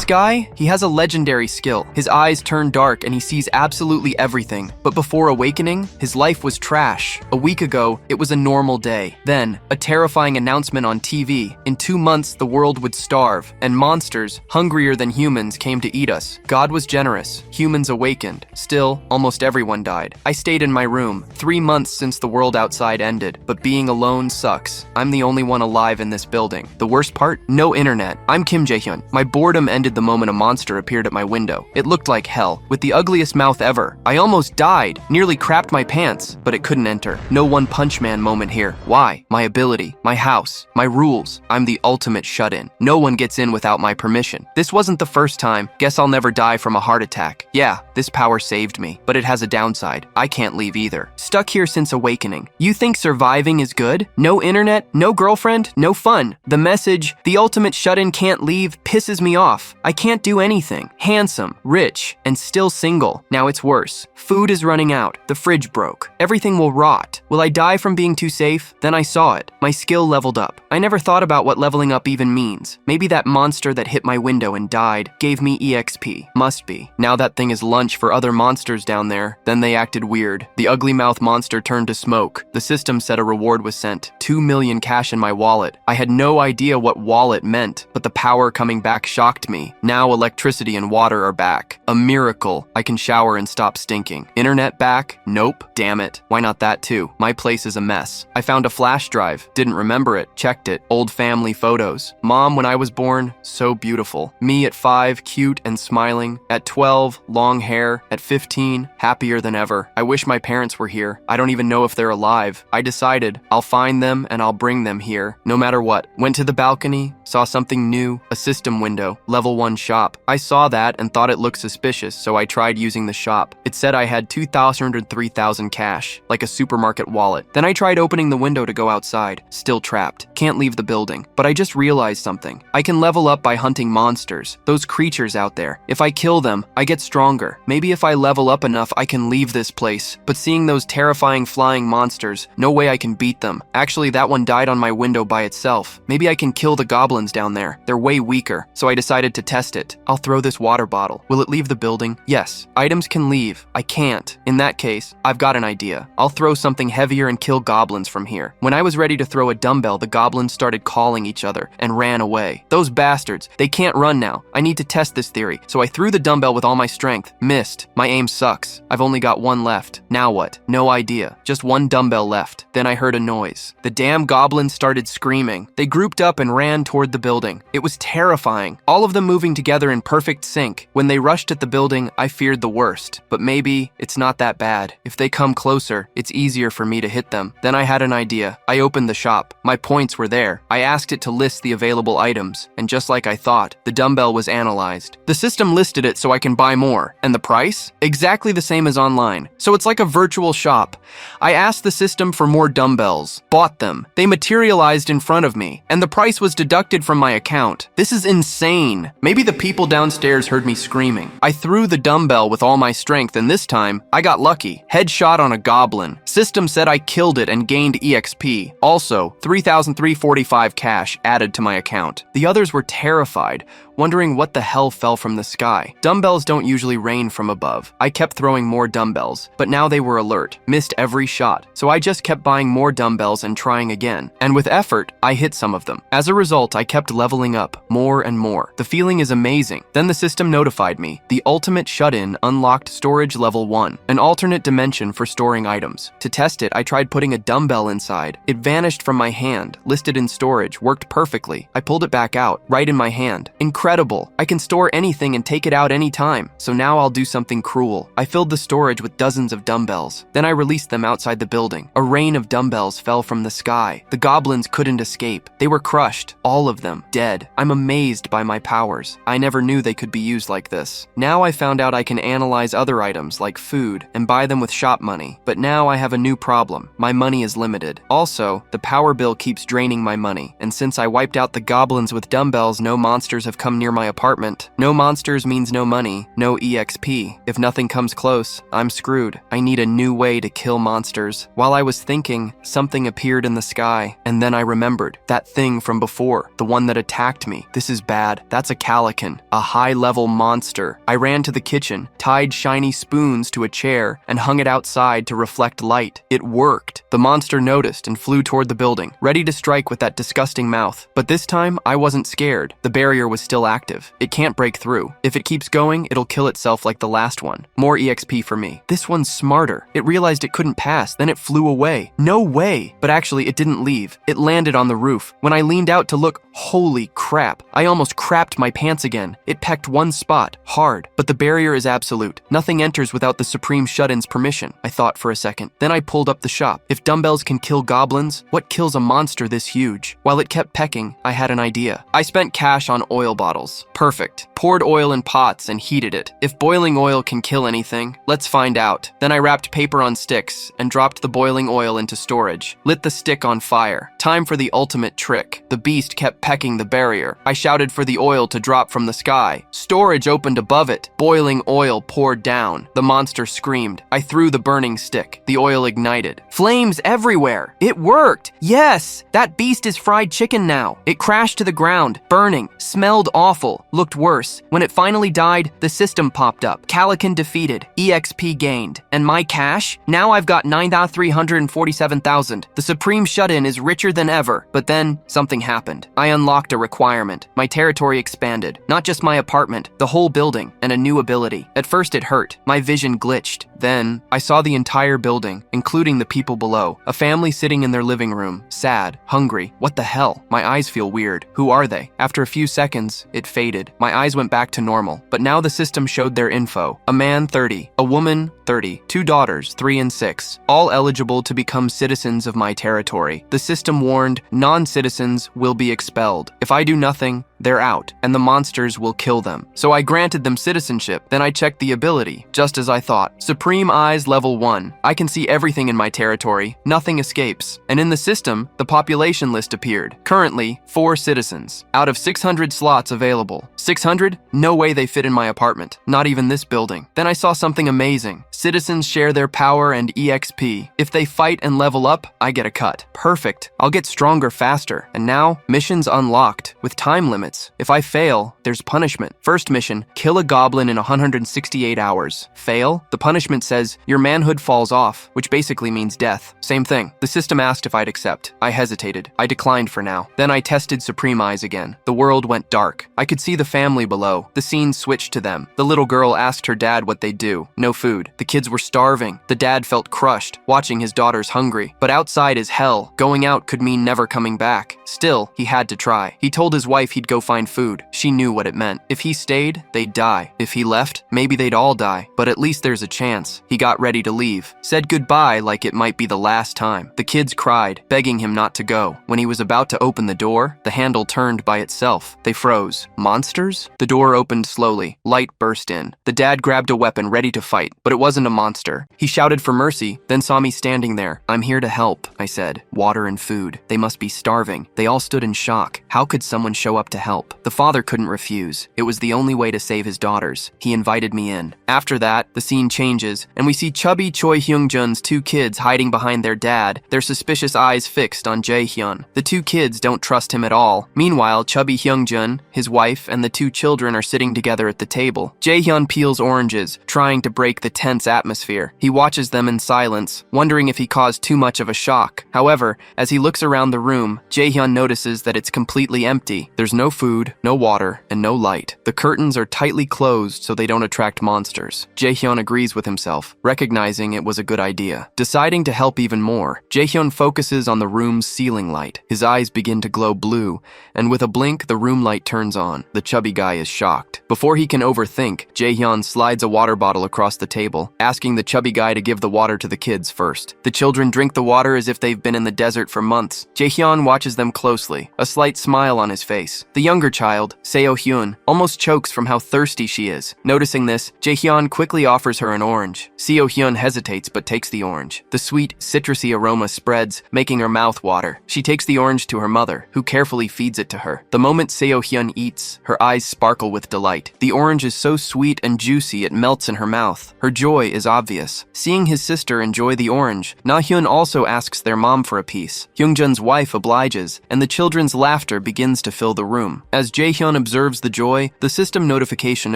This guy, he has a legendary skill. His eyes turn dark and he sees absolutely everything. But before awakening, his life was trash. A week ago, it was a normal day. Then, a terrifying announcement on TV. In 2 months, the world would starve, and monsters, hungrier than humans, came to eat us. God was generous. Humans awakened. Still, almost everyone died. I stayed in my room. 3 months since the world outside ended, but being alone sucks. I'm the only one alive in this building. The worst part? No internet. I'm Kim Jae-hyun. My boredom ended the moment a monster appeared at my window. It looked like hell, with the ugliest mouth ever. I almost died, nearly crapped my pants, but it couldn't enter. No One Punch Man moment here. Why? My ability, my house, my rules. I'm the ultimate shut-in. No one gets in without my permission. This wasn't the first time. Guess I'll never die from a heart attack. Yeah, this power saved me, but it has a downside. I can't leave either. Stuck here since awakening. You think surviving is good? No internet, no girlfriend, no fun. The message, the ultimate shut-in can't leave, pisses me off. I can't do anything. Handsome, rich, and still single. Now it's worse. Food is running out. The fridge broke. Everything will rot. Will I die from being too safe? Then I saw it. My skill leveled up. I never thought about what leveling up even means. Maybe that monster that hit my window and died gave me EXP. Must be. Now that thing is lunch for other monsters down there. Then they acted weird. The ugly mouth monster turned to smoke. The system said a reward was sent. 2 million cash in my wallet. I had no idea what wallet meant, but the power coming back shocked me. Now electricity and water are back. A miracle. I can shower and stop stinking. Internet back? Nope. Damn it. Why not that too? My place is a mess. I found a flash drive. Didn't remember it. Checked it. Old family photos. Mom when I was born, so beautiful. Me at 5, cute and smiling. At 12, long hair. At 15, happier than ever. I wish my parents were here. I don't even know if they're alive. I decided I'll find them and I'll bring them here, no matter what. Went to the balcony, saw something new, a system window, level 1 shop. I saw that and thought it looked suspicious, so I tried using the shop. It said I had 2,003,000 cash, like a supermarket wallet. Then I tried opening the window to go outside. Still trapped. Can't leave the building. But I just realized something. I can level up by hunting monsters, those creatures out there. If I kill them, I get stronger. Maybe if I level up enough, I can leave this place. But seeing those terrifying flying monsters, no way I can beat them. Actually, that one died on my window by itself. Maybe I can kill the goblins down there. They're way weaker, so I decided to test it. I'll throw this water bottle. Will it leave the building? Yes. Items can leave. I can't. In that case, I've got an idea. I'll throw something heavier and kill goblins from here. When I was ready to throw a dumbbell, the goblins started calling each other and ran away. Those bastards, they can't run now. I need to test this theory, so I threw the dumbbell with all my strength. Missed. My aim sucks. I've only got one left. Now what? No idea. Just one dumbbell left. Then I heard a noise. The damn goblins started screaming. They grouped up and ran toward the building. It was terrifying. All of them moving together in perfect sync. When they rushed at the building, I feared the worst. But maybe it's not that bad. If they come closer, it's easier for me to hit them. Then I had an idea. I opened the shop. My points were there. I asked it to list the available items, and just like I thought, the dumbbell was analyzed. The system listed it so I can buy more. And the price? Exactly the same as online. So it's like a virtual shop. I asked the system for more dumbbells. Bought them. They materialized in front of me, and the price was deducted from my account. This is insane. Maybe the people downstairs heard me screaming. I threw the dumbbell with all my strength, and this time, I got lucky. Headshot on a goblin. System said I killed it and gained EXP. Also, 3,345 cash added to my account. The others were terrified, wondering what the hell fell from the sky. Dumbbells don't usually rain from above. I kept throwing more dumbbells, but now they were alert. Missed every shot, so I just kept buying more dumbbells and trying again. And with effort, I hit some of them. As a result, I kept leveling up, more and more. The feeling is amazing. Then the system notified me. The ultimate shut-in unlocked storage level 1, an alternate dimension for storing items. To test it, I tried putting a dumbbell inside. It vanished from my hand, listed in storage, worked perfectly. I pulled it back out, right in my hand. Incredible. I can store anything and take it out anytime. So now I'll do something cruel. I filled the storage with dozens of dumbbells. Then I released them outside the building. A rain of dumbbells fell from the sky. The goblins couldn't escape. They were crushed, all of them, dead. I'm amazed by my powers. I never knew they could be used like this. Now I found out I can analyze other items like food and buy them with shop money. But now I have a new problem. My money is limited. Also, the power bill keeps draining my money. And since I wiped out the goblins with dumbbells, no monsters have come come near my apartment. No monsters means no money, no EXP. If nothing comes close, I'm screwed. I need a new way to kill monsters. While I was thinking, something appeared in the sky, and then I remembered. That thing from before, the one that attacked me. This is bad. That's a calican, a high-level monster. I ran to the kitchen, tied shiny spoons to a chair, and hung it outside to reflect light. It worked. The monster noticed and flew toward the building, ready to strike with that disgusting mouth. But this time, I wasn't scared. The barrier was still active. It can't break through. If it keeps going, it'll kill itself like the last one. More EXP for me. This one's smarter. It realized it couldn't pass, then it flew away. No way! But actually, it didn't leave. It landed on the roof. When I leaned out to look, holy crap. I almost crapped my pants again. It pecked one spot, hard. But the barrier is absolute. Nothing enters without the Supreme Shut-In's permission, I thought for a second. Then I pulled up the shop. If dumbbells can kill goblins, what kills a monster this huge? While it kept pecking, I had an idea. I spent cash on oil bottles. Perfect. Poured oil in pots and heated it. If boiling oil can kill anything, let's find out. Then I wrapped paper on sticks and dropped the boiling oil into storage. Lit the stick on fire. Time for the ultimate trick. The beast kept pecking the barrier. I shouted for the oil to drop from the sky. Storage opened above it. Boiling oil poured down. The monster screamed. I threw the burning stick. The oil ignited. Flames everywhere. It worked. Yes! That beast is fried chicken now. It crashed to the ground, burning, smelled awful, looked worse. When it finally died, the system popped up. Calican defeated. EXP gained. And my cash? Now I've got 9,347,000. The Supreme Shut-In is richer than ever. But then, something happened. I unlocked a requirement. My territory expanded. Not just my apartment, the whole building, and a new ability. At first it hurt. My vision glitched. Then, I saw the entire building, including the people below. A family sitting in their living room, sad, hungry. What the hell? My eyes feel weird. Who are they? After a few seconds, it faded. My eyes went back to normal, but now the system showed their info. A man 30, a woman 30, 2 daughters 3 and 6, all eligible to become citizens of my territory. The system warned non-citizens will be expelled. If I do nothing, they're out, and the monsters will kill them. So I granted them citizenship, then I checked the ability, just as I thought. Supreme Eyes Level 1. I can see everything in my territory, nothing escapes. And in the system, the population list appeared. Currently, 4 citizens, out of 600 slots available. 600? No way they fit in my apartment, not even this building. Then I saw something amazing. Citizens share their power and EXP. If they fight and level up, I get a cut. Perfect. I'll get stronger faster. And now, missions unlocked, with time limits. If I fail, there's punishment. First mission, kill a goblin in 168 hours. Fail? The punishment says, your manhood falls off, which basically means death. Same thing. The system asked if I'd accept. I hesitated. I declined for now. Then I tested Supreme Eyes again. The world went dark. I could see the family below. The scene switched to them. The little girl asked her dad what they'd do. No food. The kids were starving. The dad felt crushed, watching his daughters hungry. But outside is hell. Going out could mean never coming back. Still, he had to try. He told his wife he'd go find food. She knew what it meant. If he stayed, they'd die. If he left, maybe they'd all die. But at least there's a chance. He got ready to leave. Said goodbye like it might be the last time. The kids cried, begging him not to go. When he was about to open the door, the handle turned by itself. They froze. Monsters? The door opened slowly. Light burst in. The dad grabbed a weapon ready to fight, but it wasn't a monster. He shouted for mercy, then saw me standing there. I'm here to help, I said. Water and food. They must be starving. They all stood in shock. How could someone show up to help? The father couldn't refuse. It was the only way to save his daughters. He invited me in. After that, the scene changes, and we see chubby Choi Hyung-jun's 2 kids hiding behind their dad, their suspicious eyes fixed on Jae-hyun. The 2 kids don't trust him at all. Meanwhile, chubby Hyung-jun, his wife, and the 2 children are sitting together at the table. Jae-hyun peels oranges, trying to break the tense atmosphere. He watches them in silence, wondering if he caused too much of a shock. However, as he looks around the room, Jae-hyun notices that it's completely empty. There's no food, no water, and no light. The curtains are tightly closed so they don't attract monsters. Jae-hyun agrees with himself, recognizing it was a good idea. Deciding to help even more, Jae-hyun focuses on the room's ceiling light. His eyes begin to glow blue, and with a blink, the room light turns on. The chubby guy is shocked. Before he can overthink, Jaehyun slides a water bottle across the table, asking the chubby guy to give the water to the kids first. The children drink the water as if they've been in the desert for months. Jaehyun watches them closely, a slight smile on his face. The younger child, Seo-hyun, almost chokes from how thirsty she is. Noticing this, Jaehyun quickly offers her an orange. Seo-hyun hesitates but takes the orange. The sweet, citrusy aroma spreads, making her mouth water. She takes the orange to her mother, who carefully feeds it to her. The moment Seo-hyun eats, her eyes sparkle with delight. The orange is so sweet and juicy it melts in her mouth. Her joy is obvious. Seeing his sister enjoy the orange, Na-hyun also asks their mom for a piece. Hyungjun's wife obliges, and the children's laughter begins to fill the room. As Jaehyun observes the joy, the system notification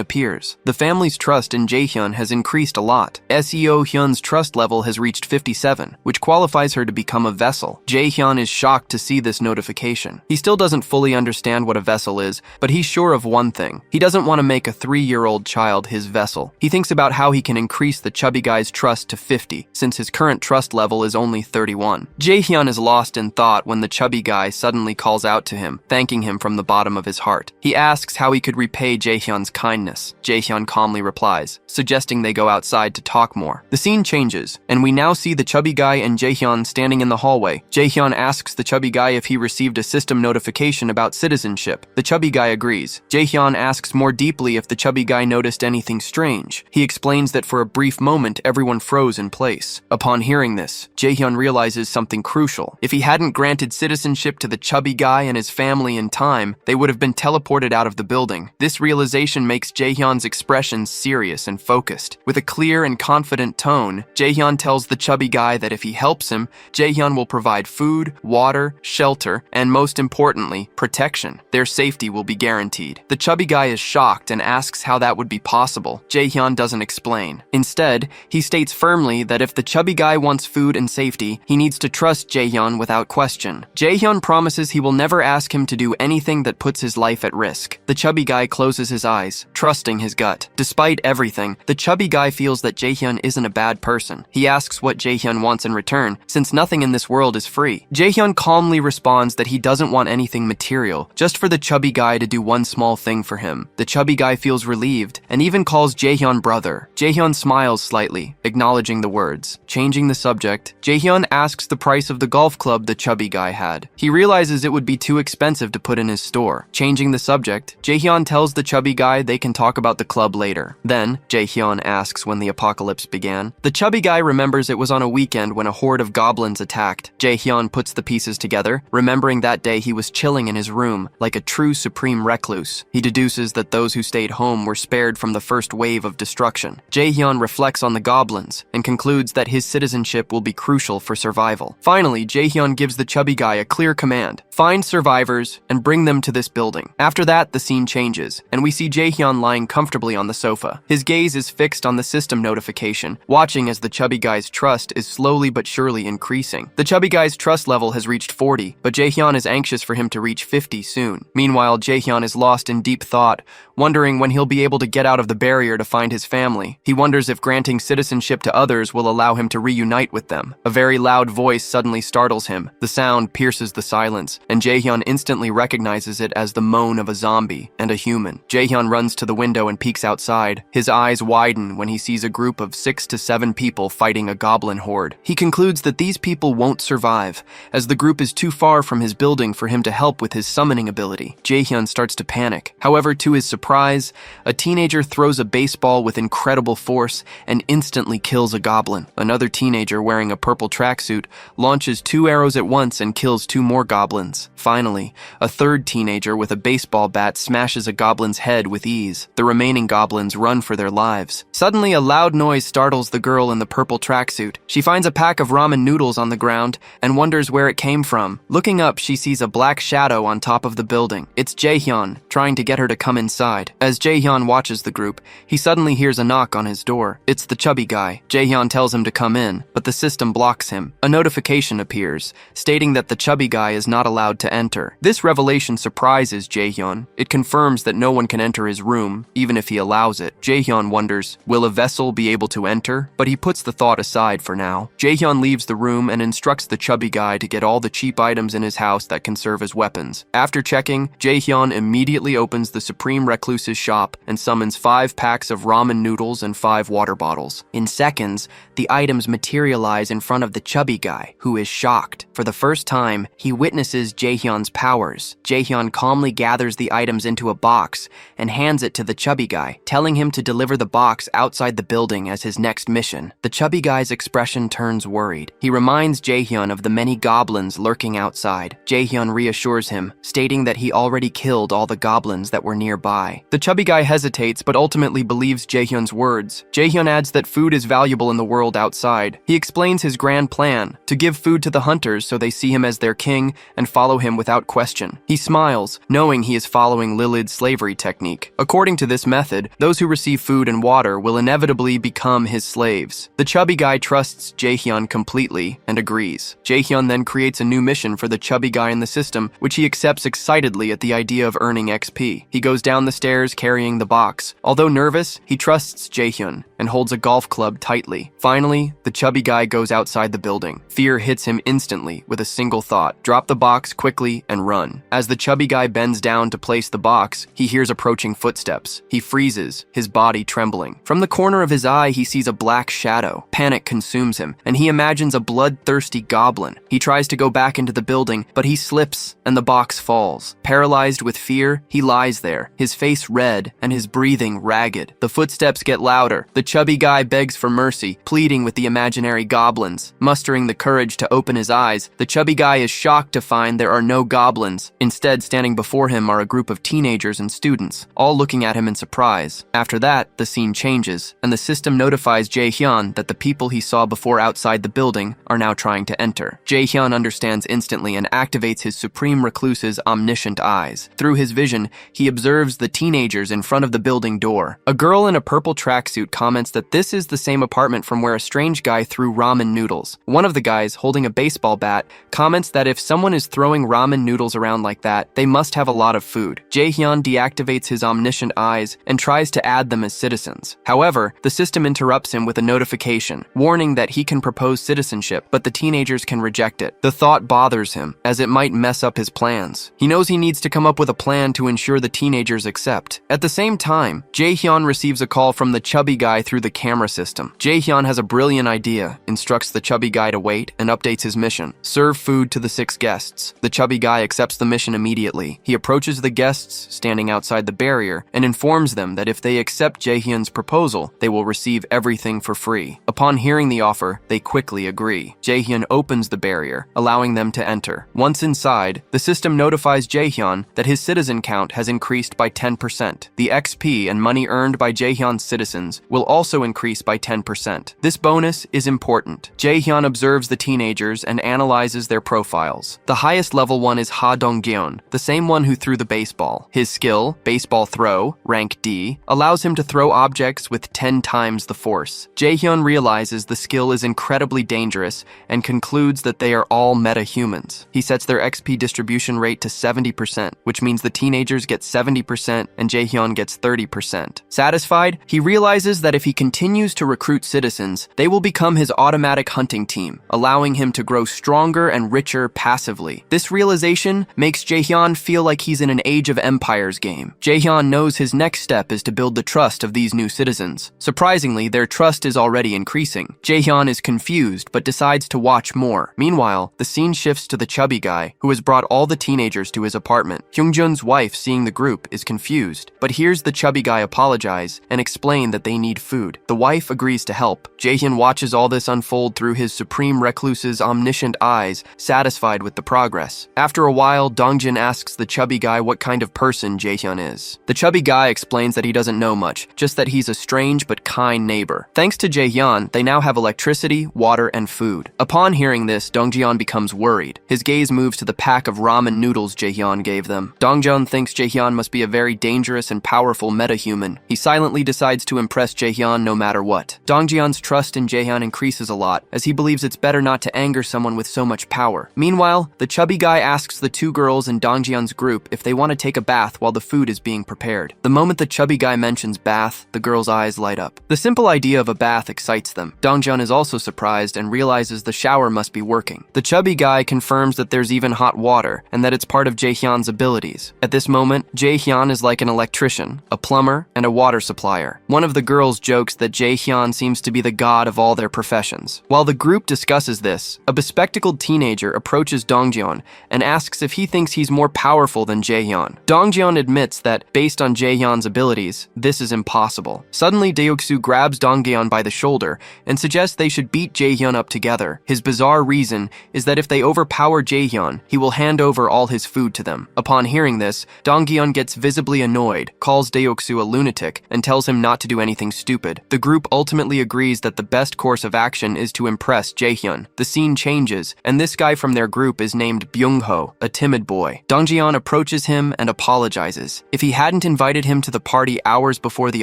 appears. The family's trust in Jaehyun has increased a lot. Seo-hyun's trust level has reached 57, which qualifies her to become a vessel. Jaehyun is shocked to see this notification. He still doesn't fully understand what a vessel is, but he's sure of one thing. He doesn't want to make a 3-year-old child his vessel. He thinks about how he can increase the chubby guy's trust to 50, since his current trust level is only 31. Jaehyun is lost in thought when the chubby guy suddenly calls out to him, thanking him from the bottom of his heart. He asks how he could repay Jaehyun's kindness. Jaehyun calmly replies, suggesting they go outside to talk more. The scene changes, and we now see the chubby guy and Jaehyun standing in the hallway. Jaehyun asks the chubby guy if he received a system notification about citizenship. The chubby guy agrees. Jaehyun asks more deeply if the chubby guy noticed anything strange. He explains that for a brief moment, everyone froze in place. Upon hearing this, Jaehyun realizes something crucial. If he hadn't granted citizenship to the chubby guy and his family in time, they would have been teleported out of the building. This realization makes Jaehyun's expressions serious and focused. With a clear and confident tone, Jaehyun tells the chubby guy that if he helps him, Jaehyun will provide food, water, shelter, and most importantly, protection. Their safety will be guaranteed. The chubby guy is shocked and asks how that would be possible. Jaehyun doesn't explain. Instead, he states firmly that if the chubby guy wants food and safety, he needs to trust Jaehyun without question. Jaehyun promises he will never ask him to do anything that puts his life at risk. The chubby guy closes his eyes, trusting his gut. Despite everything, the chubby guy feels that Jaehyun isn't a bad person. He asks what Jaehyun wants in return, since nothing in this world is free. Jaehyun calmly responds that he doesn't want anything material, just for the chubby guy to do one small thing for him. The chubby guy feels relieved, and even calls Jaehyun brother. Jaehyun smiles slightly, acknowledging the words. Changing the subject, Jaehyun asks the price of the golf club the chubby guy had. He realizes it would be too expensive to put in his store. Changing the subject, Jaehyun tells the chubby guy they can talk about the club later. Then, Jaehyun asks when the apocalypse began. The chubby guy remembers it was on a weekend when a horde of goblins attacked. Jaehyun puts the pieces together, remembering that day he was chilling in his room, like a true supreme recluse. He deduces that those who stayed home were spared from the first wave of destruction. Jaehyun reflects on the goblins, and concludes that his citizenship will be crucial for survival. Finally, Jaehyun gives the chubby guy a clear command: find survivors and bring them to this building. After that, the scene changes, and we see Jaehyun lying comfortably on the sofa. His gaze is fixed on the system notification, watching as the chubby guy's trust is slowly but surely increasing. The chubby guy's trust level has reached 40, but Jaehyun is anxious for him to reach 50 soon. Meanwhile, Jaehyun is lost in deep thought, wondering when he'll be able to get out of the barrier to find his family. He wonders if granting citizenship to others will allow him to reunite with them. A very loud voice suddenly startles him. The sound pierces the silence, and Jaehyun instantly recognizes it as the moan of a zombie and a human. Jaehyun runs to the window and peeks outside. His eyes widen when he sees a group of 6 to 7 people fighting a goblin horde. He concludes that these people won't survive, as the group is too far from his building for him to help with his summoning ability. Jaehyun starts to panic. However, to his surprise, a teenager throws a baseball with incredible force and instantly kills a goblin. Another teenager wearing a purple tracksuit launches 2 arrows at once and kills 2 more goblins. Finally, a third teenager with a baseball bat smashes a goblin's head with ease. The remaining goblins run for their lives. Suddenly, a loud noise startles the girl in the purple tracksuit. She finds a pack of ramen noodles on the ground and wonders where it came from. Looking up, she sees a black shadow on top of the building. It's Jaehyun, trying to get her to come inside. As Jaehyun watches the group, he suddenly hears a knock on his door. It's the chubby guy. Jaehyun tells him to come in, but the system blocks him. A notification appears, stating that the chubby guy is not allowed to enter. This revelation surprises Jaehyun. It confirms that no one can enter his room, even if he allows it. Jaehyun wonders, will a vessel be able to enter? But he puts the thought aside for now. Jaehyun leaves the room and instructs the chubby guy to get all the cheap items in his house that can serve as weapons. After checking, Jaehyun immediately opens the supreme recluse's shop and summons 5 packs of ramen noodles and 5 water bottles. In seconds, the items materialize in front of the chubby guy, who is shocked. For the first time, he witnesses Jaehyun's powers. Jaehyun calmly gathers the items into a box and hands it to the chubby guy, telling him to deliver the box outside the building as his next mission. The chubby guy's expression turns worried. He reminds Jaehyun of the many goblins lurking outside. Jaehyun reassures him, stating that he already killed all the goblins that were nearby. The chubby guy hesitates but ultimately believes Jaehyun's words. Jaehyun adds that food is valuable in the world outside. He explains his grand plan, to give food to the hunters so they see him as their king and follow him without question. He smiles, knowing he is following Lilith's slavery technique. According to this method, those who receive food and water will inevitably become his slaves. The chubby guy trusts Jaehyun completely and agrees. Jaehyun then creates a new mission for the chubby guy in the system, which he accepts excitedly at the idea of earning XP. He goes down the stairs carrying the box. Although nervous, he trusts Jaehyun and holds a golf club tightly. Finally, the chubby guy goes outside the building. Fear hits him instantly with a single thought: drop the box quickly and run. As the chubby guy bends down to place the box, he hears approaching footsteps. He freezes, his body trembling. From the corner of his eye, he sees a black shadow. Panic consumes him, and he imagines a bloodthirsty goblin. He tries to go back into the building, but he slips and the box falls. Paralyzed with fear, he lies there, his face red and his breathing ragged. The footsteps get louder. The chubby guy begs for mercy, pleading with the imaginary goblins. Mustering the courage to open his eyes, the chubby guy is shocked to find there are no goblins. Instead, standing before him are a group of teenagers and students, all looking at him in surprise. After that, the scene changes, and the system notifies Jaehyun that the people he saw before outside the building are now trying to enter. Jaehyun understands instantly and activates his Supreme Recluse's omniscient eyes. Through his vision, he observes the teenagers in front of the building door. A girl in a purple tracksuit comments that this is the same apartment from where a strange guy threw ramen noodles. One of the guys, holding a baseball bat, comments that if someone is throwing ramen noodles around like that, they must have a lot of food. Jaehyun deactivates his omniscient eyes and tries to add them as citizens. However, the system interrupts him with a notification, warning that he can propose citizenship, but the teenagers can reject it. The thought bothers him, as it might mess up his plans. He knows he needs to come up with a plan to ensure the teenagers accept. At the same time, Jaehyun receives a call from the chubby guy through the camera system. Jaehyun has a brilliant idea, instructs the chubby guy to wait, and updates his mission: serve food to the 6 guests. The chubby guy accepts the mission immediately. He approaches the guests standing outside the barrier and informs them that if they accept Jaehyun's proposal, they will receive everything for free. Upon hearing the offer, they quickly agree. Jaehyun opens the barrier, allowing them to enter. Once inside, the system notifies Jaehyun that his citizen count has increased by 10%. The XP and money earned by Jaehyun's citizens will also increase by 10%. This bonus is important. Jaehyun observes the teenagers and analyzes their profiles. The highest level one is Ha Dong-gyeon, the same one who threw the baseball. His skill, baseball throw, rank D, allows him to throw objects with 10 times the force. Jaehyun realizes the skill is incredibly dangerous and concludes that they are all meta-humans. He sets their XP distribution rate to 70%, which means the teenagers get 70% and Jaehyun gets 30%. Satisfied, he realizes that if he continues to recruit citizens, they will become his automatic hunting team, allowing him to grow stronger and richer passively. This realization makes Jaehyun feel like he's in an Age of Empires game. Jaehyun knows his next step is to build the trust of these new citizens. Surprisingly, their trust is already increasing. Jaehyun is confused but decides to watch more. Meanwhile, the scene shifts to the chubby guy, who has brought all the teenagers to his apartment. Hyungjun's wife, seeing the group, is confused, but hears the chubby guy apologize and explain that they need food. The wife agrees to help. Jaehyun watches all this unfold through his Supreme Recluse's omniscient eyes, satisfied with the progress. After a while, Dongjin asks the chubby guy what kind of person Jaehyun is. The chubby guy explains that he doesn't know much, just that he's a strange but kind neighbor. Thanks to Jaehyun, they now have electricity, water, and food. Upon hearing this, Dongjin becomes worried. His gaze moves to the pack of ramen noodles Jaehyun gave them. Dongjin thinks Jaehyun must be a very dangerous and powerful metahuman. He silently decides to impress Jaehyun no matter what. Dongjin's trust in Jaehyun increases a lot, as he believes it's better not to anger someone with so much power. Meanwhile, the chubby guy asks the 2 girls in Dongjin's group if they want to take a bath while the food is being prepared. The moment the chubby guy mentions bath, the girls' eyes light up. The simple idea of a bath excites them. Dongjin is also surprised and realizes the shower must be working. The chubby guy confirms that there's even hot water and that it's part of Jaehyun's abilities. At this moment, Jaehyun is like an electrician, a plumber, and a water supplier. One of the girls jokes that Jae-hyun seems to be the god of all their professions. While the group discusses this, a bespectacled teenager approaches Dongjeon and asks if he thinks he's more powerful than Jae-hyun. Dongjeon admits that, based on Jae-hyun's abilities, this is impossible. Suddenly, Deoksu grabs Dongjeon by the shoulder and suggests they should beat Jae-hyun up together. His bizarre reason is that if they overpower Jae-hyun, he will hand over all his food to them. Upon hearing this, Dongjeon gets visibly annoyed, calls Deoksu a lunatic, and tells him not to do anything stupid. The group ultimately agrees that the best course of action is to impress Jae-hyun. The scene changes, and this guy from their group is named Byung-ho, a timid boy. Dongjeon approaches him and apologizes. If he hadn't invited him to the party hours before the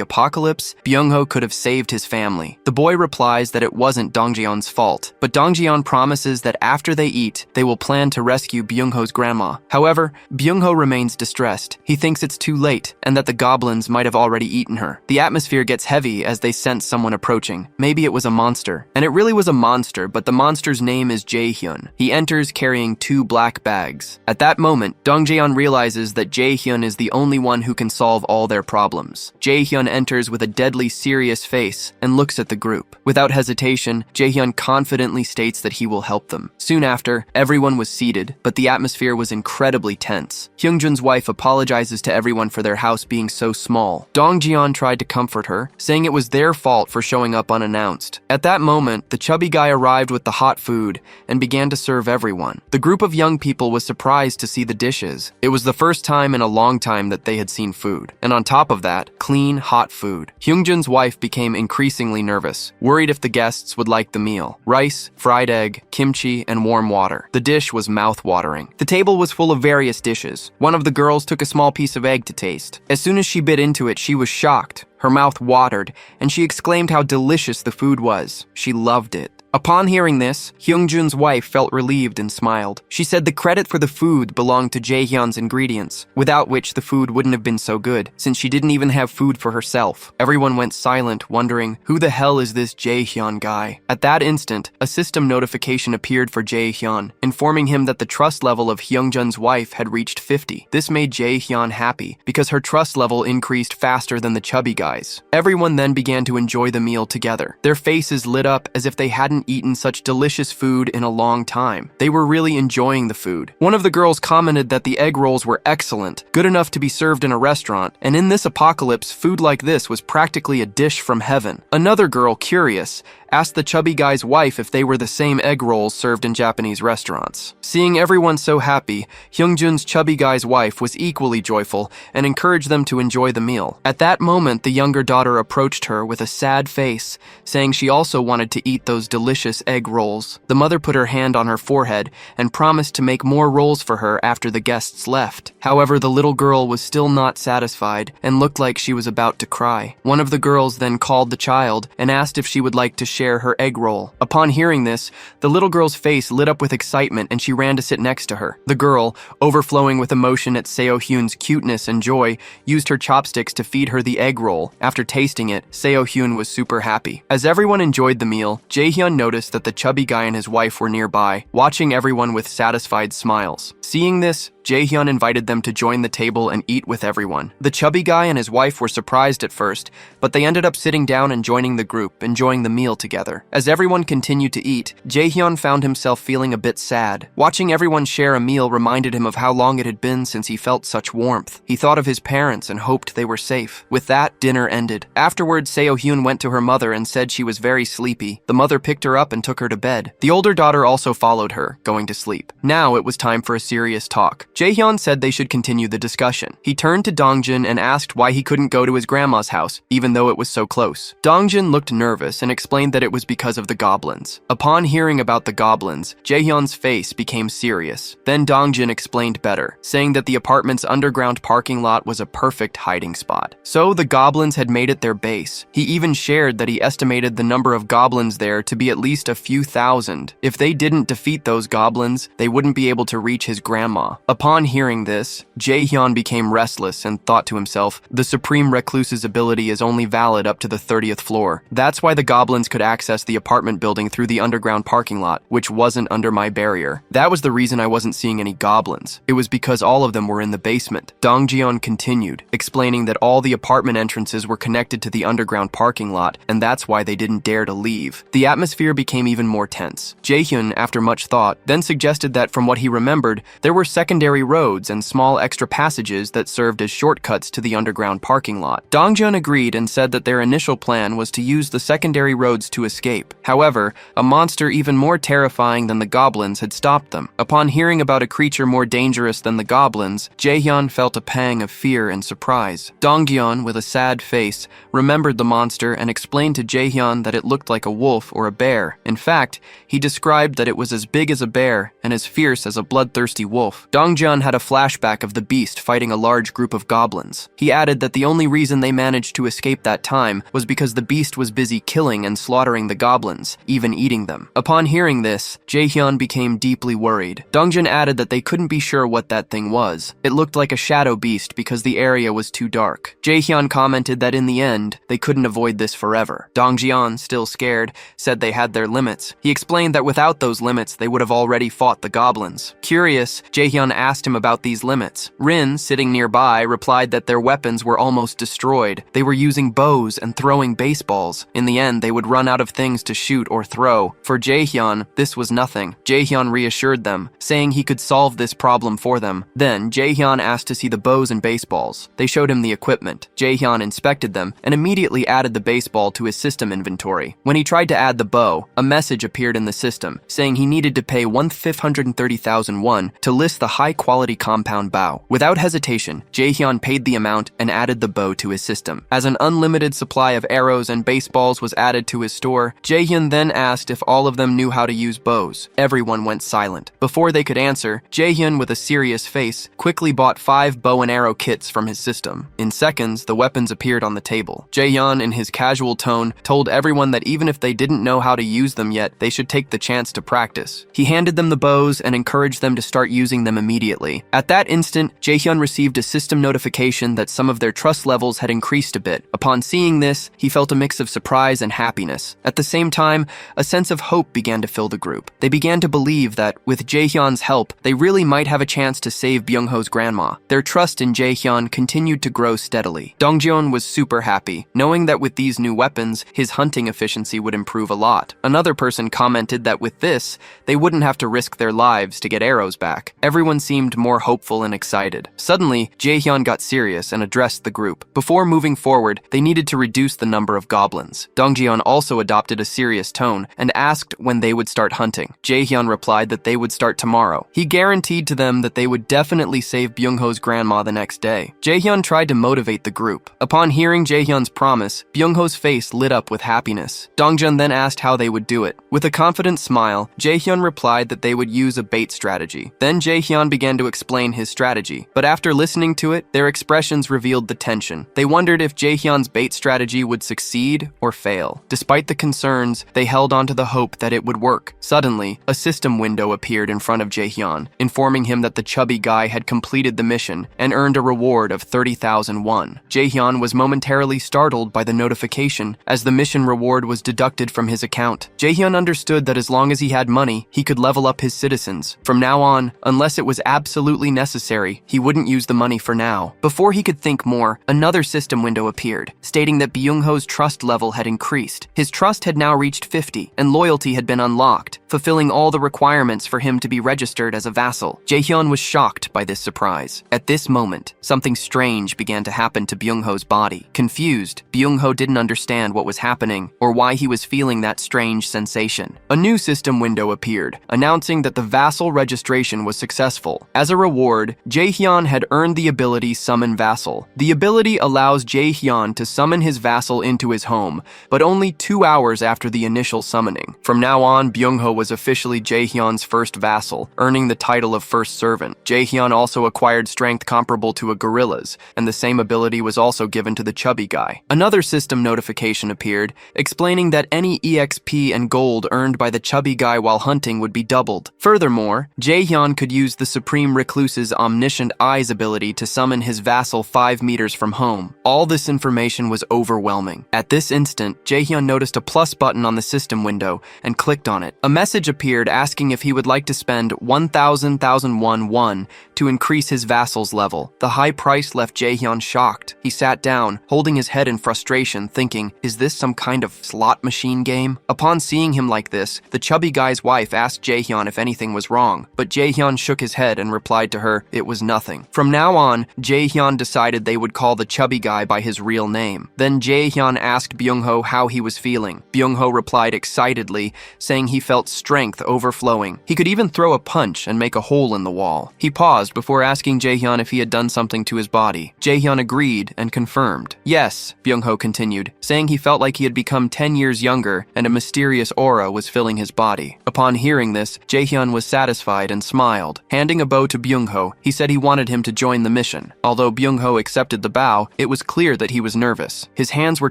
apocalypse, Byung-ho could have saved his family. The boy replies that it wasn't Dongjeon's fault, but Dongjeon promises that after they eat, they will plan to rescue Byung-ho's grandma. However, Byung-ho remains distressed. He thinks it's too late, and that the goblins might have already eaten her. The atmosphere gets heavy as they sense someone approaching. Maybe it was a monster. And it really was a monster, but the monster's name is Jae-hyun. He enters carrying 2 black bags. At that moment, Dongjeon realizes that Jae-hyun is the only one who can solve all their problems. Jae-hyun enters with a deadly serious face and looks at the group. Without hesitation, Jae-hyun confidently states that he will help them. Soon after, everyone was seated, but the atmosphere was incredibly tense. Hyungjun's wife apologizes to everyone for their house being so small. Dongjeon tried to comfort her, saying it was their fault for showing up unannounced. At that moment, the chubby guy arrived with the hot food and began to serve everyone. The group of young people was surprised to see the dishes. It was the first time in a long time that they had seen food. And on top of that, clean, hot food. Hyungjun's wife became increasingly nervous, worried if the guests would like the meal. Rice, fried egg, kimchi, and warm water. The dish was mouth-watering. The table was full of various dishes. One of the girls took a small piece of egg to taste. As soon as she bit into it, she was shocked. Her mouth watered, and she exclaimed how delicious the food was. She loved it. Upon hearing this, Hyungjun's wife felt relieved and smiled. She said the credit for the food belonged to Jae-hyun's ingredients, without which the food wouldn't have been so good, since she didn't even have food for herself. Everyone went silent, wondering, who the hell is this Jae-hyun guy? At that instant, a system notification appeared for Jae-hyun, informing him that the trust level of Hyungjun's wife had reached 50. This made Jae-hyun happy, because her trust level increased faster than the chubby guys. Everyone then began to enjoy the meal together. Their faces lit up as if they hadn't eaten such delicious food in a long time. They were really enjoying the food. One of the girls commented that the egg rolls were excellent, good enough to be served in a restaurant, and in this apocalypse, food like this was practically a dish from heaven. Another girl, curious, asked the chubby guy's wife if they were the same egg rolls served in Japanese restaurants. Seeing everyone so happy, Hyungjun's chubby guy's wife was equally joyful and encouraged them to enjoy the meal. At that moment, the younger daughter approached her with a sad face, saying she also wanted to eat those delicious egg rolls. The mother put her hand on her forehead and promised to make more rolls for her after the guests left. However, the little girl was still not satisfied and looked like she was about to cry. One of the girls then called the child and asked if she would like to share her egg roll. Upon hearing this, the little girl's face lit up with excitement and she ran to sit next to her. The girl, overflowing with emotion at Seo-hyun's cuteness and joy, used her chopsticks to feed her the egg roll. After tasting it, Seo-hyun was super happy. As everyone enjoyed the meal, Jae-hyun noticed that the chubby guy and his wife were nearby, watching everyone with satisfied smiles. Seeing this, Jae-hyun invited them to join the table and eat with everyone. The chubby guy and his wife were surprised at first, but they ended up sitting down and joining the group, enjoying the meal together. As everyone continued to eat, Jae-hyun found himself feeling a bit sad. Watching everyone share a meal reminded him of how long it had been since he felt such warmth. He thought of his parents and hoped they were safe. With that, dinner ended. Afterwards, Seo-hyun went to her mother and said she was very sleepy. The mother picked her up and took her to bed. The older daughter also followed her, going to sleep. Now it was time for a serious talk. Jae-hyun said they should continue the discussion. He turned to Dongjin and asked why he couldn't go to his grandma's house, even though it was so close. Dongjin looked nervous and explained that it was because of the goblins. Upon hearing about the goblins, Jae-hyun's face became serious. Then Dongjin explained better, saying that the apartment's underground parking lot was a perfect hiding spot. So the goblins had made it their base. He even shared that he estimated the number of goblins there to be at least a few thousand. If they didn't defeat those goblins, they wouldn't be able to reach his grandma. Upon hearing this, Jae-hyun became restless and thought to himself, the Supreme Recluse's ability is only valid up to the 30th floor. That's why the goblins could access the apartment building through the underground parking lot, which wasn't under my barrier. That was the reason I wasn't seeing any goblins. It was because all of them were in the basement. Dong-jeon continued, explaining that all the apartment entrances were connected to the underground parking lot, and that's why they didn't dare to leave. The atmosphere became even more tense. Jae-hyun, after much thought, then suggested that from what he remembered, there were secondary roads and small extra passages that served as shortcuts to the underground parking lot. Dong-jeon agreed and said that their initial plan was to use the secondary roads to escape. However, a monster even more terrifying than the goblins had stopped them. Upon hearing about a creature more dangerous than the goblins, Jae-hyun felt a pang of fear and surprise. Dong-jeon, with a sad face, remembered the monster and explained to Jae-hyun that it looked like a wolf or a bear. In fact, he described that it was as big as a bear and as fierce as a bloodthirsty wolf. Dong-jeon had a flashback of the beast fighting a large group of goblins. He added that the only reason they managed to escape that time was because the beast was busy killing and slaughtering the goblins, even eating them. Upon hearing this, Jae-hyun became deeply worried. Dong-jeon added that they couldn't be sure what that thing was. It looked like a shadow beast because the area was too dark. Jae-hyun commented that in the end, they couldn't avoid this forever. Dong-jeon, still scared, said they had their limits. He explained that without those limits, they would have already fought the goblins. Curious, Jae-hyun asked him about these limits. Rin, sitting nearby, replied that their weapons were almost destroyed. They were using bows and throwing baseballs. In the end, they would run out of things to shoot or throw. For Jae-hyun, this was nothing. Jae-hyun reassured them, saying he could solve this problem for them. Then, Jae-hyun asked to see the bows and baseballs. They showed him the equipment. Jae-hyun inspected them and immediately added the baseball to his system inventory. When he tried to add the bow, a message appeared in the system, saying he needed to pay 530,000 won to list the high-quality compound bow. Without hesitation, Jae-hyun paid the amount and added the bow to his system. As an unlimited supply of arrows and baseballs was added to his store, Jae-hyun then asked if all of them knew how to use bows. Everyone went silent. Before they could answer, Jae-hyun, with a serious face, quickly bought 5 bow and arrow kits from his system. In seconds, the weapons appeared on the table. Jae-hyun, in his casual tone, told everyone that even if they didn't know how to use them yet, they should take the chance to practice. He handed them the bows and encouraged them to start using them immediately. At that instant, Jae-hyun received a system notification that some of their trust levels had increased a bit. Upon seeing this, he felt a mix of surprise and happiness. At the same time, a sense of hope began to fill the group. They began to believe that, with Jae-hyun's help, they really might have a chance to save Byung-ho's grandma. Their trust in Jae-hyun continued to grow steadily. Dong-jeon was super happy, knowing that with these new weapons, his hunting efficiency would improve a lot. Another person commented that with this, they wouldn't have to risk their lives to get arrows back. Everyone seemed more hopeful and excited. Suddenly, Jae-hyun got serious and addressed the group. Before moving forward, they needed to reduce the number of goblins. Dong-jeon also adopted a serious tone and asked when they would start hunting. Jae-hyun replied that they would start tomorrow. He guaranteed to them that they would definitely save Byung-ho's grandma the next day. Jae-hyun tried to motivate the group. Upon hearing Jae-hyun's promise, Byung-ho's face lit up with happiness. Dong-jeon then asked how they would do it. With a confident smile, Jae-hyun replied that they would use a bait strategy. Then Jae-hyun began to explain his strategy, but after listening to it, their expressions revealed the tension. They wondered if Jae-hyun's bait strategy would succeed or fail. Despite the concerns, they held on to the hope that it would work. Suddenly, a system window appeared in front of Jae-hyun, informing him that the chubby guy had completed the mission and earned a reward of 30,000 won. Jae-hyun was momentarily startled by the notification, as the mission reward was deducted from his account. Jae-hyun understood that as long as he had money, he could level up his citizens. From now on, unless it was absolutely necessary, he wouldn't use the money for now. Before he could think more, another system window appeared, stating that Byung-ho's trust level had increased. His trust had now reached 50, and loyalty had been unlocked, fulfilling all the requirements for him to be registered as a vassal. Jae-hyun was shocked by this surprise. At this moment, something strange began to happen to Byung-ho's body. Confused, Byung-ho didn't understand what was happening or why he was feeling that strange sensation. A new system window appeared, announcing that the vassal registration was successful. As a reward, Jae-hyun had earned the ability Summon Vassal. The ability allows Jae-hyun to summon his vassal into his home, but only 2 hours after the initial summoning. From now on, Byung-ho was officially Jaehyun's first vassal, earning the title of first servant. Jaehyun also acquired strength comparable to a gorilla's, and the same ability was also given to the chubby guy. Another system notification appeared, explaining that any EXP and gold earned by the chubby guy while hunting would be doubled. Furthermore, Jaehyun could use the Supreme Recluse's Omniscient Eyes ability to summon his vassal 5 meters from home. All this information was overwhelming. At this instant, Jaehyun noticed a plus button on the system window and clicked on it. A message appeared asking if he would like to spend 1,000 won to increase his vassal's level. The high price left Jaehyun shocked. He sat down, holding his head in frustration, thinking, is this some kind of slot machine game? Upon seeing him like this, the chubby guy's wife asked Jaehyun if anything was wrong, but Jaehyun shook his head and replied to her, it was nothing. From now on, Jaehyun decided they would call the chubby guy by his real name. Then Jaehyun asked Byung-ho how he was feeling. Byung-ho replied excitedly, saying he felt strength overflowing. He could even throw a punch and make a hole in the wall. He paused before asking Jaehyun if he had done something to his body. Jaehyun agreed and confirmed. Yes, Byung-ho continued, saying he felt like he had become 10 years younger and a mysterious aura was filling his body. Upon hearing this, Jaehyun was satisfied and smiled. Handing a bow to Byung-ho, he said he wanted him to join the mission. Although Byung-ho accepted the bow, it was clear that he was nervous. His hands were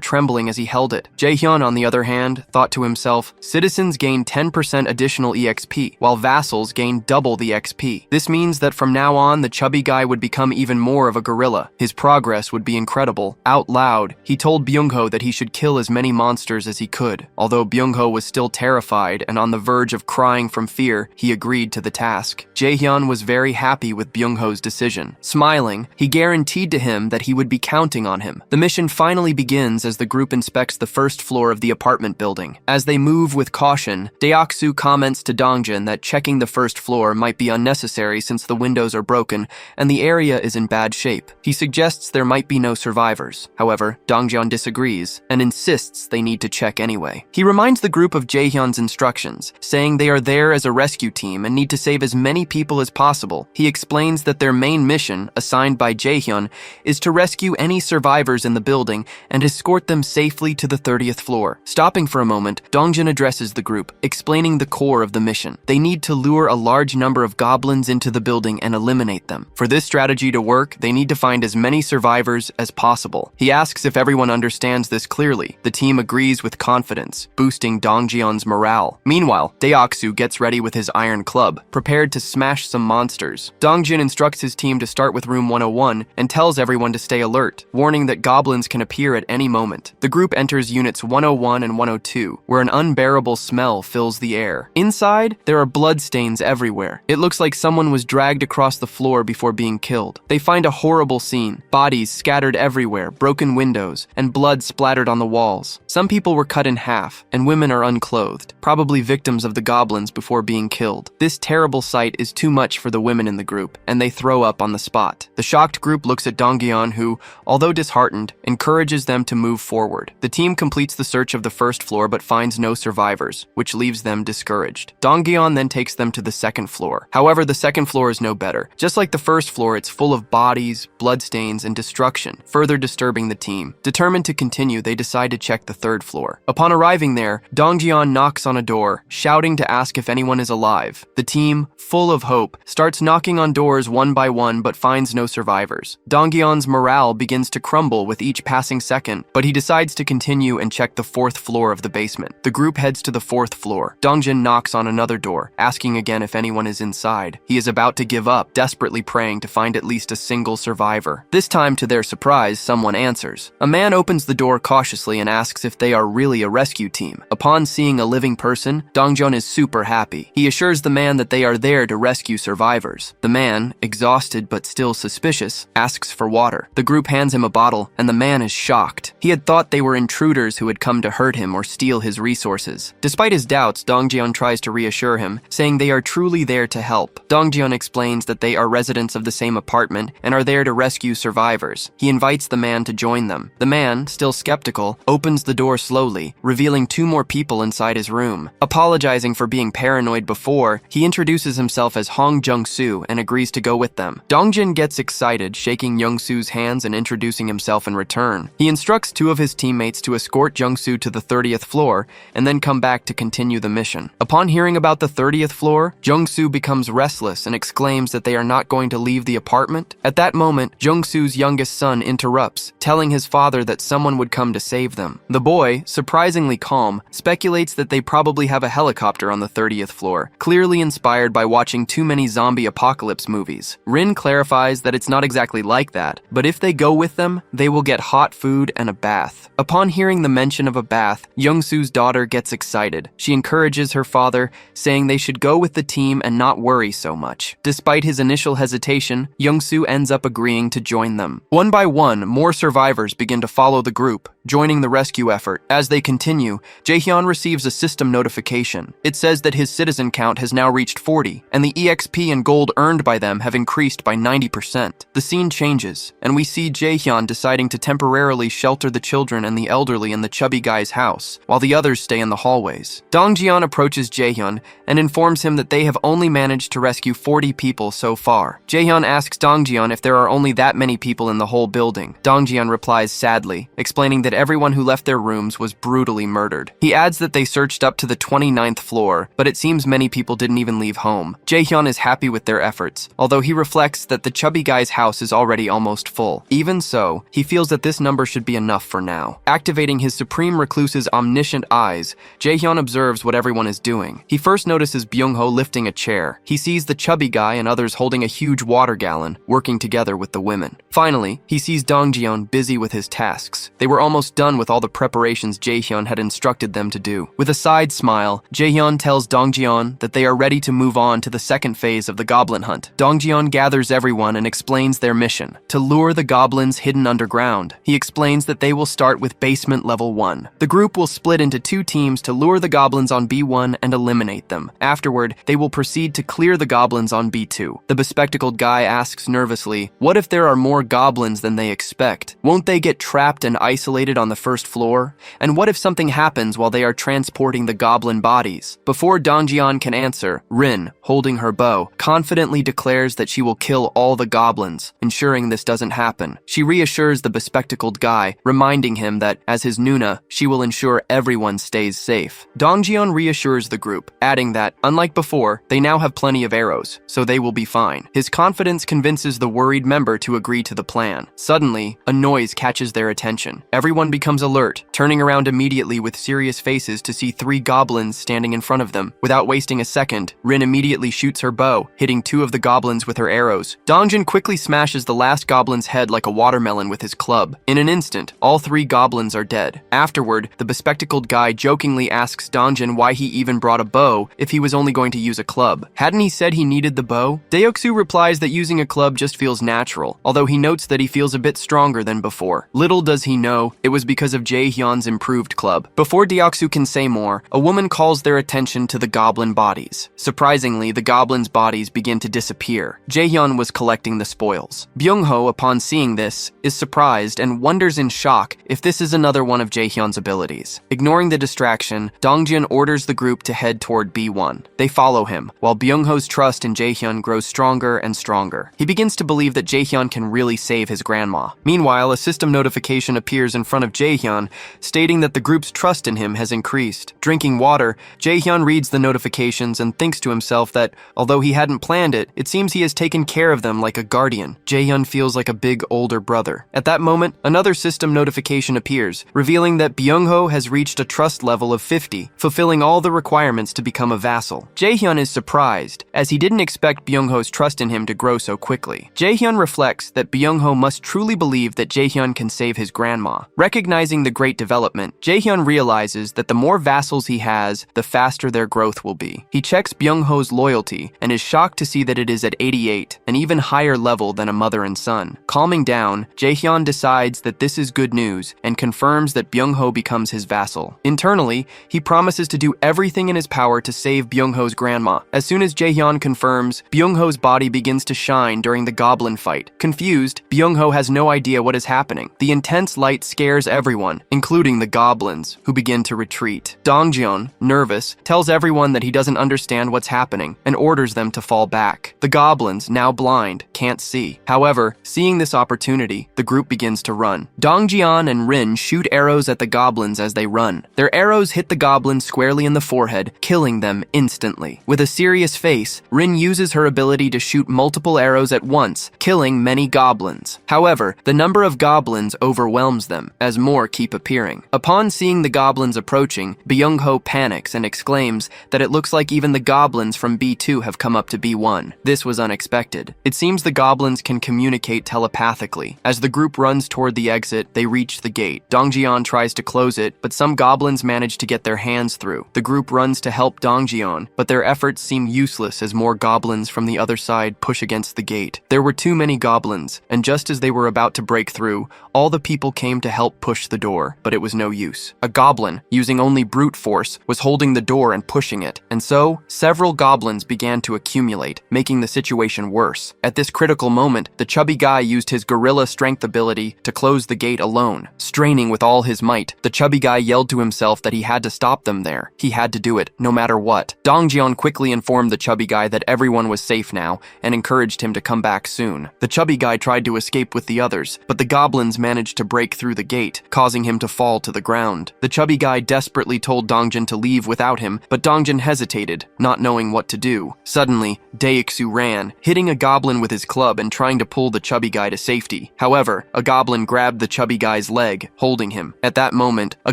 trembling as he held it. Jaehyun, on the other hand, thought to himself, citizens gain 10% additional EXP, while vassals gain double the XP. This means that from now on, the chubby guy would become even more of a gorilla. His progress would be incredible. Out loud, he told Byung-ho that he should kill as many monsters as he could. Although Byung-ho was still terrified and on the verge of crying from fear, he agreed to the task. Jaehyun was very happy with Byung-ho's decision. Smiling, he guaranteed to him that he would be counting on him. The mission finally begins as the group inspects the first floor of the apartment building. As they move with caution, Deoksu comments to Dongjin that checking the first floor might be unnecessary since the windows are broken and the area is in bad shape. He suggests there might be no survivors. However, Dongjin disagrees and insists they need to check anyway. He reminds the group of Jaehyun's instructions, saying they are there as a rescue team and need to save as many people as possible. He explains that their main mission, assigned by Jaehyun, is to rescue any survivors in the building and escort them safely to the 30th floor. Stopping for a moment, Dongjin addresses the group, explaining the core of the mission. They need to lure a large number of goblins into the building and eliminate them. For this strategy to work, they need to find as many survivors as possible. He asks if everyone understands this clearly. The team agrees with confidence, boosting Dongjin's morale. Meanwhile, Deoksu gets ready with his iron club, prepared to smash some monsters. Dongjin instructs his team to start with room 101 and tells everyone to stay alert, warning that goblins can appear at any moment. The group enters units 101 and 102, where an unbearable smell fills the air. Inside, there are bloodstains everywhere. It looks like someone was dragged across the floor before being killed. They find a horrible scene. Bodies scattered everywhere, broken windows, and blood splattered on the walls. Some people were cut in half, and women are unclothed, probably victims of the goblins before being killed. This terrible sight is too much for the women in the group, and they throw up on the spot. The shocked group looks at Dongjin, who, although disheartened, encourages them to move forward. The team completes the search of the first floor but finds no survivors, which leaves them discouraged. Dongjin then takes them to the second floor. However, the second floor is no better. Just like the first floor, it's full of bodies, bloodstains, and destruction, further disturbing the team. Determined to continue, they decide to check the third floor. Upon arriving there, Dongjin knocks on a door, shouting to ask if anyone is alive. The team, full of hope, starts knocking on doors one by one but finds no survivors. Dongjin's morale begins to crumble with each passing second, but he decides to continue and check the fourth floor of the basement. The group heads to the fourth floor. Dongjin knocks on another door, asking again if anyone is inside. He is about to give up, desperately praying to find at least a single survivor. This time, to their surprise, someone answers. A man opens the door cautiously and asks if they are really a rescue team. Upon seeing a living person, Dongjin is super happy. He assures the man that they are there to rescue survivors. The man, exhausted but still suspicious, asks for water. The group hands him a bottle, and the man is shocked. He had thought they were intruders who had come to hurt him or steal his resources. Despite his doubts, Dongjin tries to reassure him, saying they are truly there to help. Dongjin explains that they are residents of the same apartment and are there to rescue survivors. He invites the man to join them. The man, still skeptical, opens the door slowly, revealing 2 more people inside his room. Apologizing for being paranoid before, he introduces himself as Hong Jung-soo and agrees to go with them. Dongjin gets excited, shaking Jung-soo's hands and introducing himself in return. He instructs 2 of his teammates to escort Jung-soo to the 30th floor and then come back to continue the mission. destruction. Upon hearing about the 30th floor, Jung-soo becomes restless and exclaims that they are not going to leave the apartment. At that moment, Jung-soo's youngest son interrupts, telling his father that someone would come to save them. The boy, surprisingly calm, speculates that they probably have a helicopter on the 30th floor, clearly inspired by watching too many zombie apocalypse movies. Rin clarifies that it's not exactly like that, but if they go with them, they will get hot food and a bath. Upon hearing the mention of a bath, Jung-soo's daughter gets excited. She encourages her father, saying they should go with the team and not worry so much. Despite his initial hesitation, Jung-soo ends up agreeing to join them. One by one, more survivors begin to follow the group, joining the rescue effort. As they continue, Jaehyun receives a system notification. It says that his citizen count has now reached 40, and the EXP and gold earned by them have increased by 90%. The scene changes, and we see Jaehyun deciding to temporarily shelter the children and the elderly in the chubby guy's house, while the others stay in the hallways. Dongjeon approaches Jaehyun and informs him that they have only managed to rescue 40 people so far. Jaehyun asks Dongjeon if there are only that many people in the whole building. Dongjeon replies sadly, explaining that everyone who left their rooms was brutally murdered. He adds that they searched up to the 29th floor, but it seems many people didn't even leave home. Jaehyun is happy with their efforts, although he reflects that the chubby guy's house is already almost full. Even so, he feels that this number should be enough for now. Activating his Supreme Recluse's omniscient eyes, Jaehyun observes what everyone is doing. He first notices Byung-ho lifting a chair. He sees the chubby guy and others holding a huge water gallon, working together with the women. Finally, he sees Dongjeon busy with his tasks. They were almost done with all the preparations Jaehyun had instructed them to do. With a side smile, Jaehyun tells Dongjeon that they are ready to move on to the second phase of the goblin hunt. Dongjeon gathers everyone and explains their mission: to lure the goblins hidden underground. He explains that they will start with basement level 1. The group will split into 2 teams to lure the goblins on B1 and eliminate them. Afterward, they will proceed to clear the goblins on B2. The bespectacled guy asks nervously, what if there are more goblins than they expect? Won't they get trapped and isolated on the first floor? And what if something happens while they are transporting the goblin bodies? Before Dongjeon can answer, Rin, holding her bow, confidently declares that she will kill all the goblins, ensuring this doesn't happen. She reassures the bespectacled guy, reminding him that, as his Nuna, she will ensure everyone stays safe. Dongjeon reassures the group, adding that, unlike before, they now have plenty of arrows, so they will be fine. His confidence convinces the worried member to agree to the plan. Suddenly, a noise catches their attention. Everyone becomes alert, turning around immediately with serious faces to see 3 goblins standing in front of them. Without wasting a second, Rin immediately shoots her bow, hitting 2 of the goblins with her arrows. Dongjin quickly smashes the last goblin's head like a watermelon with his club. In an instant, all 3 goblins are dead. Afterward, the bespectacled guy jokingly asks Dongjin why he even brought a bow if he was only going to use a club. Hadn't he said he needed the bow? Deoksu replies that using a club just feels natural, although he notes that he feels a bit stronger than before. Little does he know, it was because of Jaehyun's improved club. Before Deoksu can say more, a woman calls their attention to the goblin bodies. Surprisingly, the goblins' bodies begin to disappear. Jaehyun was collecting the spoils. Byung-ho, upon seeing this, is surprised and wonders in shock if this is another one of Jaehyun's abilities. Ignoring the distraction, Dongjin orders the group to head toward B1. They follow him, while Byung-ho's trust in Jaehyun grows stronger and stronger. He begins to believe that Jaehyun can really save his grandma. Meanwhile, a system notification appears in front of Jaehyun, stating that the group's trust in him has increased. Drinking water, Jaehyun reads the notifications and thinks to himself that, although he hadn't planned it, it seems he has taken care of them like a guardian. Jaehyun feels like a big older brother. At that moment, another system notification appears, revealing that Byung-ho has reached a trust level of 50, fulfilling all the requirements to become a vassal. Jaehyun is surprised, as he didn't expect Byung-ho's trust in him to grow so quickly. Jaehyun reflects that Byung-ho must truly believe that Jaehyun can save his grandma. Recognizing the great development, Jaehyun realizes that the more vassals he has, the faster their growth will be. He checks Byung-ho's loyalty and is shocked to see that it is at 88, an even higher level than a mother and son. Calming down, Jaehyun decides that this is good news and confirms that Byung-ho becomes his vassal. Internally, he promises to do everything in his power to save Byung-ho's grandma. As soon as Jaehyun confirms, Byung-ho's body begins to shine during the goblin fight. Confused, Byung-ho has no idea what is happening. The intense light scares everyone, including the goblins, who begin to retreat. Dongjeon, nervous, tells everyone that he doesn't understand what's happening and orders them to fall back. The goblins, now blind, can't see. However, seeing this opportunity, the group begins to run. Dongjeon and Rin shoot arrows at the goblins as they run. Their arrows hit the goblins squarely in the forehead, killing them instantly. With a serious face, Rin uses her ability to shoot multiple arrows at once, killing many goblins. However, the number of goblins overwhelms them, as more keep appearing. Upon seeing the goblins approaching, Byung-ho panics and exclaims that it looks like even the goblins from B2 have come up to B1. This was unexpected. It seems the goblins can communicate telepathically. As the group runs toward the exit, they reach the gate. Dongjian tries to close it, but some goblins manage to get their hands through. The group runs to help Dongjian, but their efforts seem useless as more goblins from the other side push against the gate. There were too many goblins, and just as they were about to break through, all the people came to help push the door, but it was no use. A goblin, using only brute force, was holding the door and pushing it, and so several goblins began to accumulate, making the situation worse. At this critical moment, the chubby guy used his gorilla strength ability to close the gate alone. Straining with all his might, the chubby guy yelled to himself that he had to stop them there. He had to do it, no matter what. Dongjian quickly informed the chubby guy that everyone was safe now and encouraged him to come back soon. The chubby guy tried to escape with the others, but the goblins managed to break through the gate, causing him to fall to the ground. The chubby guy desperately told Dongjin to leave without him, but Dongjin hesitated, not knowing what to do. Suddenly, Daixu ran, hitting a goblin with his club and trying to pull the chubby guy to safety. However, a goblin grabbed the chubby guy's leg, holding him. At that moment, a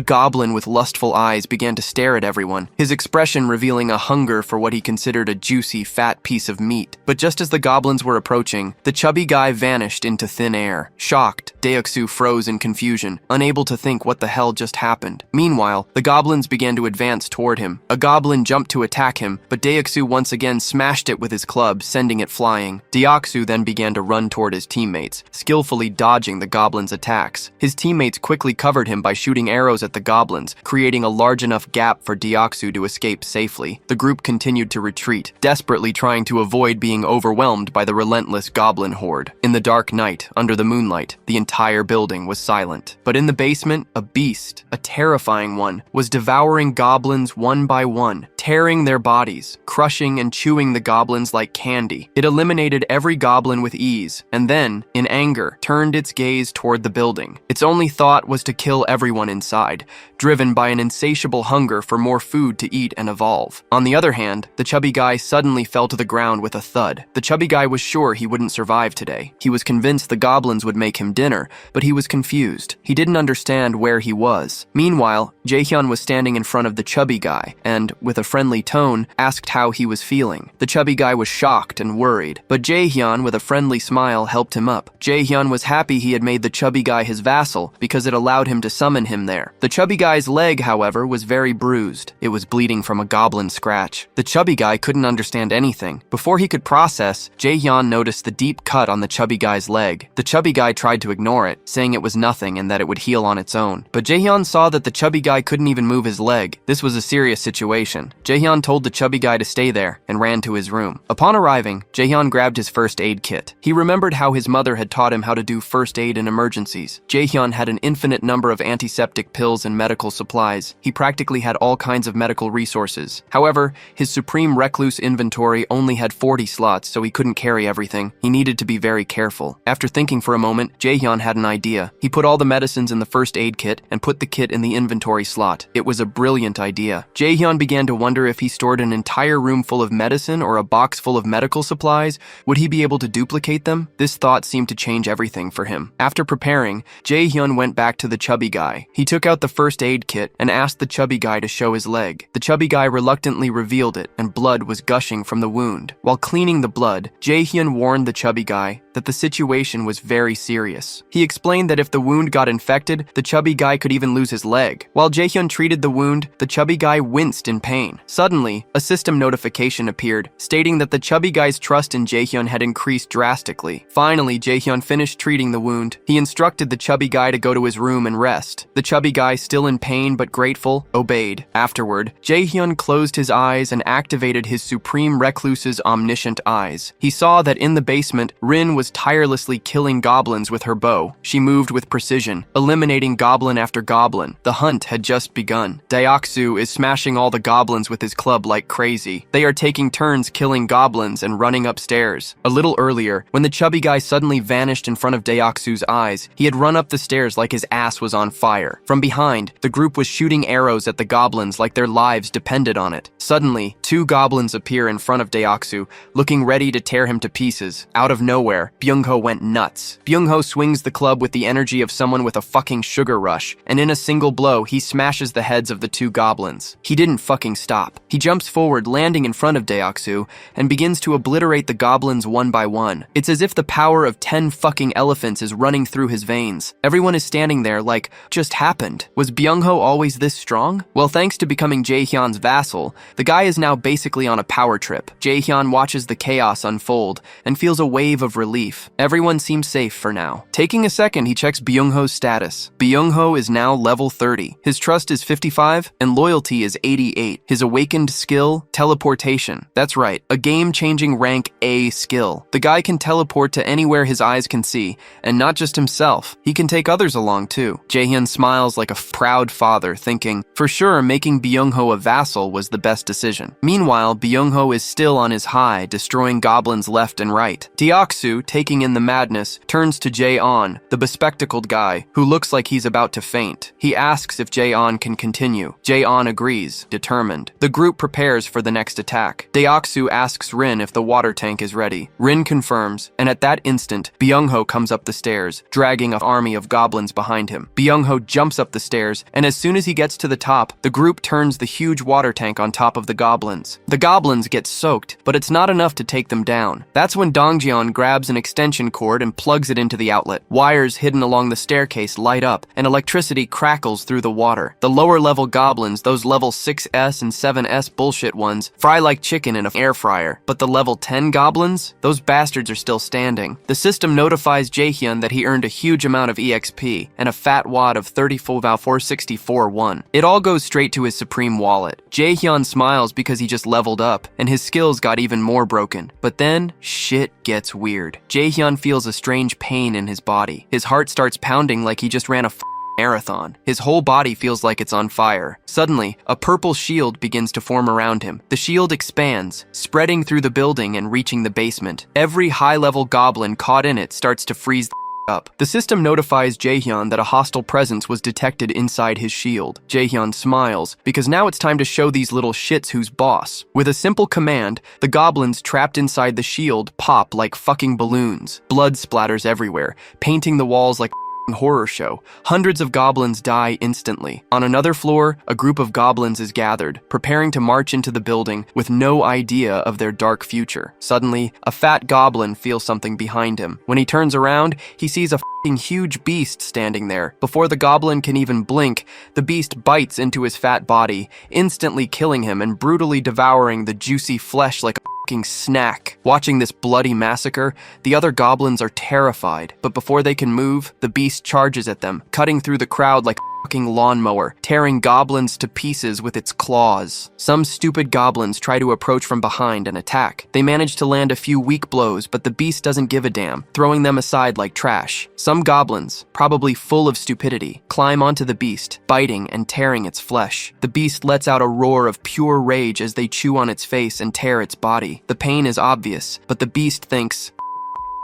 goblin with lustful eyes began to stare at everyone, his expression revealing a hunger for what he considered a juicy, fat piece of meat. But just as the goblins were approaching, the chubby guy vanished into thin air. Shocked, Daixu froze in confusion, unable to think what the hell just happened. Meanwhile, the goblins began to advance toward him. A goblin jumped to attack him, but Daixu once again smashed it with his club, sending it flying. Daixu then began to run toward his teammates, skillfully dodging the goblins' attacks. His teammates quickly covered him by shooting arrows at the goblins, creating a large enough gap for Daixu to escape safely. The group continued to retreat, desperately trying to avoid being overwhelmed by the relentless goblin horde. In the dark night, under the moonlight, the entire building was silent. But in the basement, a beast, a terrifying one, was devouring goblins one by one, tearing their bodies, crushing and chewing the goblins like candy. It eliminated every goblin with ease, and then, in anger, turned its gaze toward the building. Its only thought was to kill everyone inside, driven by an insatiable hunger for more food to eat and evolve. On the other hand, the chubby guy suddenly fell to the ground with a thud. The chubby guy was sure he wouldn't survive today. He was convinced the goblins would make him dinner, but he was confused. He didn't understand where he was. Meanwhile, Jaehyun was standing in front of the chubby guy and, with a friendly tone, asked how he was feeling. The chubby guy was shocked and worried, but Jaehyun, with a friendly smile, helped him up. Jaehyun was happy he had made the chubby guy his vassal because it allowed him to summon him there. The chubby guy's leg, however, was very bruised. It was bleeding from a goblin scratch. The chubby guy couldn't understand anything. Before he could process, Jaehyun noticed the deep cut on the chubby guy's leg. The chubby guy tried to ignore it, saying it was nothing and that it would heal on its own. But Jaehyun saw that the chubby guy couldn't even move his leg. This was a serious situation. Jaehyun told the chubby guy to stay there and ran to his room. Upon arriving, Jaehyun grabbed his first aid kit. He remembered how his mother had taught him how to do first aid in emergencies. Jaehyun had an infinite number of antiseptic pills and medical supplies. He practically had all kinds of medical resources. However, his Supreme Recluse inventory only had 40 slots, so he couldn't carry everything. He needed to be very careful. After thinking for a moment, Jaehyun had an idea. He put all the medicines in the first aid kit and put the kit in the inventory slot. It was a brilliant idea. Jaehyun began to wonder if he stored an entire room full of medicine or a box full of medical supplies, would he be able to duplicate them? This thought seemed to change everything for him. After preparing, Jaehyun went back to the chubby guy. He took out the first aid kit and asked the chubby guy to show his leg. The chubby guy reluctantly revealed it, and blood was gushing from the wound. While cleaning the blood, Jaehyun warned the chubby guy that the situation was very serious. He explained that if the wound got infected, the chubby guy could even lose his leg. While Jaehyun treated the wound, the chubby guy winced in pain. Suddenly, a system notification appeared, stating that the chubby guy's trust in Jaehyun had increased drastically. Finally, Jaehyun finished treating the wound. He instructed the chubby guy to go to his room and rest. The chubby guy, still in pain but grateful, obeyed. Afterward, Jaehyun closed his eyes and activated his Supreme Recluse's omniscient eyes. He saw that in the basement, Rin was tirelessly killing goblins with her bow. She moved with precision, eliminating goblin after goblin. The hunt had just begun. Daixu is smashing all the goblins with with his club like crazy. They are taking turns killing goblins and running upstairs. A little earlier, when the chubby guy suddenly vanished in front of Deoksu's eyes, he had run up the stairs like his ass was on fire. From behind, the group was shooting arrows at the goblins like their lives depended on it. Suddenly, 2 goblins appear in front of Deoksu, looking ready to tear him to pieces. Out of nowhere, Byung-ho went nuts. Byung-ho swings the club with the energy of someone with a fucking sugar rush, and in a single blow, he smashes the heads of the 2 goblins. He didn't fucking stop. He jumps forward, landing in front of Deoksu, and begins to obliterate the goblins one by one. It's as if the power of 10 fucking elephants is running through his veins. Everyone is standing there like, just happened. Was Byung-ho always this strong? Well, thanks to becoming Jae-hyun's vassal, the guy is now basically on a power trip. Jae-hyun watches the chaos unfold and feels a wave of relief. Everyone seems safe for now. Taking a second, he checks Byung-ho's status. Byung-ho is now level 30. His trust is 55 and loyalty is 88. His awakened skill, teleportation. That's right, a game-changing rank A skill. The guy can teleport to anywhere his eyes can see, and not just himself. He can take others along too. Jae-hyun smiles like a proud father, thinking, for sure, making Byung-ho a vassal was the best decision. Meanwhile, Byung-ho is still on his high, destroying goblins left and right. Deoksu, taking in the madness, turns to Jae-on, the bespectacled guy, who looks like he's about to faint. He asks if Jae-on can continue. Jae-on agrees, determined. The group prepares for the next attack. Deoksu asks Rin if the water tank is ready. Rin confirms, and at that instant, Byung-ho comes up the stairs, dragging an army of goblins behind him. Byung-ho jumps up the stairs, and as soon as he gets to the top, the group turns the huge water tank on top of the goblins. The goblins get soaked, but it's not enough to take them down. That's when Dongjeon grabs an extension cord and plugs it into the outlet. Wires hidden along the staircase light up, and electricity crackles through the water. The lower level goblins, those level 6S and 7S bullshit ones, fry like chicken in an air fryer. But the level 10 goblins? Those bastards are still standing. The system notifies Jae-hyun that he earned a huge amount of EXP and a fat wad of 34,464-1. It all goes straight to his supreme wallet. Jae-hyun smiles because he just leveled up, and his skills got even more broken. But then, shit gets weird. Jae-hyun feels a strange pain in his body. His heart starts pounding like he just ran a marathon. His whole body feels like it's on fire. Suddenly, a purple shield begins to form around him. The shield expands, spreading through the building and reaching the basement. Every high-level goblin caught in it starts to freeze up. The system notifies Jae-hyun that a hostile presence was detected inside his shield. Jae-hyun smiles, because now it's time to show these little shits who's boss. With a simple command, the goblins trapped inside the shield pop like fucking balloons. Blood splatters everywhere, painting the walls like horror show. Hundreds of goblins die instantly. On another floor, a group of goblins is gathered, preparing to march into the building with no idea of their dark future. Suddenly, a fat goblin feels something behind him. When he turns around, he sees a huge beast standing there. Before the goblin can even blink, the beast bites into his fat body, instantly killing him and brutally devouring the juicy flesh like a snack. Watching this bloody massacre, the other goblins are terrified, but before they can move, the beast charges at them, cutting through the crowd like a lawnmower, tearing goblins to pieces with its claws. Some stupid goblins try to approach from behind and attack. They manage to land a few weak blows, but the beast doesn't give a damn, throwing them aside like trash. Some goblins, probably full of stupidity, climb onto the beast, biting and tearing its flesh. The beast lets out a roar of pure rage as they chew on its face and tear its body. The pain is obvious, but the beast thinks,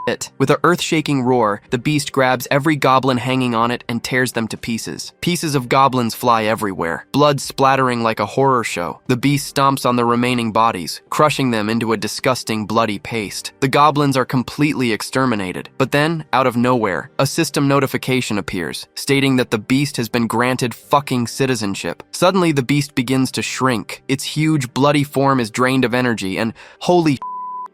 it. With an earth-shaking roar, the beast grabs every goblin hanging on it and tears them to pieces. Pieces of goblins fly everywhere, blood splattering like a horror show. The beast stomps on the remaining bodies, crushing them into a disgusting bloody paste. The goblins are completely exterminated. But then, out of nowhere, a system notification appears, stating that the beast has been granted fucking citizenship. Suddenly, the beast begins to shrink. Its huge, bloody form is drained of energy, and holy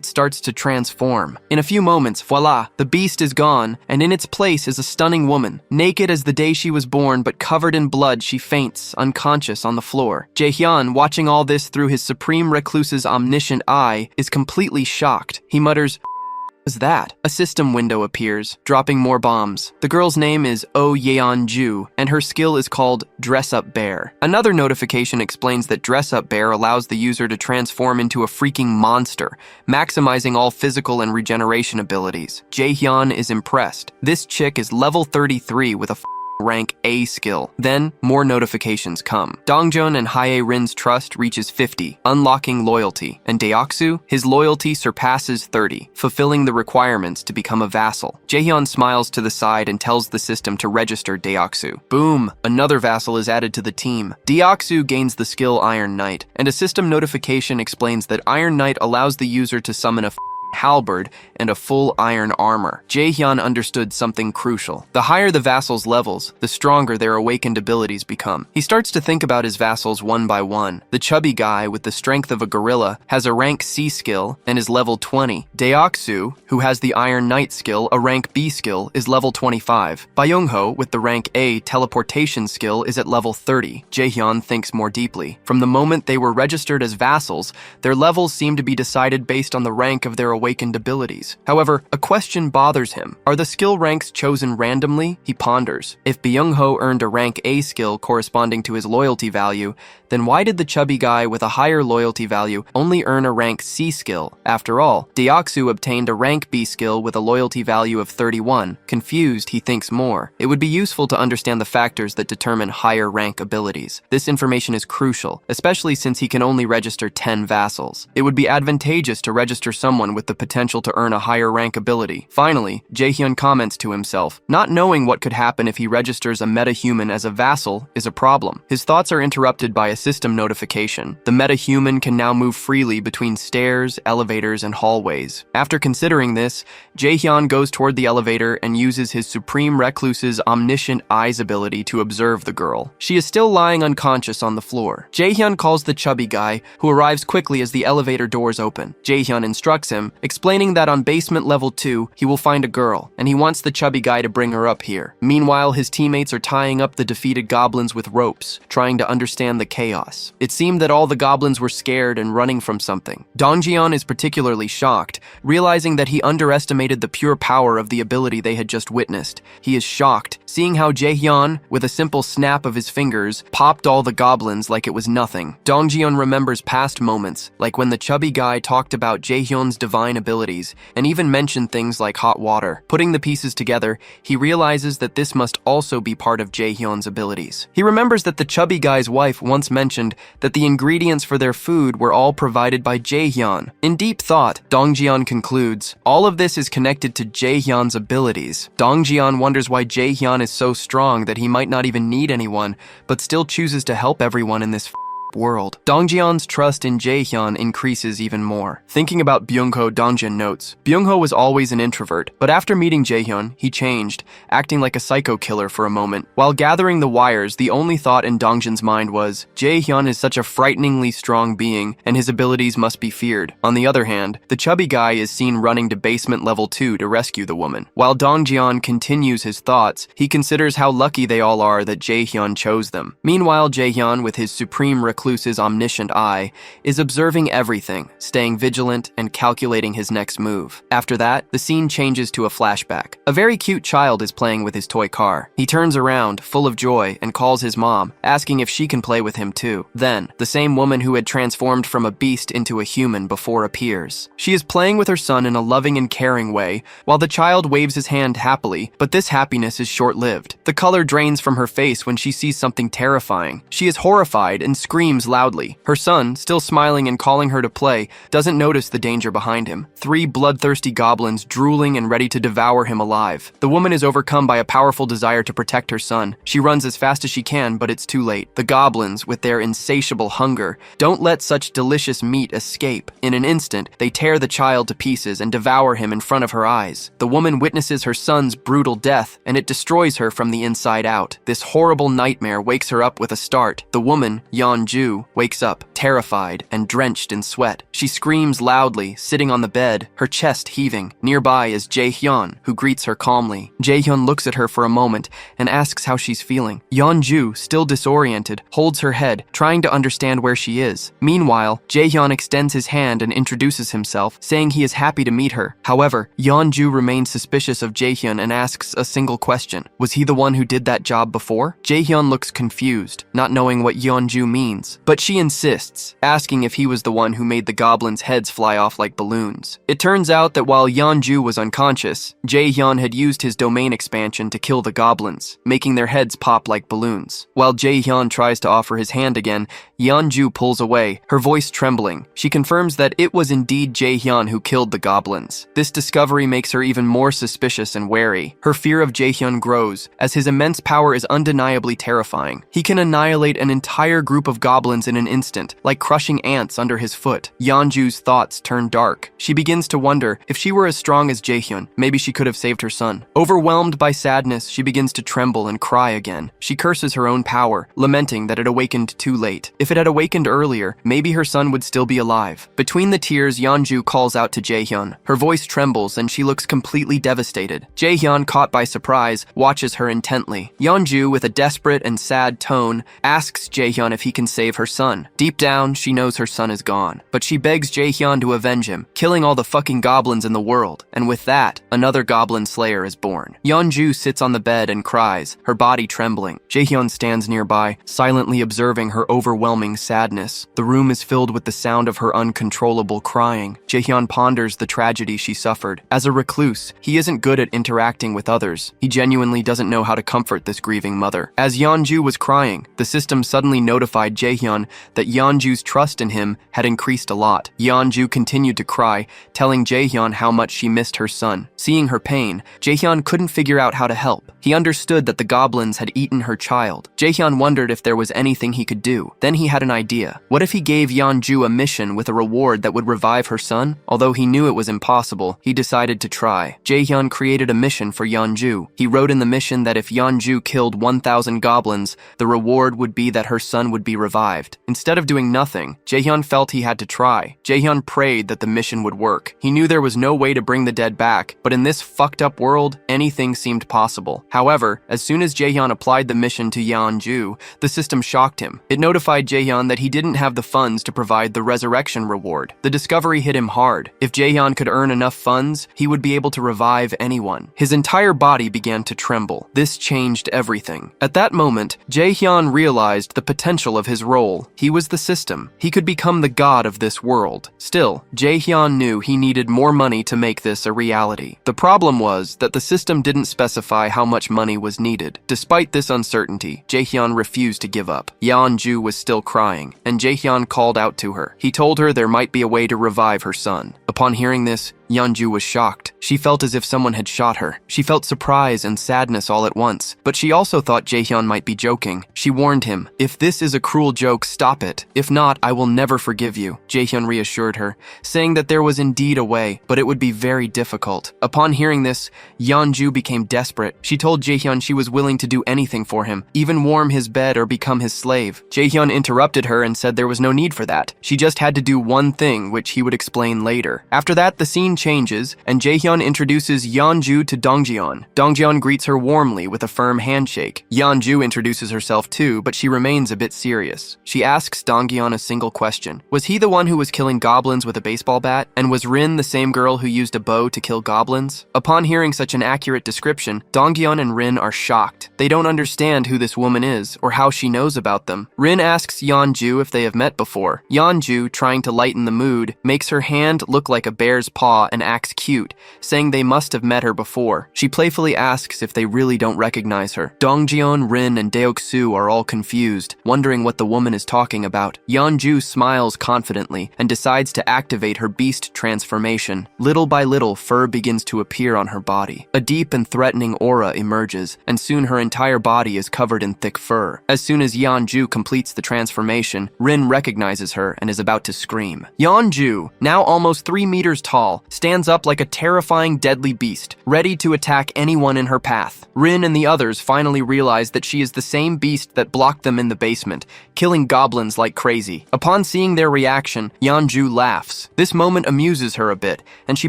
starts to transform. In a few moments, voila, the beast is gone, and in its place is a stunning woman. Naked as the day she was born, but covered in blood, she faints, unconscious on the floor. Jae-hyun, watching all this through his supreme recluse's omniscient eye, is completely shocked. He mutters, "What is that?" A system window appears, dropping more bombs. The girl's name is Oh Yeon-ju, and her skill is called Dress Up Bear. Another notification explains that Dress Up Bear allows the user to transform into a freaking monster, maximizing all physical and regeneration abilities. Jae-hyun is impressed. This chick is level 33 with a rank A skill. Then, more notifications come. Dongjun and Hae Rin's trust reaches 50, unlocking loyalty, and Deoksu, his loyalty surpasses 30, fulfilling the requirements to become a vassal. Jaehyun smiles to the side and tells the system to register Deoksu. Boom! Another vassal is added to the team. Deoksu gains the skill Iron Knight, and a system notification explains that Iron Knight allows the user to summon a halberd and a full iron armor. Jaehyun understood something crucial. The higher the vassal's levels, the stronger their awakened abilities become. He starts to think about his vassals one by one. The chubby guy with the strength of a gorilla has a rank C skill and is level 20. Deoksu, who has the Iron Knight skill, a rank B skill, is level 25. Byungho, with the rank A teleportation skill, is at level 30. Jaehyun thinks more deeply. From the moment they were registered as vassals, their levels seem to be decided based on the rank of their awakened abilities. However, a question bothers him. Are the skill ranks chosen randomly? He ponders. If Byungho earned a rank A skill corresponding to his loyalty value, then why did the chubby guy with a higher loyalty value only earn a rank C skill? After all, Deoksu obtained a rank B skill with a loyalty value of 31. Confused, he thinks more. It would be useful to understand the factors that determine higher rank abilities. This information is crucial, especially since he can only register 10 vassals. It would be advantageous to register someone with the potential to earn a higher rank ability. Finally, Jaehyun comments to himself, not knowing what could happen if he registers a metahuman as a vassal is a problem. His thoughts are interrupted by a system notification. The metahuman can now move freely between stairs, elevators, and hallways. After considering this, Jaehyun goes toward the elevator and uses his Supreme Recluse's omniscient eyes ability to observe the girl. She is still lying unconscious on the floor. Jaehyun calls the chubby guy, who arrives quickly as the elevator doors open. Jaehyun instructs him, explaining that on basement level 2, he will find a girl, and he wants the chubby guy to bring her up here. Meanwhile, his teammates are tying up the defeated goblins with ropes, trying to understand the chaos. It seemed that all the goblins were scared and running from something. Dongjun is particularly shocked, realizing that he underestimated the pure power of the ability they had just witnessed. He is shocked, seeing how Jaehyun, with a simple snap of his fingers, popped all the goblins like it was nothing. Dongjun remembers past moments, like when the chubby guy talked about Jaehyun's divine abilities, and even mentioned things like hot water. Putting the pieces together, he realizes that this must also be part of Jaehyun's abilities. He remembers that the chubby guy's wife once mentioned that the ingredients for their food were all provided by Jaehyun. In deep thought, Dongjun concludes, all of this is connected to Jaehyun's abilities. Dongjun wonders why Jaehyun is so strong that he might not even need anyone, but still chooses to help everyone in this world. Dongjun's trust in Jaehyun increases even more. Thinking about Byungho, Dongjun notes, Byungho was always an introvert, but after meeting Jaehyun, he changed, acting like a psycho killer for a moment. While gathering the wires, the only thought in Dongjun's mind was, Jaehyun is such a frighteningly strong being, and his abilities must be feared. On the other hand, the chubby guy is seen running to basement level 2 to rescue the woman. While Dongjun continues his thoughts, he considers how lucky they all are that Jaehyun chose them. Meanwhile, Jaehyun, with his supreme recluse's omniscient eye, is observing everything, staying vigilant and calculating his next move. After that, the scene changes to a flashback. A very cute child is playing with his toy car. He turns around, full of joy, and calls his mom, asking if she can play with him too. Then, the same woman who had transformed from a beast into a human before appears. She is playing with her son in a loving and caring way, while the child waves his hand happily, but this happiness is short-lived. The color drains from her face when she sees something terrifying. She is horrified and screams loudly. Her son, still smiling and calling her to play, doesn't notice the danger behind him. 3 bloodthirsty goblins drooling and ready to devour him alive. The woman is overcome by a powerful desire to protect her son. She runs as fast as she can, but it's too late. The goblins, with their insatiable hunger, don't let such delicious meat escape. In an instant, they tear the child to pieces and devour him in front of her eyes. The woman witnesses her son's brutal death, and it destroys her from the inside out. This horrible nightmare wakes her up with a start. The woman, Yeonju, wakes up, terrified and drenched in sweat. She screams loudly, sitting on the bed, her chest heaving. Nearby is Jaehyun, who greets her calmly. Jaehyun looks at her for a moment and asks how she's feeling. Yeonju, still disoriented, holds her head, trying to understand where she is. Meanwhile, Jaehyun extends his hand and introduces himself, saying he is happy to meet her. However, Yeonju remains suspicious of Jaehyun and asks a single question. Was he the one who did that job before? Jaehyun looks confused, not knowing what Yeonju means. But she insists, tests, asking if he was the one who made the goblins' heads fly off like balloons. It turns out that while Yeonju was unconscious, Jaehyun had used his domain expansion to kill the goblins, making their heads pop like balloons. While Jaehyun tries to offer his hand again, Yeonju pulls away, her voice trembling. She confirms that it was indeed Jaehyun who killed the goblins. This discovery makes her even more suspicious and wary. Her fear of Jaehyun grows, as his immense power is undeniably terrifying. He can annihilate an entire group of goblins in an instant, like crushing ants under his foot. Yeonju's thoughts turn dark. She begins to wonder if she were as strong as Jaehyun, maybe she could have saved her son. Overwhelmed by sadness, she begins to tremble and cry again. She curses her own power, lamenting that it awakened too late. If it had awakened earlier, maybe her son would still be alive. Between the tears, Yeonju calls out to Jaehyun. Her voice trembles and she looks completely devastated. Jaehyun, caught by surprise, watches her intently. Yeonju, with a desperate and sad tone, asks Jaehyun if he can save her son. Deep down, she knows her son is gone, but she begs Jaehyun to avenge him, killing all the fucking goblins in the world. And with that, another goblin slayer is born. Yeonju sits on the bed and cries, her body trembling. Jaehyun stands nearby, silently observing her overwhelming sadness. The room is filled with the sound of her uncontrollable crying. Jaehyun ponders the tragedy she suffered. As a recluse, he isn't good at interacting with others. He genuinely doesn't know how to comfort this grieving mother. As Yeonju was crying, the system suddenly notified Jaehyun that Yeonju's trust in him had increased a lot. Yeonju continued to cry, telling Jaehyun how much she missed her son. Seeing her pain, Jaehyun couldn't figure out how to help. He understood that the goblins had eaten her child. Jaehyun wondered if there was anything he could do. Then he had an idea. What if he gave Yeonju a mission with a reward that would revive her son? Although he knew it was impossible, he decided to try. Jaehyun created a mission for Yeonju. He wrote in the mission that if Yeonju killed 1,000 goblins, the reward would be that her son would be revived. Instead of doing nothing, Jaehyun felt he had to try. Jaehyun prayed that the mission would work. He knew there was no way to bring the dead back, but in this fucked up world, anything seemed possible. However, as soon as Jaehyun applied the mission to Yeonju, the system shocked him. It notified Jaehyun that he didn't have the funds to provide the resurrection reward. The discovery hit him hard. If Jaehyun could earn enough funds, he would be able to revive anyone. His entire body began to tremble. This changed everything. At that moment, Jaehyun realized the potential of his role. He was the system. He could become the god of this world. Still, Jaehyun knew he needed more money to make this a reality. The problem was that the system didn't specify how much money was needed. Despite this uncertainty, Jaehyun refused to give up. Yeonju was still crying, and Jaehyun called out to her. He told her there might be a way to revive her son. Upon hearing this, Yeonju was shocked. She felt as if someone had shot her. She felt surprise and sadness all at once, but she also thought Jaehyun might be joking. She warned him, "If this is a cruel joke, stop it. If not, I will never forgive you." Jaehyun reassured her, saying that there was indeed a way, but it would be very difficult. Upon hearing this, Yeonju became desperate. She told Jaehyun she was willing to do anything for him, even warm his bed or become his slave. Jaehyun interrupted her and said there was no need for that. She just had to do one thing, which he would explain later. After that, the scene changes, and Jaehyun introduces Yeonju to Dongjeon. Dongjeon greets her warmly with a firm handshake. Yeonju introduces herself too, but she remains a bit serious. She asks Dongjeon a single question. Was he the one who was killing goblins with a baseball bat? And was Rin the same girl who used a bow to kill goblins? Upon hearing such an accurate description, Dongjeon and Rin are shocked. They don't understand who this woman is or how she knows about them. Rin asks Yeonju if they have met before. Yeonju, trying to lighten the mood, makes her hand look like a bear's paw and acts cute, saying they must have met her before. She playfully asks if they really don't recognize her. Dongjeon, Rin, and Deoksu are all confused, wondering what the woman is talking about. Yeonju smiles confidently and decides to activate her beast transformation. Little by little, fur begins to appear on her body. A deep and threatening aura emerges, and soon her entire body is covered in thick fur. As soon as Yeonju completes the transformation, Rin recognizes her and is about to scream. Yeonju, now almost 3 meters tall, stands up like a terrifying deadly beast, ready to attack anyone in her path. Rin and the others finally realize that she is the same beast that blocked them in the basement, killing goblins like crazy. Upon seeing their reaction, Yeonju laughs. This moment amuses her a bit, and she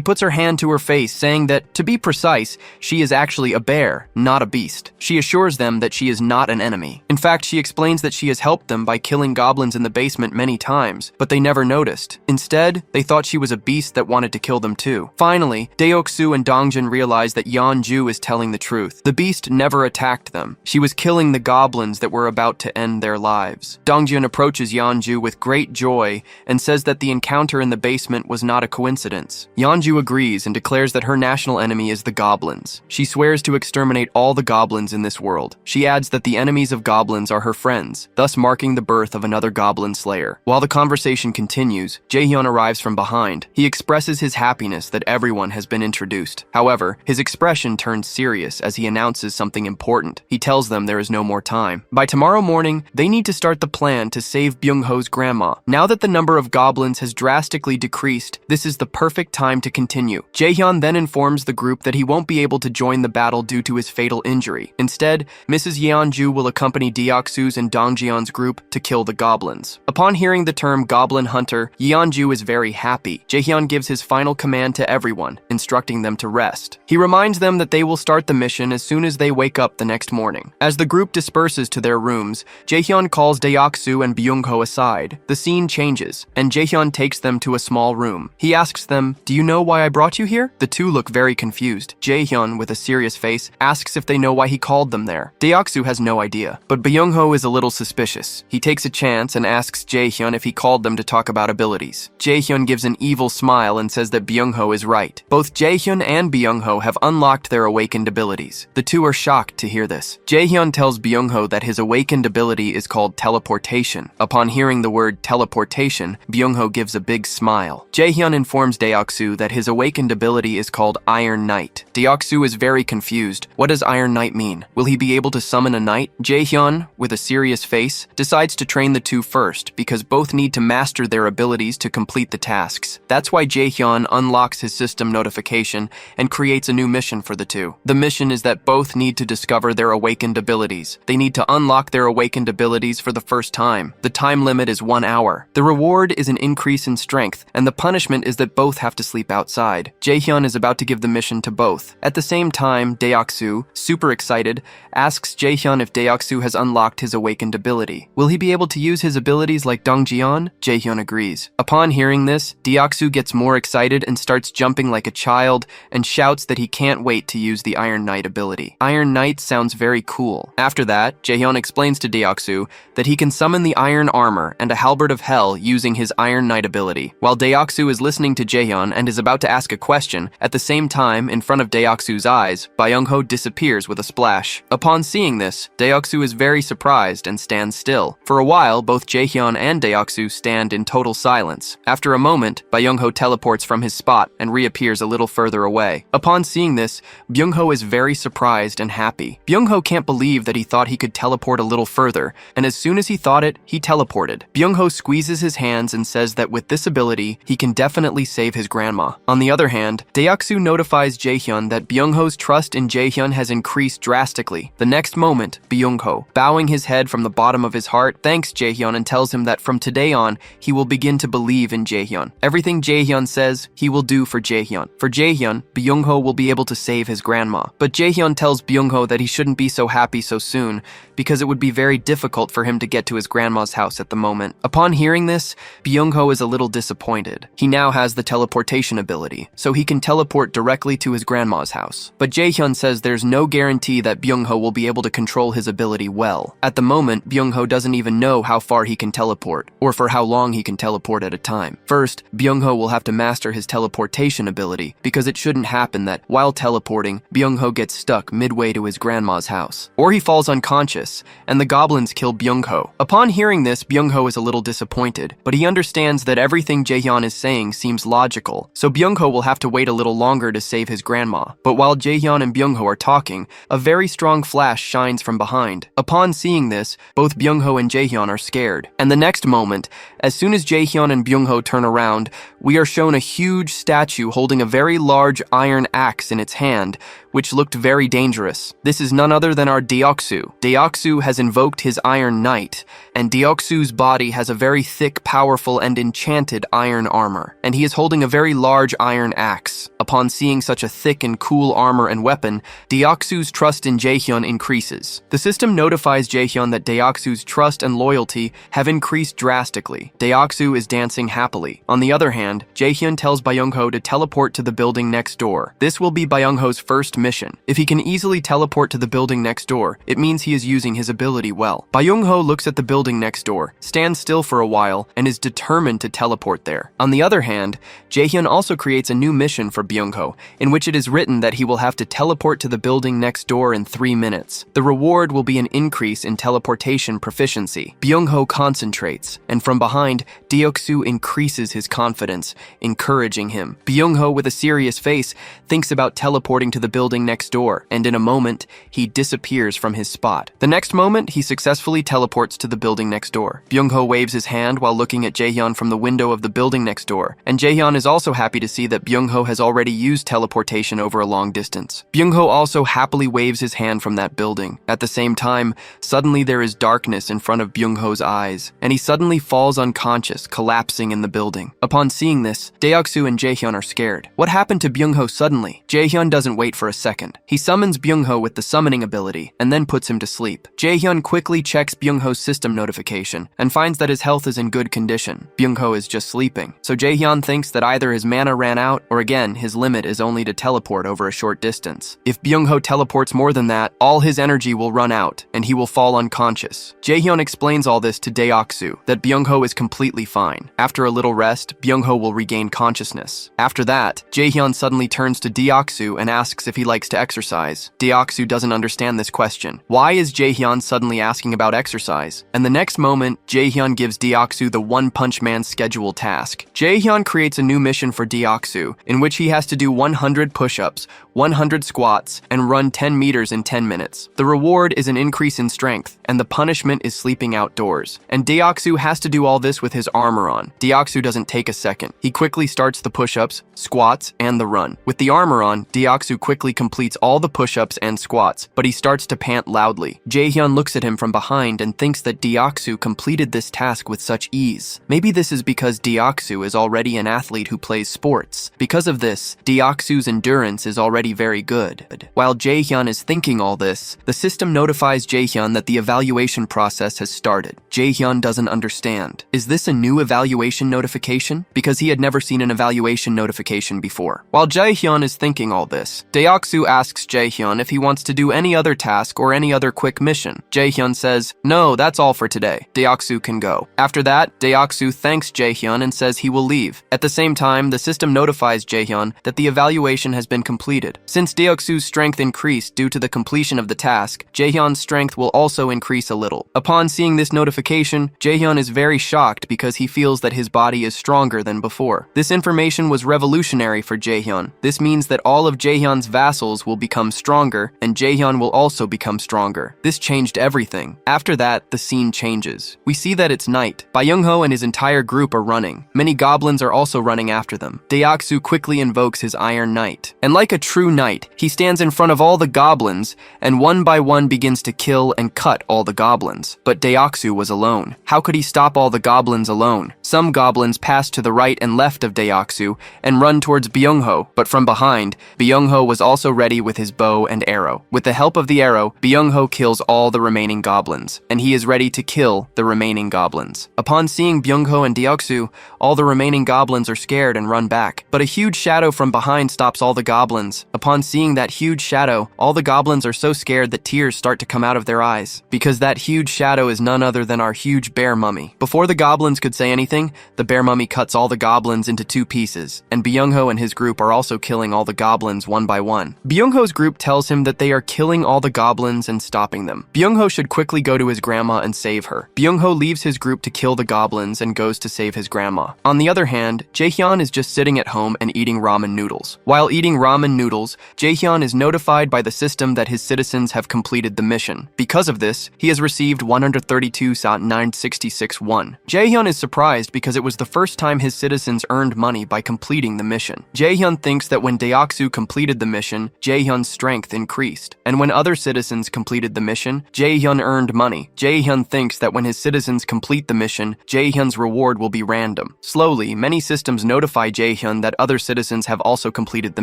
puts her hand to her face, saying that, to be precise, she is actually a bear, not a beast. She assures them that she is not an enemy. In fact, she explains that she has helped them by killing goblins in the basement many times, but they never noticed. Instead, they thought she was a beast that wanted to kill them too. Finally, Deoksu and Dongjin realize that Yeonju is telling the truth. The beast never attacked them. She was killing the goblins that were about to end their lives. Dongjin approaches Yeonju with great joy and says that the encounter in the basement was not a coincidence. Yeonju agrees and declares that her national enemy is the goblins. She swears to exterminate all the goblins in this world. She adds that the enemies of goblins are her friends, thus marking the birth of another goblin slayer. While the conversation continues, Jaehyun arrives from behind. He expresses his happiness that everyone has been introduced. However, his expression turns serious as he announces something important. He tells them there is no more time. By tomorrow morning, they need to start the plan to save Byung-ho's grandma. Now that the number of goblins has drastically decreased, this is the perfect time to continue. Jaehyun then informs the group that he won't be able to join the battle due to his fatal injury. Instead, Mrs. Yeonju will accompany Deoksu's and Dongjion's group to kill the goblins. Upon hearing the term goblin hunter, Yeonju is very happy. Jaehyun gives his final command to everyone, instructing them to rest. He reminds them that they will start the mission as soon as they wake up the next morning. As the group disperses to their rooms, Jaehyun calls Deoksu and Byung-ho aside. The scene changes, and Jaehyun takes them to a small room. He asks them, "Do you know why I brought you here?" The two look very confused. Jaehyun, with a serious face, asks if they know why he called them there. Deoksu has no idea, but Byung-ho is a little suspicious. He takes a chance and asks Jaehyun if he called them to talk about abilities. Jaehyun gives an evil smile and says that Byung-ho is right. Both Jaehyun and Byung-ho have unlocked their awakened abilities. The two are shocked to hear this. Jaehyun tells Byung-ho that his awakened ability is called teleportation. Upon hearing the word teleportation, Byung-ho gives a big smile. Jaehyun informs Deoksu that his awakened ability is called Iron Knight. Deoksu is very confused. What does Iron Knight mean? Will he be able to summon a knight? Jaehyun, with a serious face, decides to train the two first because both need to master their abilities to complete the tasks. That's why Jaehyun unlocks his system notification and creates a new mission for the two. The mission is that both need to discover their awakened abilities. They need to unlock their awakened abilities for the first time. The time limit is 1 hour. The reward is an increase in strength, and the punishment is that both have to sleep outside. Jaehyun is about to give the mission to both. At the same time, Deoksu, super excited, asks Jaehyun if Deoksu has unlocked his awakened ability. Will he be able to use his abilities like Dongjin? Jaehyun agrees. Upon hearing this, Deoksu gets more excited and starts jumping like a child and shouts that he can't wait to use the Iron Knight ability. Iron Knight sounds very cool. After that, Jaehyun explains to Deoksu that he can summon the iron armor and a halberd of hell using his Iron Knight ability. While Deoksu is listening to Jaehyun and is about to ask a question, at the same time, in front of Deoksu's eyes, Byung-ho disappears with a splash. Upon seeing this, Deoksu is very surprised and stands still. For a while, both Jaehyun and Deoksu stand in total silence. After a moment, Byung-ho teleports from his spot and reappears a little further away. Upon seeing this, Byung-ho is very surprised and happy. Byung-ho can't believe that he thought he could teleport a little further, and as soon as he thought it, he teleported. Byung-ho squeezes his hands and says that with this ability, he can definitely save his grandma. On the other hand, Deoksu notifies Jaehyun that Byung-ho's trust in Jaehyun has increased drastically. The next moment, Byung-ho, bowing his head from the bottom of his heart, thanks Jaehyun and tells him that from today on, he will begin to believe in Jaehyun. Everything Jaehyun says, he will do for Jaehyun. For Jaehyun, Byung-ho will be able to save his grandma. But Jaehyun tells Byung-ho that he shouldn't be so happy so soon because it would be very difficult for him to get to his grandma's house at the moment. Upon hearing this, Byung-ho is a little disappointed. He now has the teleportation ability, so he can teleport directly to his grandma's house. But Jaehyun says there's no guarantee that Byung-ho will be able to control his ability well. At the moment, Byung-ho doesn't even know how far he can teleport, or for how long he can teleport at a time. First, Byung-ho will have to master his teleportation ability, because it shouldn't happen that, while teleporting, Byung-ho gets stuck midway to his grandma's house. Or he falls unconscious, and the goblins kill Byung-ho. Upon hearing this, Byung-ho is a little disappointed, but he understands that everything Jaehyun is saying seems logical, so Byung-ho will have to wait a little longer to save his grandma. But while Jaehyun and Byung-ho are talking, a very strong flash shines from behind. Upon seeing this, both Byung-ho and Jaehyun are scared, and the next moment, as soon as Jaehyun and Byung-ho turn around, we are shown a huge statue holding a very large iron axe in its hand, which looked very dangerous. This is none other than our Deoksu. Deoksu has invoked his Iron Knight, and Deoksu's body has a very thick, powerful, and enchanted iron armor, and he is holding a very large iron axe. Upon seeing such a thick and cool armor and weapon, Deoksu's trust in Jaehyun increases. The system notifies Jaehyun that Deoksu's trust and loyalty have increased drastically. Deoksu is dancing happily. On the other hand, Jaehyun tells Byung-ho to teleport to the building next door. This will be Byung-ho's first mission. If he can easily teleport to the building next door, it means he is using his ability well. Byung-ho looks at the building next door, stands still for a while, and is determined to teleport there. On the other hand, Jaehyun also creates a new mission for Byung-ho, in which it is written that he will have to teleport to the building next door in 3 minutes. The reward will be an increase in teleportation proficiency. Byung-ho concentrates, and from behind, Deok-soo increases his confidence, encouraging him. Byung-ho, with a serious face, thinks about teleporting to the building next door, and in a moment, he disappears from his spot. The next moment, he successfully teleports to the building next door. Byung-ho waves his hand while looking at Jaehyun from the window of the building next door, and Jaehyun is also happy to see that Byung-ho has already used teleportation over a long distance. Byung-ho also happily waves his hand from that building. At the same time, suddenly there is darkness in front of Byung-ho's eyes, and he suddenly falls unconscious, collapsing in the building. Upon seeing this, Deok-soo and Jaehyun are scared. What happened to Byung-ho suddenly? Jaehyun doesn't wait for a second. He summons Byung-ho with the summoning ability, and then puts him to sleep. Jaehyun quickly checks Byung-ho's system notification, and finds that his health is in good condition. Byung-ho is just sleeping. So Jaehyun thinks that either his mana ran out, or again, his limit is only to teleport over a short distance. If Byung-ho teleports more than that, all his energy will run out, and he will fall unconscious. Jaehyun explains all this to Deok-soo, that Byung-ho is completely fine. After a little rest, Byung-ho will regain consciousness. After that, Jaehyun suddenly turns to Deok-soo and asks if he likes to exercise. Deok-soo doesn't understand this question. Why is Jaehyun suddenly asking about exercise? And the next moment, Jaehyun gives Deok-soo the One Punch Man schedule task. Jaehyun creates a new mission for Deok-soo, in which he has to do 100 push-ups, 100 squats, and run 10 meters in 10 minutes. The reward is an increase in strength, and the punishment is sleeping outdoors. And Deok-soo has to do all this with his armor on. Deok-soo doesn't take a second. He quickly starts the push-ups, squats, and the run. With the armor on, Deok-soo quickly completes all the push-ups and squats, but he starts to pant loudly. Jaehyun looks at him from behind and thinks that Deok-soo completed this task with such ease. Maybe this is because Deok-soo is already an athlete who plays sports. Because of this, Deok-soo's endurance is already very good. While Jaehyun is thinking all this, the system notifies Jaehyun that the evaluation process has started. Jaehyun doesn't understand. Is this a new evaluation notification? Because he had never seen an evaluation notification before. While Jaehyun is thinking all this, Deok-soo asks Jaehyun if he wants to do any other task or any other quick mission. Jaehyun says, "No, that's all for today. Deok-soo can go." After that, Deok-soo thanks Jaehyun and says he will leave. At the same time, the system notifies Jaehyun that the evaluation has been completed. Since Deok-soo's strength increased due to the completion of the task, Jaehyun's strength will also increase a little. Upon seeing this notification, Jaehyun is very shocked because he feels that his body is stronger than before. This information was revolutionary for Jaehyun. This means that all of Jaehyun's vassals will become stronger, and Jaehyun will also become stronger. This changed everything. After that, the scene changes. We see that it's night. Byung-ho and his entire group are running. Many goblins are also running after them. Deok-soo quickly invokes his Iron Knight. And like a true knight, he stands in front of all the goblins, and one by one begins to kill and cut all the goblins. But Deok-soo was alone. How could he stop all the goblins alone? Some goblins pass to the right and left of Deok-soo and run towards Byung-ho, but from behind, Byung-ho was also ready with his bow and arrow. With the help of the arrow, Byung-ho kills all the remaining goblins, and he is ready to kill the remaining goblins. Upon seeing Byung-ho and Deok-soo, all the remaining goblins are scared and run back. But a huge shadow from behind stops all the goblins. Upon seeing that huge shadow, all the goblins are so scared that tears start to come out of their eyes, because that huge shadow is none other than our huge bear mummy. Before the goblins could say anything, the bear mummy cuts all the goblins into 2 pieces, and Byung-ho and his group are also killing all the goblins one by one. Byung-ho's group tells him that they are killing all the goblins and stopping them. Byung-ho should quickly go to his grandma and save her. Byung-ho leaves his group to kill the goblins and goes to save his grandma. On the other hand, Jaehyun is just sitting at home and eating ramen noodles. While eating ramen noodles, Jaehyun is notified by the system that his citizens have completed the mission. Because of this, he has received 132,966 won. Jaehyun is surprised because it was the first time his citizens earned money by completing the mission. Jaehyun thinks that when Deok-soo completed the mission, Jaehyun's strength increased. And when other citizens completed the mission, Jaehyun earned money. Jaehyun thinks that when his citizens complete the mission, Jaehyun's reward will be random. Slowly, many systems notify Jaehyun that other citizens have also completed the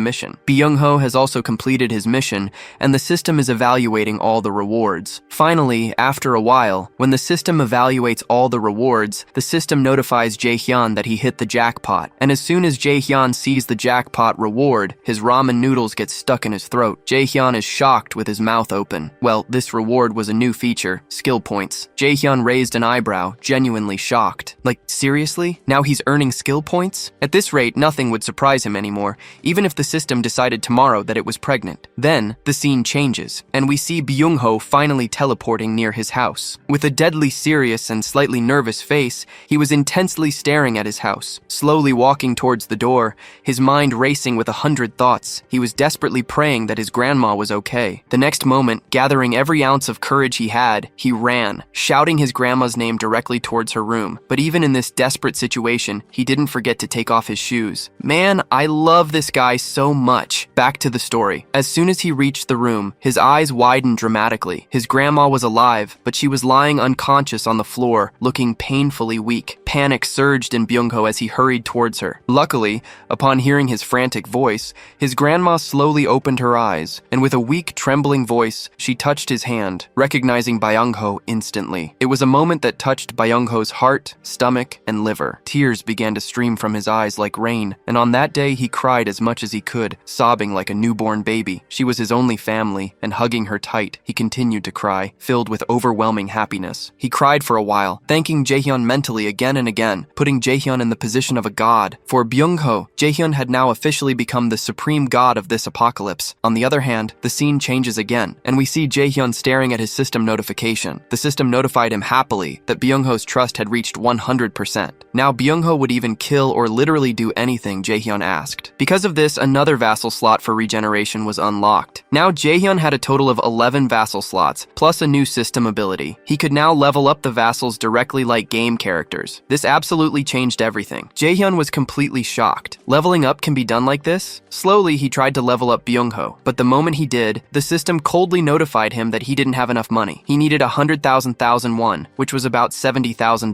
mission. Byung-ho has also completed his mission, and the system is evaluating all the rewards. Finally, after a while, when the system evaluates all the rewards, the system notifies notifies Jae-hyun that he hit the jackpot, and as soon as Jae-hyun sees the jackpot reward, his ramen noodles get stuck in his throat. Jae-hyun is shocked with his mouth open. Well, this reward was a new feature, skill points. Jae-hyun raised an eyebrow, genuinely shocked. Like, seriously? Now he's earning skill points? At this rate, nothing would surprise him anymore, even if the system decided tomorrow that it was pregnant. Then, the scene changes, and we see Byung-ho finally teleporting near his house. With a deadly serious and slightly nervous face, he was intensely staring at his house, slowly walking towards the door, his mind racing with 100 thoughts. He was desperately praying that his grandma was okay. The next moment, gathering every ounce of courage he had, he ran, shouting his grandma's name directly towards her room. But even in this desperate situation, he didn't forget to take off his shoes. Man, I love this guy so much. Back to the story. As soon as he reached the room, his eyes widened dramatically. His grandma was alive, but she was lying unconscious on the floor, looking painfully weak. Panic surged in Byung-ho as he hurried towards her. Luckily, upon hearing his frantic voice, his grandma slowly opened her eyes, and with a weak, trembling voice, she touched his hand, recognizing Byung-ho instantly. It was a moment that touched Byung-ho's heart, stomach, and liver. Tears began to stream from his eyes like rain, and on that day he cried as much as he could, sobbing like a newborn baby. She was his only family, and hugging her tight, he continued to cry, filled with overwhelming happiness. He cried for a while, thanking Jae-hyun mentally again and again, putting Jae-hyun in the position of a god. For Byung-ho, Jae-hyun had now officially become the supreme god of this apocalypse. On the other hand, the scene changes again, and we see Jae-hyun staring at his system notification. The system notified him happily that Byung-ho's trust had reached 100%. Now Byung-ho would even kill or literally do anything Jae-hyun asked. Because of this, another vassal slot for regeneration was unlocked. Now Jae-hyun had a total of 11 vassal slots, plus a new system ability. He could now level up the vassals directly like game characters. This absolutely changed everything. Jae-hyun was completely shocked. Leveling up can be done like this? Slowly, he tried to level up Byung-ho, but the moment he did, the system coldly notified him that he didn't have enough money. He needed 100,000 won, which was about $70,000.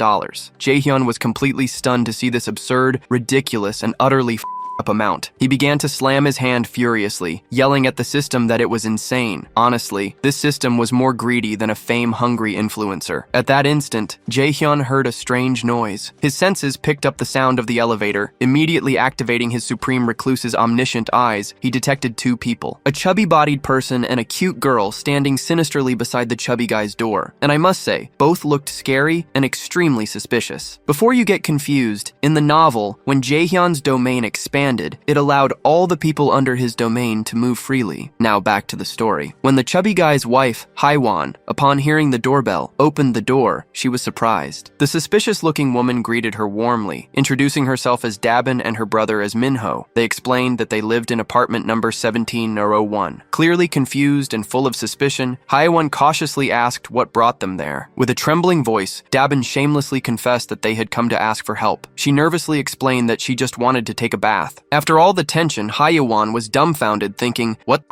Jae-hyun was completely stunned to see this absurd, ridiculous, and utterly up amount. He began to slam his hand furiously, yelling at the system that it was insane. Honestly, this system was more greedy than a fame-hungry influencer. At that instant, Jae-hyun heard a strange noise. His senses picked up the sound of the elevator. Immediately activating his Supreme Recluse's omniscient eyes, he detected two people. A chubby-bodied person and a cute girl standing sinisterly beside the chubby guy's door. And I must say, both looked scary and extremely suspicious. Before you get confused, in the novel, when Jae-hyun's domain expanded, it allowed all the people under his domain to move freely. Now back to the story. When the chubby guy's wife, Haiwan, upon hearing the doorbell, opened the door, she was surprised. The suspicious-looking woman greeted her warmly, introducing herself as Dabin and her brother as Minho. They explained that they lived in apartment number 1701. Clearly confused and full of suspicion, Haiwan cautiously asked what brought them there. With a trembling voice, Dabin shamelessly confessed that they had come to ask for help. She nervously explained that she just wanted to take a bath. After all the tension, Haiwan was dumbfounded, thinking, what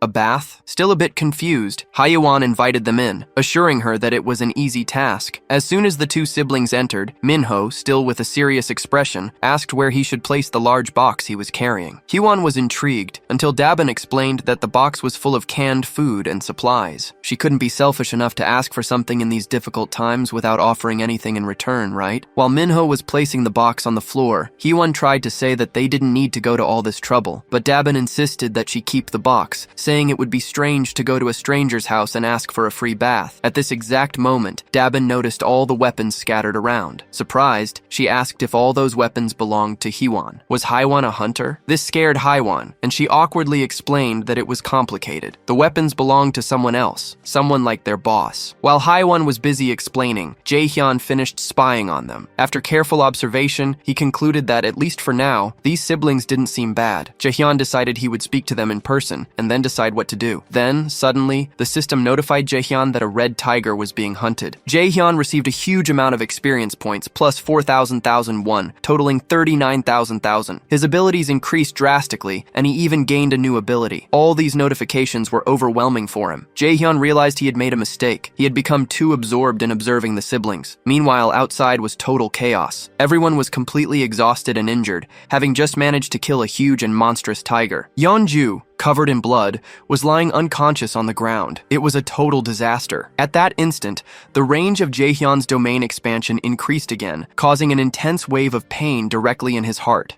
a bath? Still a bit confused, Haiwan invited them in, assuring her that it was an easy task. As soon as the two siblings entered, Minho, still with a serious expression, asked where he should place the large box he was carrying. Haiwan was intrigued, until Dabin explained that the box was full of canned food and supplies. She couldn't be selfish enough to ask for something in these difficult times without offering anything in return, right? While Minho was placing the box on the floor, Haiwan tried to say that they didn't need to go to all this trouble, but Dabin insisted that she keep the box, saying it would be strange to go to a stranger's house and ask for a free bath. At this exact moment, Dabin noticed all the weapons scattered around. Surprised, she asked if all those weapons belonged to Haiwan. Was Haiwan a hunter? This scared Haiwan, and she awkwardly explained that it was complicated. The weapons belonged to someone else, someone like their boss. While Haiwan was busy explaining, Jae-hyun finished spying on them. After careful observation, he concluded that, at least for now, these siblings didn't seem bad. Jae-hyun decided he would speak to them in person, and then decide what to do. Then, suddenly, the system notified Jae-hyun that a red tiger was being hunted. Jae-hyun received a huge amount of experience points, plus 4,000 won, totaling 39,000. His abilities increased drastically, and he even gained a new ability. All these notifications were overwhelming for him. Jae-hyun realized he had made a mistake. He had become too absorbed in observing the siblings. Meanwhile, outside was total chaos. Everyone was completely exhausted and injured, having just managed to kill a huge and monstrous tiger. Yeonju, covered in blood, was lying unconscious on the ground. It was a total disaster. At that instant, the range of Jaehyun's domain expansion increased again, causing an intense wave of pain directly in his heart.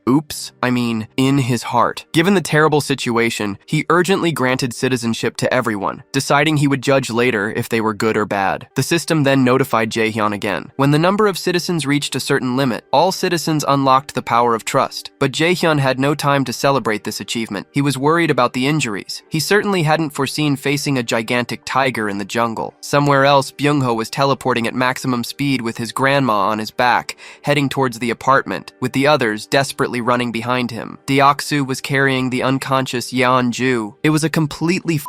In his heart. Given the terrible situation, he urgently granted citizenship to everyone, deciding he would judge later if they were good or bad. The system then notified Jaehyun again. When the number of citizens reached a certain limit, all citizens unlocked the power of trust. But Jaehyun had no time to celebrate this achievement. He was worried about the injuries. He certainly hadn't foreseen facing a gigantic tiger in the jungle. Somewhere else, Byung-ho was teleporting at maximum speed with his grandma on his back, heading towards the apartment, with the others desperately running behind him. Deoksu was carrying the unconscious Yeonju. It was a completely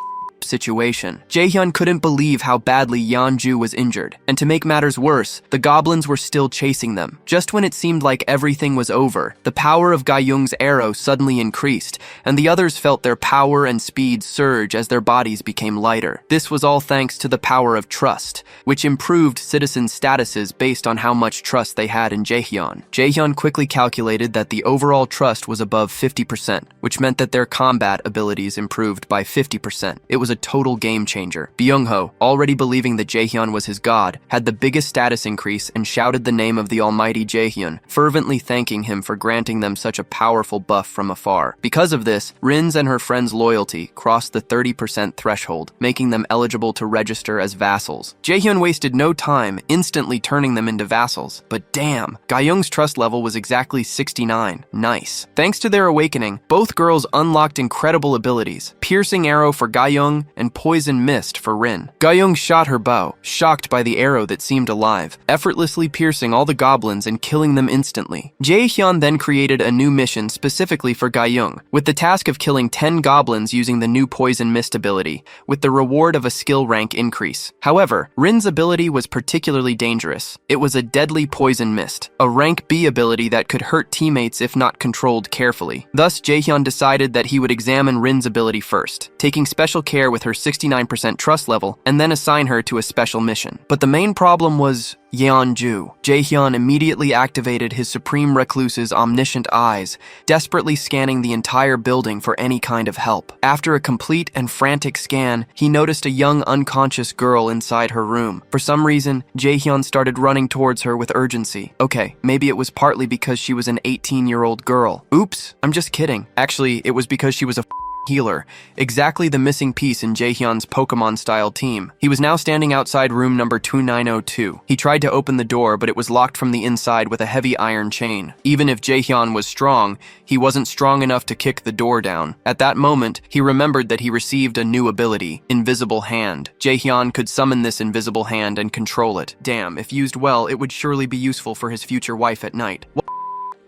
situation. Jaehyun couldn't believe how badly Yeonju was injured, and to make matters worse, the goblins were still chasing them. Just when it seemed like everything was over, the power of Ga-young's arrow suddenly increased, and the others felt their power and speed surge as their bodies became lighter. This was all thanks to the power of trust, which improved citizen statuses based on how much trust they had in Jaehyun. Jaehyun quickly calculated that the overall trust was above 50%, which meant that their combat abilities improved by 50%. It was a total game changer. Byung-ho, already believing that Jaehyun was his god, had the biggest status increase and shouted the name of the almighty Jaehyun, fervently thanking him for granting them such a powerful buff from afar. Because of this, Rin's and her friend's loyalty crossed the 30% threshold, making them eligible to register as vassals. Jaehyun wasted no time, instantly turning them into vassals. But damn, Ga-young's trust level was exactly 69. Nice. Thanks to their awakening, both girls unlocked incredible abilities: piercing arrow for Ga-young and poison mist for Rin. Ga-young shot her bow, shocked by the arrow that seemed alive, effortlessly piercing all the goblins and killing them instantly. Jaehyun then created a new mission specifically for Ga-young, with the task of killing 10 goblins using the new poison mist ability, with the reward of a skill rank increase. However, Rin's ability was particularly dangerous. It was a deadly poison mist, a rank B ability that could hurt teammates if not controlled carefully. Thus, Jaehyun decided that he would examine Rin's ability first, taking special care with her 69% trust level, and then assign her to a special mission. But the main problem was Yeonju. Jaehyun immediately activated his Supreme Recluse's omniscient eyes, desperately scanning the entire building for any kind of help. After a complete and frantic scan, he noticed a young unconscious girl inside her room. For some reason, Jaehyun started running towards her with urgency. Okay, maybe it was partly because she was an 18-year-old girl. Oops, I'm just kidding. Actually, it was because she was a healer, exactly the missing piece in Jaehyun's Pokemon-style team. He was now standing outside room number 2902. He tried to open the door, but it was locked from the inside with a heavy iron chain. Even if Jaehyun was strong, he wasn't strong enough to kick the door down. At that moment, he remembered that he received a new ability, Invisible Hand. Jaehyun could summon this invisible hand and control it. Damn, if used well, it would surely be useful for his future wife at night.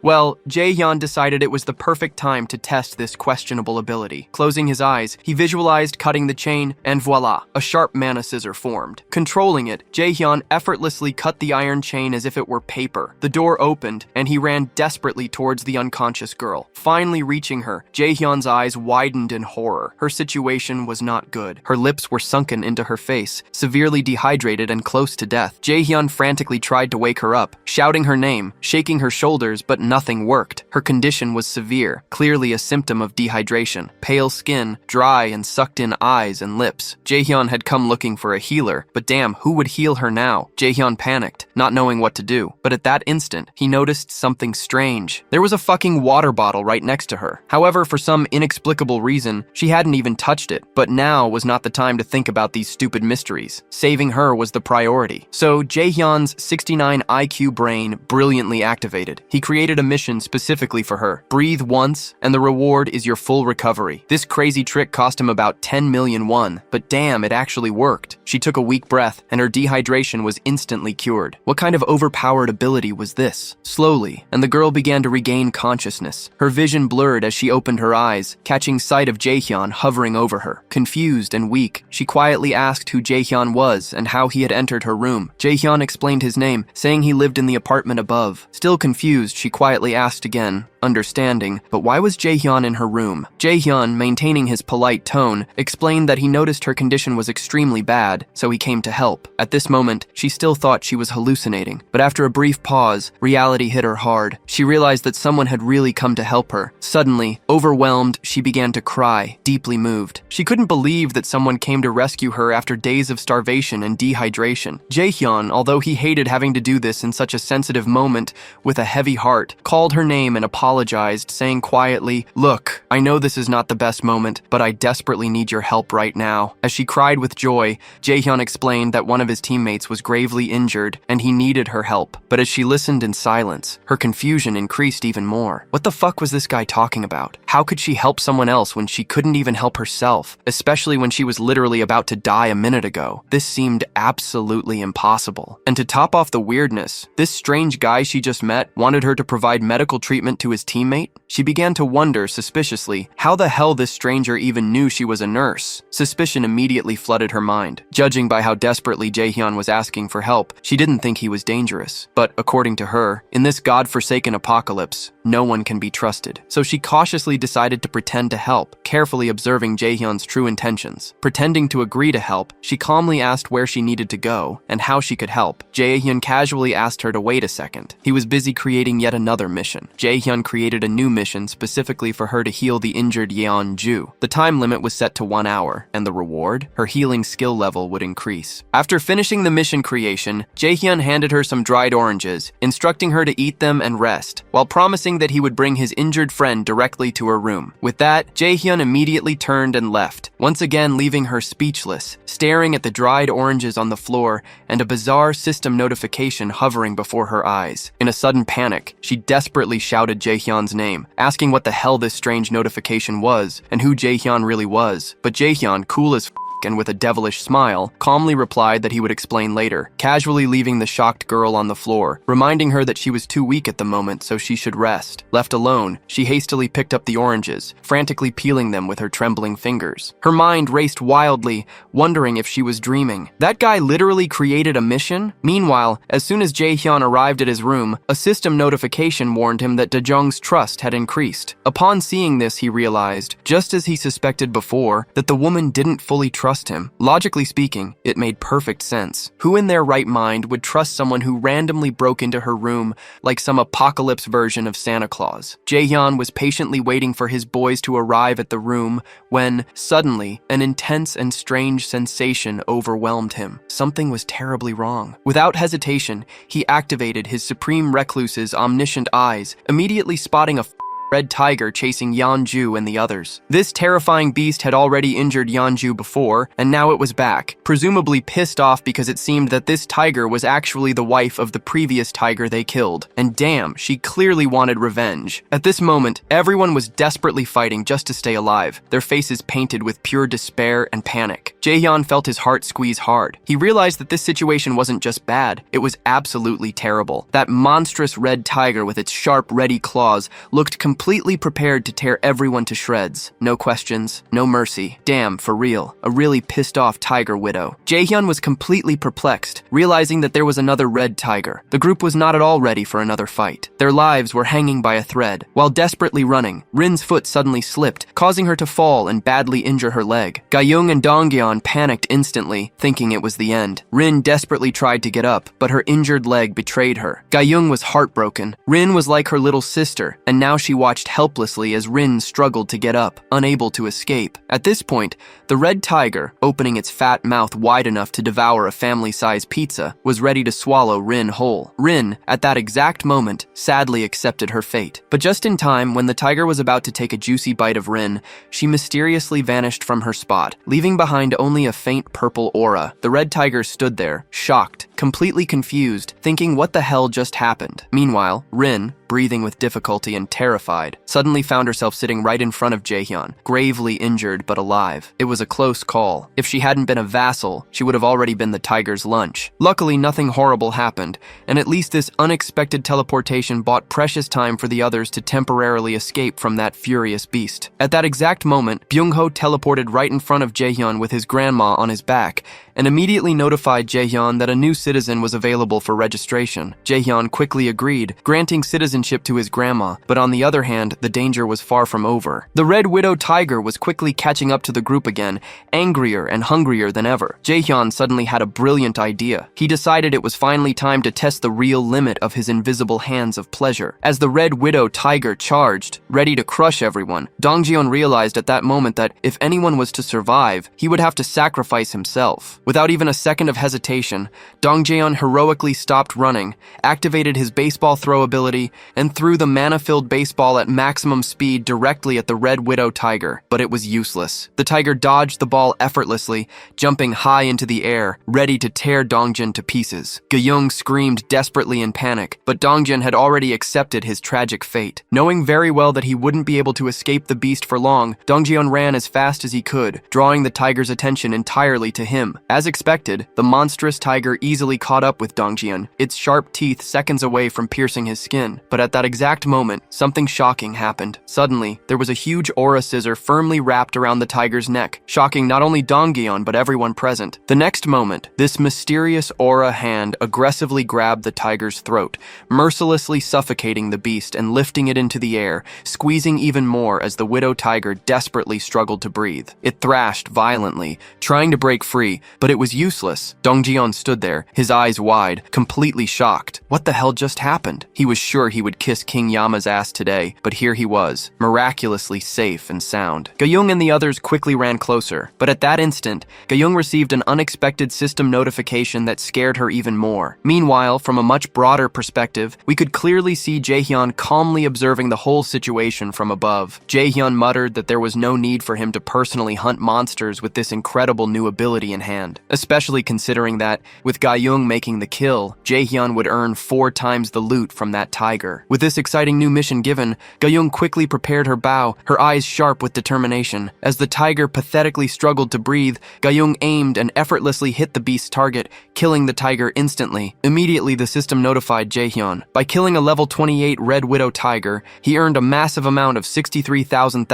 Well, Jaehyun decided it was the perfect time to test this questionable ability. Closing his eyes, he visualized cutting the chain, and voila, a sharp mana scissor formed. Controlling it, Jaehyun effortlessly cut the iron chain as if it were paper. The door opened, and he ran desperately towards the unconscious girl. Finally reaching her, Jaehyun's eyes widened in horror. Her situation was not good. Her lips were sunken into her face, severely dehydrated and close to death. Jaehyun frantically tried to wake her up, shouting her name, shaking her shoulders, but nothing worked. Her condition was severe, clearly a symptom of dehydration. Pale skin, dry and sucked-in eyes and lips. Jaehyun had come looking for a healer, but damn, who would heal her now? Jaehyun panicked, not knowing what to do. But at that instant, he noticed something strange. There was a fucking water bottle right next to her. However, for some inexplicable reason, she hadn't even touched it. But now was not the time to think about these stupid mysteries. Saving her was the priority. So Jaehyun's 69 IQ brain brilliantly activated. He created a mission specifically for her. Breathe once, and the reward is your full recovery. This crazy trick cost him about 10 million won, but damn, it actually worked. She took a weak breath, and her dehydration was instantly cured. What kind of overpowered ability was this? Slowly, and the girl began to regain consciousness. Her vision blurred as she opened her eyes, catching sight of Jaehyun hovering over her. Confused and weak, she quietly asked who Jaehyun was and how he had entered her room. Jaehyun explained his name, saying he lived in the apartment above. Still confused, she quietly asked again, understanding, but why was Jaehyun in her room? Jaehyun, maintaining his polite tone, explained that he noticed her condition was extremely bad, so he came to help. At this moment, she still thought she was hallucinating, but after a brief pause, reality hit her hard. She realized that someone had really come to help her. Suddenly, overwhelmed, she began to cry, deeply moved. She couldn't believe that someone came to rescue her after days of starvation and dehydration. Jaehyun, although he hated having to do this in such a sensitive moment, with a heavy heart, called her name and apologized, saying quietly, "Look, I know this is not the best moment, but I desperately need your help right now." As she cried with joy, Jaehyun explained that one of his teammates was gravely injured and he needed her help. But as she listened in silence, her confusion increased even more. What the fuck was this guy talking about? How could she help someone else when she couldn't even help herself, especially when she was literally about to die a minute ago? This seemed absolutely impossible. And to top off the weirdness, this strange guy she just met wanted her to provide medical treatment to his teammate? She began to wonder, suspiciously, how the hell this stranger even knew she was a nurse. Suspicion immediately flooded her mind. Judging by how desperately Jaehyun was asking for help, she didn't think he was dangerous. But according to her, in this god-forsaken apocalypse, no one can be trusted. So she cautiously decided to pretend to help, carefully observing Jaehyun's true intentions. Pretending to agree to help, she calmly asked where she needed to go and how she could help. Jaehyun casually asked her to wait a second. He was busy creating yet another mission. Jaehyun created a new mission specifically for her to heal the injured Yeonju. The time limit was set to 1 hour, and the reward? Her healing skill level would increase. After finishing the mission creation, Jaehyun handed her some dried oranges, instructing her to eat them and rest, while promising that he would bring his injured friend directly to her room. With that, Jaehyun immediately turned and left, once again leaving her speechless, staring at the dried oranges on the floor and a bizarre system notification hovering before her eyes. In a sudden panic, she desperately shouted Jaehyun's name, asking what the hell this strange notification was and who Jaehyun really was. But Jaehyun, cool as and with a devilish smile, calmly replied that he would explain later, casually leaving the shocked girl on the floor, reminding her that she was too weak at the moment so she should rest. Left alone, she hastily picked up the oranges, frantically peeling them with her trembling fingers. Her mind raced wildly, wondering if she was dreaming. That guy literally created a mission? Meanwhile, as soon as Jaehyun arrived at his room, a system notification warned him that Dejong's trust had increased. Upon seeing this, he realized, just as he suspected before, that the woman didn't fully trust him. Logically speaking, it made perfect sense. Who in their right mind would trust someone who randomly broke into her room like some apocalypse version of Santa Claus? Jaehyun was patiently waiting for his boys to arrive at the room when, suddenly, an intense and strange sensation overwhelmed him. Something was terribly wrong. Without hesitation, he activated his Supreme Recluse's omniscient eyes, immediately spotting a red tiger chasing Yeonju and the others. This terrifying beast had already injured Yeonju before, and now it was back, presumably pissed off because it seemed that this tiger was actually the wife of the previous tiger they killed. And damn, she clearly wanted revenge. At this moment, everyone was desperately fighting just to stay alive, their faces painted with pure despair and panic. Jaehyun felt his heart squeeze hard. He realized that this situation wasn't just bad, it was absolutely terrible. That monstrous red tiger with its sharp, ready claws looked completely prepared to tear everyone to shreds. No questions, no mercy. Damn, for real. A really pissed off tiger widow. Jaehyun was completely perplexed, realizing that there was another red tiger. The group was not at all ready for another fight. Their lives were hanging by a thread. While desperately running, Rin's foot suddenly slipped, causing her to fall and badly injure her leg. Gayung and Dongyeon panicked instantly, thinking it was the end. Rin desperately tried to get up, but her injured leg betrayed her. Gayung was heartbroken. Rin was like her little sister, and now she watched helplessly as Rin struggled to get up, unable to escape. At this point, the red tiger, opening its fat mouth wide enough to devour a family-sized pizza, was ready to swallow Rin whole. Rin, at that exact moment, sadly accepted her fate. But just in time, when the tiger was about to take a juicy bite of Rin, she mysteriously vanished from her spot, leaving behind only a faint purple aura. The red tiger stood there, shocked, completely confused, thinking what the hell just happened. Meanwhile, Rin, breathing with difficulty and terrified, suddenly found herself sitting right in front of Jaehyun, gravely injured but alive. It was a close call. If she hadn't been a vassal, she would have already been the tiger's lunch. Luckily, nothing horrible happened, and at least this unexpected teleportation bought precious time for the others to temporarily escape from that furious beast. At that exact moment, Byung-ho teleported right in front of Jaehyun with his grandma on his back, and immediately notified Jaehyun that a new citizen was available for registration. Jaehyun quickly agreed, granting citizenship to his grandma, but on the other hand, the danger was far from over. The Red Widow tiger was quickly catching up to the group again, angrier and hungrier than ever. Jaehyun suddenly had a brilliant idea. He decided it was finally time to test the real limit of his invisible hands of pleasure. As the Red Widow tiger charged, ready to crush everyone, Dongjeon realized at that moment that if anyone was to survive, he would have to sacrifice himself. Without even a second of hesitation, Dongjeon heroically stopped running, activated his baseball throw ability, and threw the mana-filled baseball at maximum speed directly at the Red Widow tiger, but it was useless. The tiger dodged the ball effortlessly, jumping high into the air, ready to tear Dongjeon to pieces. Gyeong screamed desperately in panic, but Dongjeon had already accepted his tragic fate. Knowing very well that he wouldn't be able to escape the beast for long, Dongjeon ran as fast as he could, drawing the tiger's attention entirely to him. As expected, the monstrous tiger easily caught up with Dongjeon, its sharp teeth seconds away from piercing his skin. But at that exact moment, something shocking happened. Suddenly, there was a huge aura scissor firmly wrapped around the tiger's neck, shocking not only Dongjeon but everyone present. The next moment, this mysterious aura hand aggressively grabbed the tiger's throat, mercilessly suffocating the beast and lifting it into the air, squeezing even more as the widow tiger desperately struggled to breathe. It thrashed violently, trying to break free, but it was useless. Dongjeon stood there, his eyes wide, completely shocked. What the hell just happened? He was sure he would kiss King Yama's ass today, but here he was, miraculously safe and sound. Gyeong and the others quickly ran closer, but at that instant, Gyeong received an unexpected system notification that scared her even more. Meanwhile, from a much broader perspective, we could clearly see Jaehyun calmly observing the whole situation from above. Jaehyun muttered that there was no need for him to personally hunt monsters with this incredible new ability in hand, especially considering that, with Gyeong making the kill, Jaehyun would earn 4 times the loot from that tiger. With this exciting new mission given, Gyeong quickly prepared her bow, her eyes sharp with determination. As the tiger pathetically struggled to breathe, Gyeong aimed and effortlessly hit the beast's target, killing the tiger instantly. Immediately, the system notified Jaehyun. By killing a level 28 Red Widow tiger, he earned a massive amount of 63,000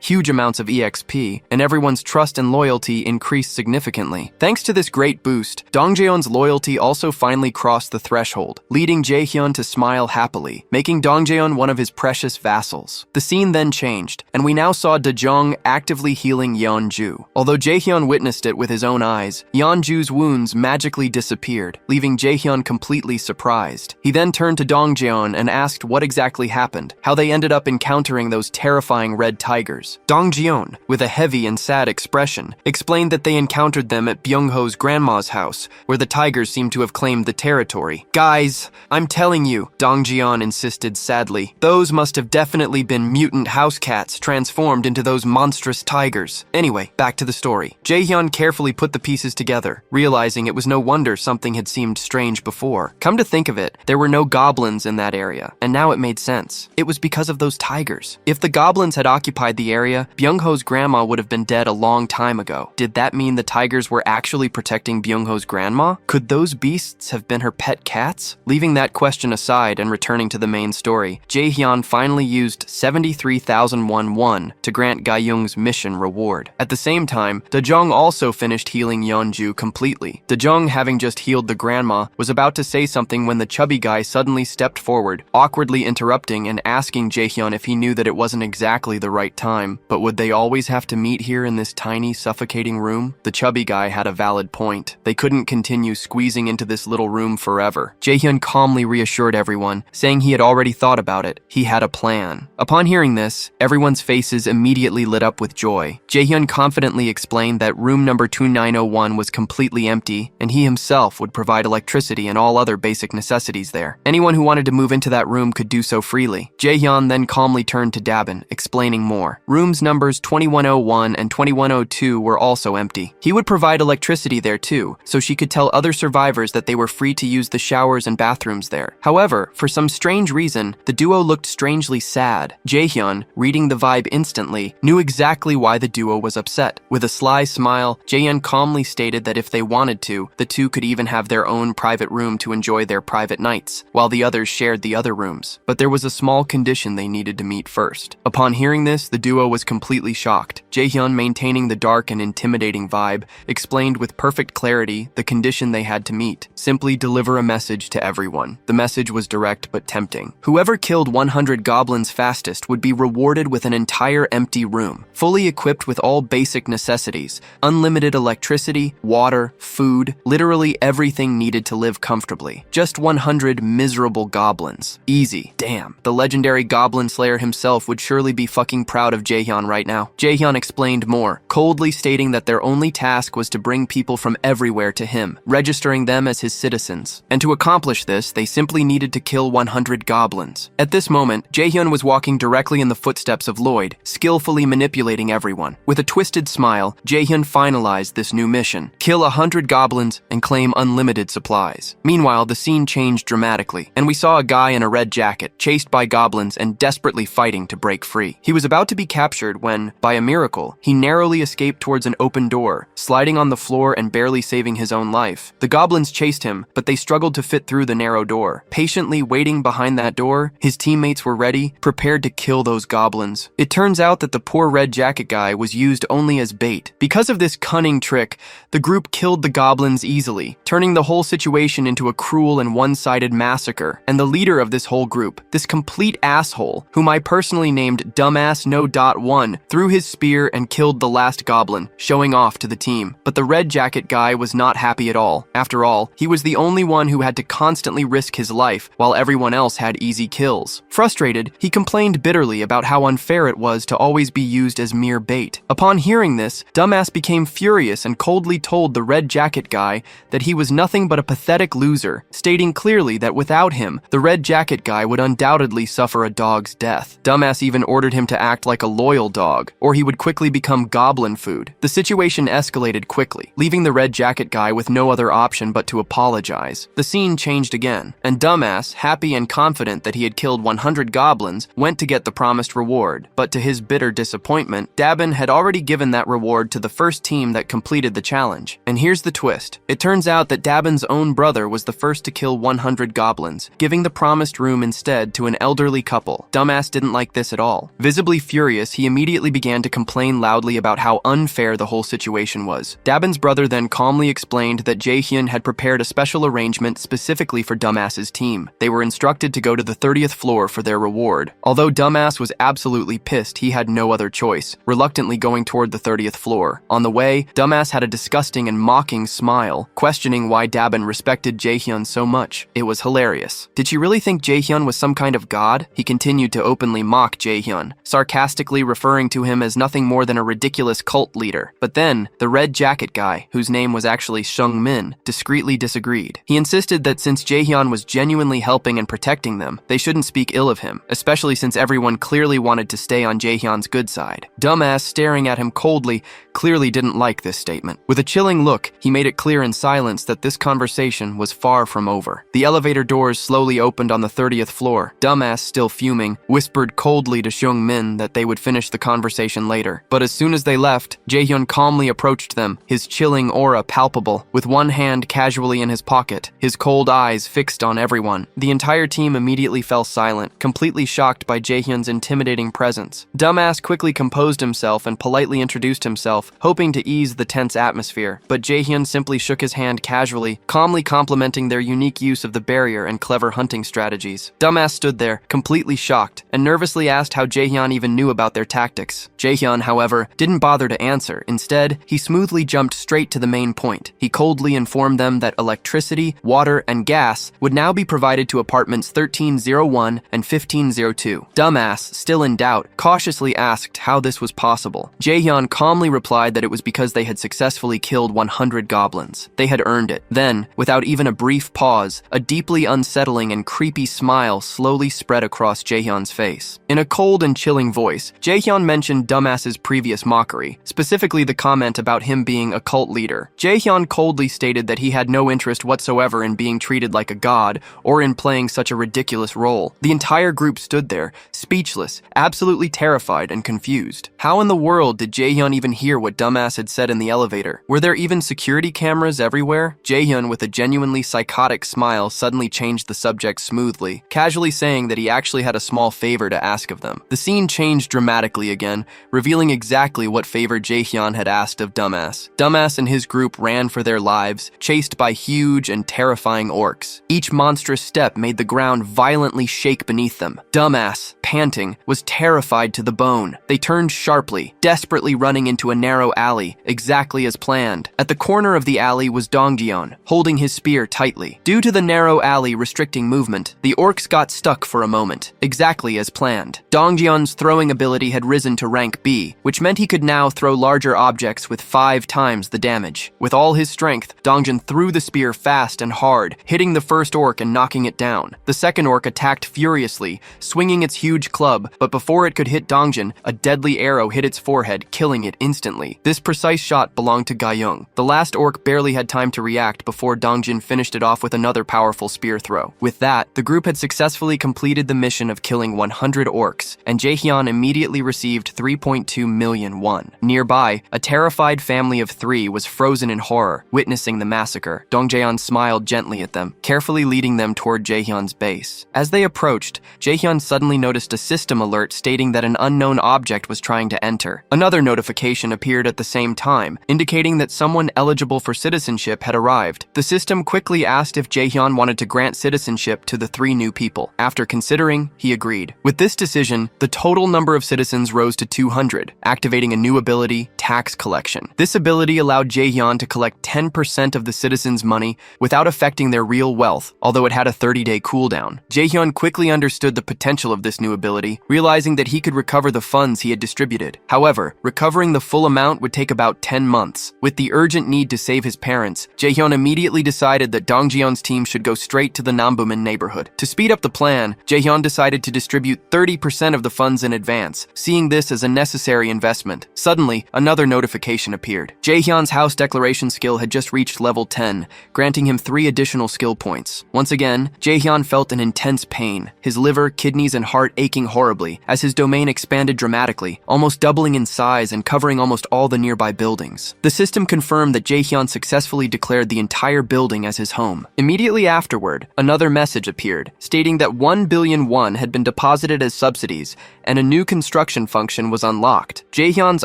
huge amounts of EXP, and everyone's trust and loyalty increased significantly. Thanks to this great boost, Dongjeon's loyalty also finally crossed the threshold, leading Jaehyun to smile happily, making Dongjeon one of his precious vassals. The scene then changed, and we now saw Dejong actively healing Yeonju. Although Jaehyun witnessed it with his own eyes, Yeonju's wounds magically disappeared, leaving Jaehyun completely surprised. He then turned to Dongjeon and asked what exactly happened, how they ended up encountering those terrifying red tigers. Dongjeon, with a heavy and sad expression, explained that they encountered them at Byung-ho's grandma's house, where the tigers seemed to have claimed the territory. "Guys, I'm telling you," Dongjeon insisted sadly, "those must have definitely been mutant house cats transformed into those monstrous tigers." Anyway, back to the story. Jaehyun carefully put the pieces together, realizing it was no wonder something had seemed strange before. Come to think of it, there were no goblins in that area, and now it made sense. It was because of those tigers. If the goblins had occupied the area, Byung-ho's grandma would have been dead a long time ago. Did that mean the tigers were actually protecting Byung-ho's grandma? Could those beasts have been her pet cats? Leaving that question aside and returning to the main story, Jaehyun finally used 73,001 won to grant Gyeong's mission reward. At the same time, Dejong also finished healing Yeonju completely. Dejong, having just healed the grandma, was about to say something when the chubby guy suddenly stepped forward, awkwardly interrupting and asking Jaehyun if he knew that it wasn't exactly the right time. But would they always have to meet here in this tiny, suffocating room? The chubby guy had a valid point. They couldn't continue squeezing into this little room forever. Jaehyun calmly reassured everyone, saying he had already thought about it. He had a plan. Upon hearing this, everyone's faces immediately lit up with joy. Jaehyun confidently explained that room number 2901 was completely empty, and he himself would provide electricity and all other basic necessities there. Anyone who wanted to move into that room could do so freely. Jaehyun then calmly turned to Dabin, explaining more. Rooms numbers 2101 and 2102 were also empty. He would provide electricity there too, so she could tell other survivors that they were free to use the showers and bathrooms there. However, for some strange reason, the duo looked strangely sad. Jaehyun, reading the vibe instantly, knew exactly why the duo was upset. With a sly smile, Jaehyun calmly stated that if they wanted to, the two could even have their own private room to enjoy their private nights, while the others shared the other rooms. But there was a small condition they needed to meet first. Upon hearing this, the duo was completely shocked. Jaehyun, maintaining the dark and intimidating vibe, explained with perfect clarity the condition they had to meet. Simply deliver a message to everyone. The message was direct but tempting. Whoever killed 100 goblins fastest would be rewarded with an entire empty room, fully equipped with all basic necessities, unlimited electricity, water, food, literally everything needed to live comfortably. Just 100 miserable goblins. Easy. Damn. The legendary Goblin Slayer himself would surely be fucking proud of Jaehyun right now. Jaehyun explained more, coldly stating that their only task was to bring people from everywhere to him, registering them as his citizens. And to accomplish this, they simply needed to kill 100 goblins. At this moment, Jaehyun was walking directly in the footsteps of Lloyd, skillfully manipulating everyone. With a twisted smile, Jaehyun finalized this new mission: kill 100 goblins and claim unlimited supplies. Meanwhile, the scene changed dramatically, and we saw a guy in a red jacket, chased by goblins and desperately fighting to break free. He was about to be captured when, by a miracle, he narrowly escaped towards an open door, sliding on the floor and barely saving his own life. The goblins chased him, but they struggled to fit through the narrow door. Patiently waiting behind that door, his teammates were ready, prepared to kill those goblins. It turns out that the poor red jacket guy was used only as bait. Because of this cunning trick, the group killed the goblins easily, turning the whole situation into a cruel and one-sided massacre. And the leader of this whole group, this complete asshole, whom I personally named Dumbass No.1, threw his spear and killed the last goblin, showing off to the team. But the red jacket guy was not happy at all. After all, he was the only one who had to constantly risk his life, while everyone else had easy kills. Frustrated, he complained bitterly about how unfair it was to always be used as mere bait. Upon hearing this, Dumbass became furious and coldly told the red jacket guy that he was nothing but a pathetic loser, stating clearly that without him, the red jacket guy would undoubtedly suffer a dog's death. Dumbass even ordered him to act like a loyal dog, or he would quickly become goblin food. The situation escalated quickly, leaving the red jacket guy with no other option but to apologize. The scene changed again, and Dumbass, happy and confident that he had killed 100 goblins, went to get the promised reward. But to his bitter disappointment, Dabin had already given that reward to the first team that completed the challenge. And here's the twist. It turns out that Dabin's own brother was the first to kill 100 goblins, giving the promised room instead to an elderly couple. Dumbass didn't like this at all. Visibly furious, he immediately began to complain loudly about how unfair the whole situation was. Dabin's brother then calmly explained that Jaehyun had prepared a special arrangement specifically for Dumbass's team. They were instructed to go to the 30th floor for their reward. Although Dumbass was absolutely pissed, he had no other choice, reluctantly going toward the 30th floor. On the way, Dumbass had a disgusting and mocking smile, questioning why Dabin respected Jaehyun so much. It was hilarious. Did she really think Jaehyun was some kind of god? He continued to openly mock Jaehyun, sarcastically referring to him as nothing more than a ridiculous cult leader. But then, the red jacket guy, whose name was actually Shung Min, discreetly disagreed. He insisted that since Jaehyun was genuinely helping and protecting them, they shouldn't speak ill of him, especially since everyone clearly wanted to stay on Jaehyun's good side. Dumbass, staring at him coldly, clearly didn't like this statement. With a chilling look, he made it clear in silence that this conversation was far from over. The elevator doors slowly opened on the 30th floor. Dumbass, still fuming, whispered coldly to Shung Min that they would finish the conversation later. But as soon as they left, Jaehyun calmly approached them, his chilling aura palpable, with one hand casually in his pocket, his cold eyes fixed on everyone. The entire team immediately fell silent, completely shocked by Jaehyun's intimidating presence. Dumbass quickly composed himself and politely introduced himself, hoping to ease the tense atmosphere, but Jaehyun simply shook his hand casually, calmly complimenting their unique use of the barrier and clever hunting strategies. Dumbass stood there, completely shocked, and nervously asked how Jaehyun even knew about their tactics. Jaehyun, however, didn't bother to answer. Instead, he smoothly jumped straight to the main point. He coldly informed them that electricity, water, and gas would now be provided to apartments 1301 and 1502. Dumbass, still in doubt, cautiously asked how this was possible. Jaehyun calmly replied that it was because they had successfully killed 100 goblins. They had earned it. Then, without even a brief pause, a deeply unsettling and creepy smile slowly spread across Jaehyun's face. In a cold and chilling voice, Jaehyun mentioned Dumbass's previous mockery, specifically the comment about him being a cult leader. Jaehyun coldly stated that he had no interest whatsoever in being treated like a god or in playing such a ridiculous role. The entire group stood there, speechless, absolutely terrified and confused. How in the world did Jaehyun even hear what Dumbass had said in the elevator? Were there even security cameras everywhere? Jaehyun, with a genuinely psychotic smile, suddenly changed the subject smoothly, casually saying that he actually had a small favor to ask of them. The scene changed dramatically again, revealing revealing exactly what favor Jaehyun had asked of Dumbass. Dumbass and his group ran for their lives, chased by huge and terrifying orcs. Each monstrous step made the ground violently shake beneath them. Dumbass, panting, was terrified to the bone. They turned sharply, desperately running into a narrow alley, exactly as planned. At the corner of the alley was Dongjeon, holding his spear tightly. Due to the narrow alley restricting movement, the orcs got stuck for a moment, exactly as planned. Dongjeon's throwing ability had risen to rank B, which meant he could now throw larger objects with 5 times the damage. With all his strength, Dongjeon threw the spear fast and hard, hitting the first orc and knocking it down. The second orc attacked furiously, swinging its huge club, but before it could hit Dongjeon, a deadly arrow hit its forehead, killing it instantly. This precise shot belonged to Gayung. The last orc barely had time to react before Dongjeon finished it off with another powerful spear throw. With that, the group had successfully completed the mission of killing 100 orcs, and Jaehyun immediately received 3.2 million won. Nearby, a terrified family of 3 was frozen in horror, witnessing the massacre. Dongjeon smiled gently at them, carefully leading them toward Jaehyun's base. As they approached, Jaehyun suddenly noticed a system alert stating that an unknown object was trying to enter. Another notification appeared at the same time, indicating that someone eligible for citizenship had arrived. The system quickly asked if Jaehyun wanted to grant citizenship to the 3 new people. After considering, he agreed. With this decision, the total number of citizens rose to 200, activating a new ability, tax collection. This ability allowed Jaehyun to collect 10% of the citizens' money without affecting their real wealth, although it had a 30-day cooldown. Jaehyun quickly understood the potential of this new ability, realizing that he could recover the funds he had distributed. However, recovering the full amount would take about 10 months. With the urgent need to save his parents, Jaehyun immediately decided that Dongjeon's team should go straight to the Nambumin neighborhood. To speed up the plan, Jaehyun decided to distribute 30% of the funds in advance, seeing this as a necessary investment. Suddenly, another notification appeared. Jaehyun's house declaration skill had just reached level 10, granting him 3 additional skill points. Once again, Jaehyun felt an intense pain, his liver, kidneys, and heart aching horribly as his domain expanded dramatically, almost doubling in size and covering almost all the nearby buildings. The system confirmed that Jaehyun successfully declared the entire building as his home. Immediately afterward, another message appeared, stating that 1 billion won had been deposited as subsidies, and a new construction function was unlocked. Jaehyun's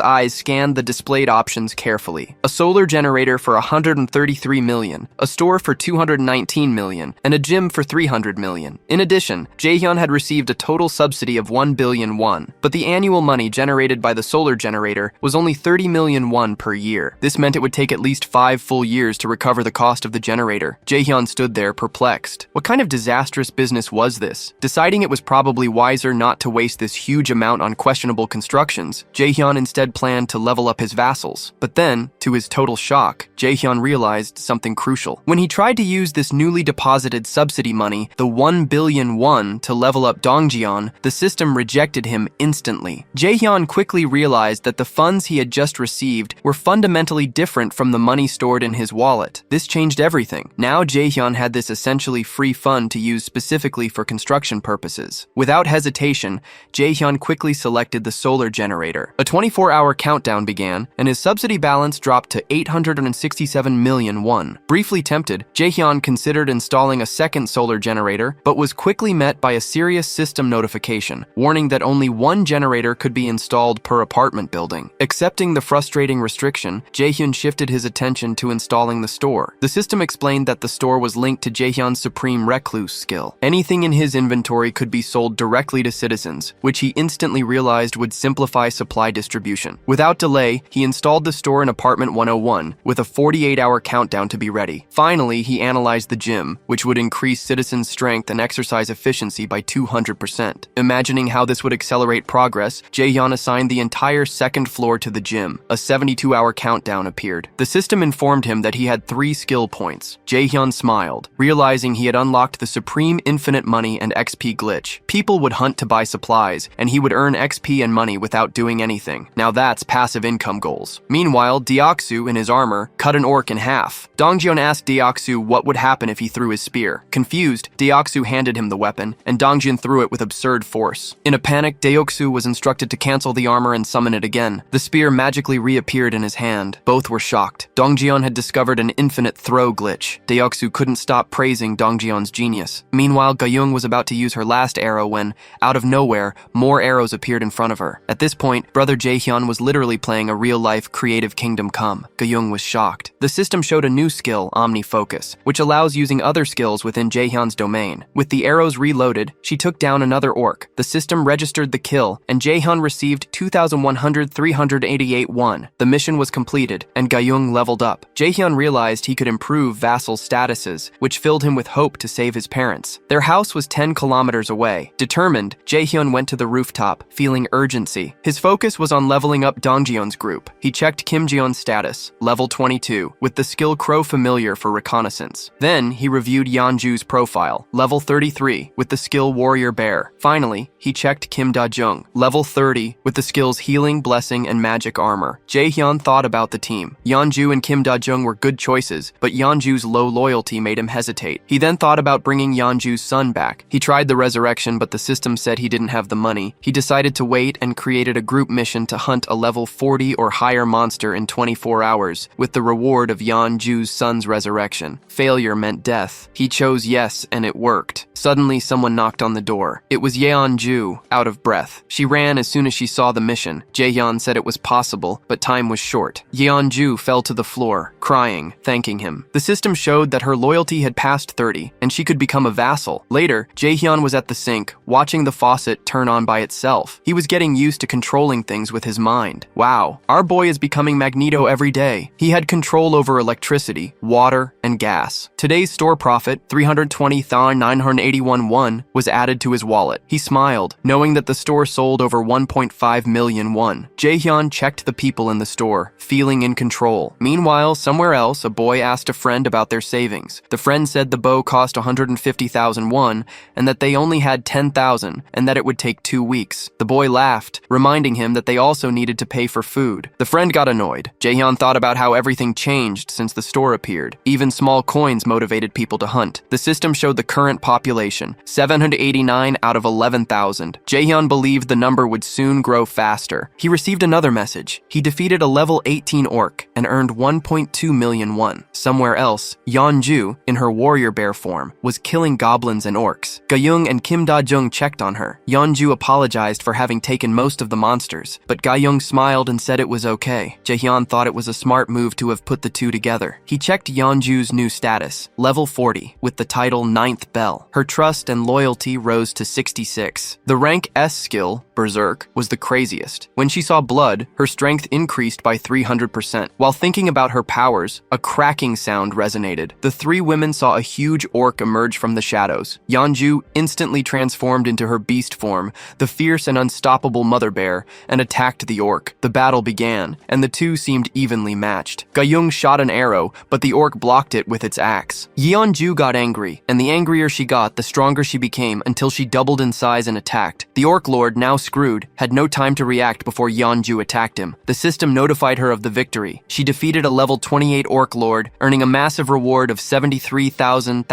eyes scanned the displayed options carefully. A solar generator for 133 million, a store for 219 million, and a gym for 300 million. In addition, Jaehyun had received a total subsidy of 1 billion won, but the annual money generated by the solar generator was only 30 million won per year. This meant it would take at least 5 full years to recover the cost of the generator. Jaehyun stood there perplexed. What kind of disastrous business was this? Deciding it was probably wiser not to waste this huge amount on questionable constructions, Jaehyun instead planned to level up his vassals. But then, to his total shock, Jaehyun realized something crucial. When he tried to use this newly deposited subsidy money, the 1 billion won, to level up Dongjeon, the system rejected him instantly. Jaehyun quickly realized that the funds he had just received were fundamentally different from the money stored in his wallet. This changed everything. Now Jaehyun had this essentially free fund to use specifically for construction purposes. Without hesitation, Jaehyun quickly selected the solar generator. A 24-hour countdown began, and his subsidy balance dropped to 867 million won. Briefly tempted, Jaehyun considered installing a second solar generator, but was quickly met by a serious system notification, warning that only 1 generator could be installed per apartment building. Accepting the frustrating restriction, Jaehyun shifted his attention to installing the store. The system explained that the store was linked to Jaehyun's Supreme Recluse skill. Anything in his inventory could be sold directly to citizens, which he instantly realized would simplify supply distribution. Without delay, he installed the store in apartment 101, with a 48-hour countdown to be ready. Finally, he analyzed the gym, which would increase citizens' strength and exercise efficiency by 200%. Imagining how this would accelerate progress, Jaehyun assigned the entire second floor to the gym. A 72-hour countdown appeared. The system informed him that he had 3 skill points. Jaehyun smiled, realizing he had unlocked the Supreme Infinite Money and XP glitch. People would hunt to buy supplies, and he would earn XP and money without doing anything. Now that's passive income goals. Meanwhile, Deoksu, in his armor, cut an orc in half. Dongjeon asked Deoksu what would happen if he threw his spear. Confused, Deoksu handed him the weapon, and Dongjeon threw it with absurd force. In a panic, Deoksu was instructed to cancel the armor and summon it again. The spear magically reappeared in his hand. Both were shocked. Dongjeon had discovered an infinite throw glitch. Deoksu couldn't stop praising Dongjeon's genius. Meanwhile, Gayung was about to use her last arrow when, out of nowhere, more arrows appeared in front of her. At this point, point, brother Jaehyun was literally playing a real-life Creative Kingdom Come. Ga-young was shocked. The system showed a new skill, Omni-Focus, which allows using other skills within Jaehyun's domain. With the arrows reloaded, she took down another orc. The system registered the kill, and Jaehyun received 2,388 won. The mission was completed, and Ga-young leveled up. Jaehyun realized he could improve vassal statuses, which filled him with hope to save his parents. Their house was 10 kilometers away. Determined, Jaehyun went to the rooftop, feeling urgency. His focus was on leveling up Dongjeon's group. He checked Kim Jeon's status, level 22, with the skill Crow Familiar for reconnaissance. Then, he reviewed Yeonju's profile, level 33, with the skill Warrior Bear. Finally, he checked Kim Da-jung, level 30, with the skills Healing, Blessing, and Magic Armor. Jaehyun thought about the team. Yeonju and Kim Da-jung were good choices, but Yeonju's low loyalty made him hesitate. He then thought about bringing Yeonju's son back. He tried the resurrection, but the system said he didn't have the money. He decided to wait and created a group mission to hunt a level 40 or higher monster in 24 hours, with the reward of Yeonju's son's resurrection. Failure meant death. He chose yes, and it worked. Suddenly, someone knocked on the door. It was Yeonju, out of breath. She ran as soon as she saw the mission. Jaehyun said it was possible, but time was short. Yeonju fell to the floor, crying, thanking him. The system showed that her loyalty had passed 30, and she could become a vassal. Later, Jaehyun was at the sink, watching the faucet turn on by itself. He was getting used to controlling things with his mind. Wow, our boy is becoming Magneto every day. He had control over electricity, water, and gas. Today's store profit, 320,981 won, was added to his wallet. He smiled, knowing that the store sold over 1.5 million won. Jaehyun checked the people in the store, feeling in control. Meanwhile, somewhere else, a boy asked a friend about their savings. The friend said the bow cost 150,000 won, and that they only had 10,000, and that it would take 2 weeks. The boy laughed, reminding him that they also needed to pay for food. The friend got annoyed. Jaehyun thought about how everything changed since the store appeared. Even small coins motivated people to hunt. The system showed the current population, 789 out of 11,000. Jaehyun believed the number would soon grow faster. He received another message. He defeated a level 18 orc and earned 1.2 million won. Somewhere else, Yeonju, in her warrior bear form, was killing goblins and orcs. Ga-young and Kim Da-jung checked on her. Yeonju apologized for having taken most of the monsters, but Ga-young smiled and said it was okay. Jaehyun thought it was a smart move to have put the two together. He checked Yeonju's new status, level 40, with the title Ninth Bell. Her trust and loyalty rose to 66. The rank S skill, Berserk, was the craziest. When she saw blood, her strength increased by 300%. While thinking about her powers, a cracking sound resonated. The three women saw a huge orc emerge from the shadows. Yeonju instantly transformed into her beast form, the fierce and unstoppable mother bear, and attacked the orc. The battle began, and the two seemed evenly matched. Ga-young shot an arrow, but the orc blocked it with its axe. Yeonju got angry, and the angrier she got, the stronger she became until she doubled in size and attacked. The orc lord, now screwed, had no time to react before Yeonju attacked him. The system notified her of the victory. She defeated a level 28 orc lord, earning a massive reward of 73,000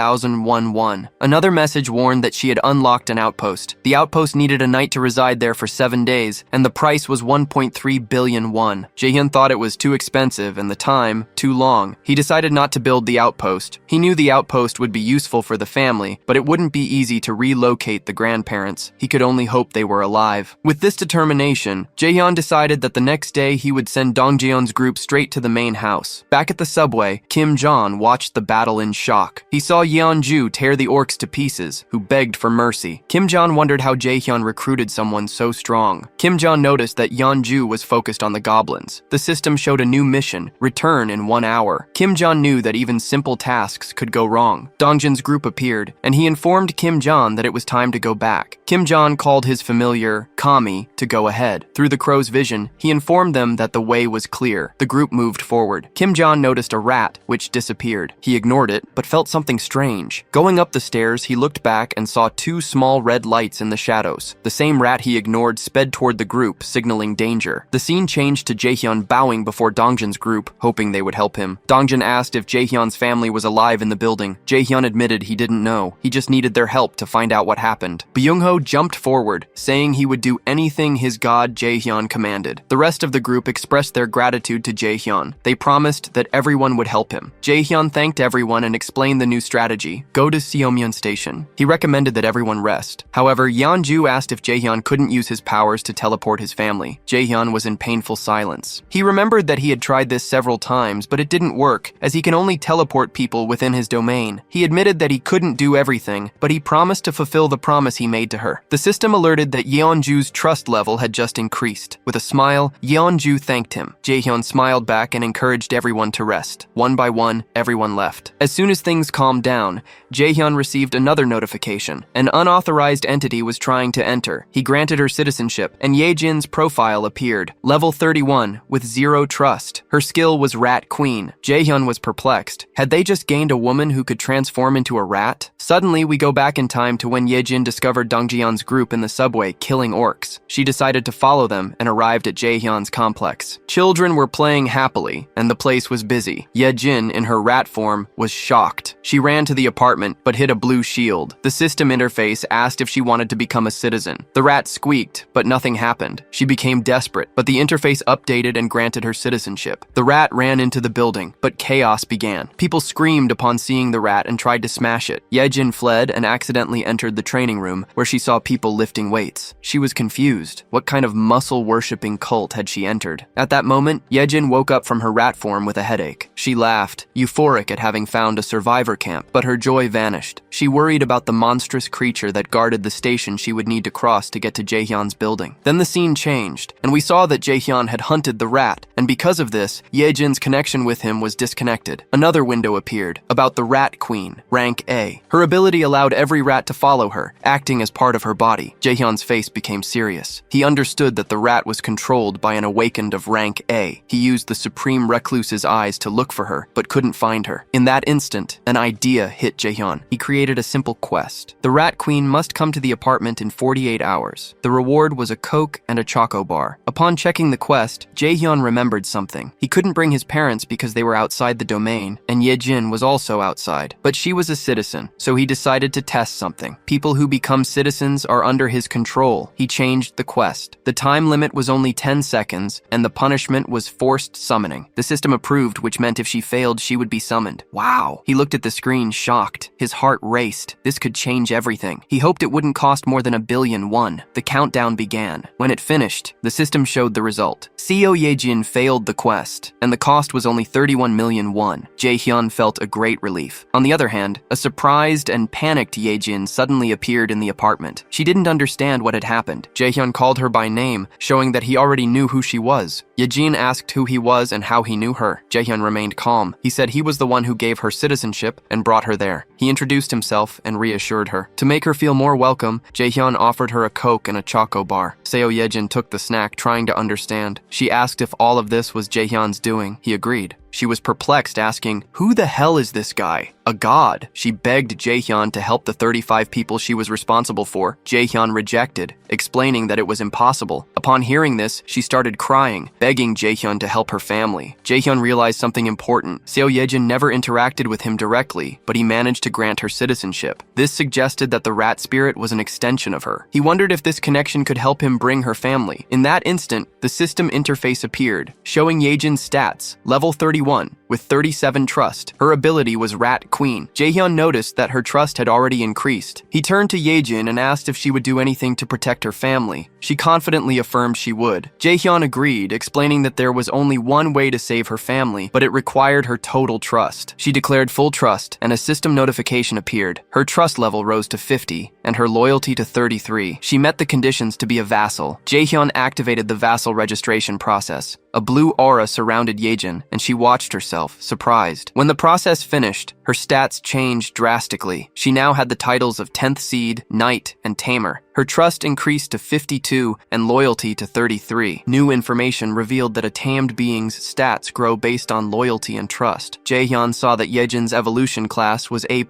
won. Another message warned that she had unlocked an outpost. The outpost needed a knight to reside there for 7 days, and the price was 1.3 billion won. Jaehyun thought it was too expensive and the time too long. He decided not to build the outpost. He knew the outpost would be useful for the family, but it wouldn't be easy to relocate the grandparents. He could only hope they were alive. With this determination, Jaehyun decided that the next day he would send Dongjeon's group straight to the main house. Back at the subway, Kim Jeon watched the battle in shock. He saw Yeonju tear the orcs to pieces, who begged for mercy. Kim Jeon wondered how Jaehyun recruited someone so strong. Kim Jeon noticed that Yeonju was focused on the goblins. The system showed a new mission, return in 1 hour. Kim Jeon knew that even simple tasks could go wrong. Dongjeon's group appeared, and he informed Kim Jeon that it was time to go back. Kim Jeon called his familiar, Kami, to go ahead. Through the crow's vision, he informed them that the way was clear. The group moved forward. Kim Jeon noticed a rat, which disappeared. He ignored it, but felt something strange. Going up the stairs, he looked back and saw 2 small red lights in the shadows. The same rat he ignored sped toward the group, signaling danger. The scene changed to Jaehyun bowing before Dongjeon's group, hoping they would help him. Dongjeon asked if Jaehyun's family was alive in the building. Jaehyun admitted he didn't know. He just needed their help to find out what happened. Byung-ho jumped forward, saying he would do anything his god Jaehyun commanded. The rest of the group expressed their gratitude to Jaehyun. They promised that everyone would help him. Jaehyun thanked everyone and explained the new strategy: go to Seomyeon Station. He recommended that everyone rest. However, Yeonju asked if Jaehyun couldn't use his powers to teleport his family. Jaehyun was in painful silence. He remembered that he had tried this several times, but it didn't work, as he can only teleport people within his domain. He admitted that he couldn't do everything, but he promised to fulfill the promise he made to her. The system alerted that Yeonju's trust level had just increased. With a smile, Yeonju thanked him. Jaehyun smiled back and encouraged everyone to rest. One by one, everyone left. As soon as things calmed down, Jaehyun received another notification. An unauthorized entity was trying to enter. He granted her citizenship, and Yejin's profile appeared. Level 31, with 0 trust. Her skill was Rat Queen. Jaehyun was perplexed. Had they just gained a woman who could transform into a rat? Suddenly, we go back in time to when Yejin discovered Dongjian's group in the subway killing orcs. She decided to follow them and arrived at Jaehyun's complex. Children were playing happily, and the place was busy. Yejin, in her rat form, was shocked. She ran to the apartment, but hit a blue shield. The system interface asked if she wanted to become a citizen. The rat squeaked, but nothing happened. She became desperate, but the interface updated and granted her citizenship. The rat ran into the building, but chaos began. People screamed upon seeing the rat and tried to smash it. Yejin fled and accidentally entered the training room, where she saw people lifting weights. She was confused. What kind of muscle-worshipping cult had she entered? At that moment, Yejin woke up from her rat form with a headache. She laughed, euphoric at having found a survivor camp, but her joy vanished. She worried about the monstrous creature that guarded the station she would need to cross to get to Jaehyun's building. Then the scene changed, and we saw that Jaehyun had hunted the rat, and because of this, Yejin's connection with him was disconnected. Another window appeared, about the Rat Queen, rank A. Her ability allowed every rat to follow her, acting as part of her body. Jaehyun's face became serious. He understood that the rat was controlled by an awakened of rank A. He used the Supreme Recluse's eyes to look for her, but couldn't find her. In that instant, an idea hit Jaehyun. He created a simple quest. The Rat Queen must come to the apartment in 48 hours. The reward was a Coke and a Choco Bar. Upon checking the quest, Jaehyun remembered something. He couldn't bring his parents because they were outside the domain, and Yejin was also outside. But she was a citizen, so he decided to test something. People who become citizens are under his control. He changed the quest. The time limit was only 10 seconds, and the punishment was forced summoning. The system approved, which meant if she failed, she would be summoned. Wow! He looked at the screen, shocked. His heart raced. This could change everything. He hoped it wouldn't cost more than 1,000,000,000 won. The countdown began. When it finished, the system showed the result. Seo Yejin failed the quest, and the cost was only 31,000,000 won. Jaehyun felt a great relief. On the other hand, a surprised and panicked Yejin suddenly appeared in the apartment. She didn't understand what had happened. Jaehyun called her by name, showing that he already knew who she was. Yejin asked who he was and how he knew her. Jaehyun remained calm. He said he was the one who gave her citizenship and brought her there. He introduced himself and reassured her. To make her feel more welcome, Jaehyun offered her a Coke and a Choco Bar. Seo Yejin took the snack, trying to understand. She asked if all of this was Jaehyun's doing. He agreed. She was perplexed, asking, "Who the hell is this guy? A god?" She begged Jaehyun to help the 35 people she was responsible for. Jaehyun rejected, explaining that it was impossible. Upon hearing this, she started crying, begging Jaehyun to help her family. Jaehyun realized something important. Seo Yejin never interacted with him directly, but he managed to grant her citizenship. This suggested that the rat spirit was an extension of her. He wondered if this connection could help him bring her family. In that instant, the system interface appeared, showing Yejin's stats, level 31, with 37 trust. Her ability was Rat Queen. Jaehyun noticed that her trust had already increased. He turned to Yejin and asked if she would do anything to protect her family. She confidently affirmed she would. Jaehyun agreed, explaining that there was only one way to save her family, but it required her total trust. She declared full trust, and a system notification appeared. Her trust level rose to 50, and her loyalty to 33. She met the conditions to be a vassal. Jaehyun activated the vassal registration process. A blue aura surrounded Yejin, and she watched herself, surprised. When the process finished, her stats changed drastically. She now had the titles of 10th Seed, Knight, and Tamer. Her trust increased to 52 and loyalty to 33. New information revealed that a tamed being's stats grow based on loyalty and trust. Jaehyun saw that Yejin's evolution class was A+,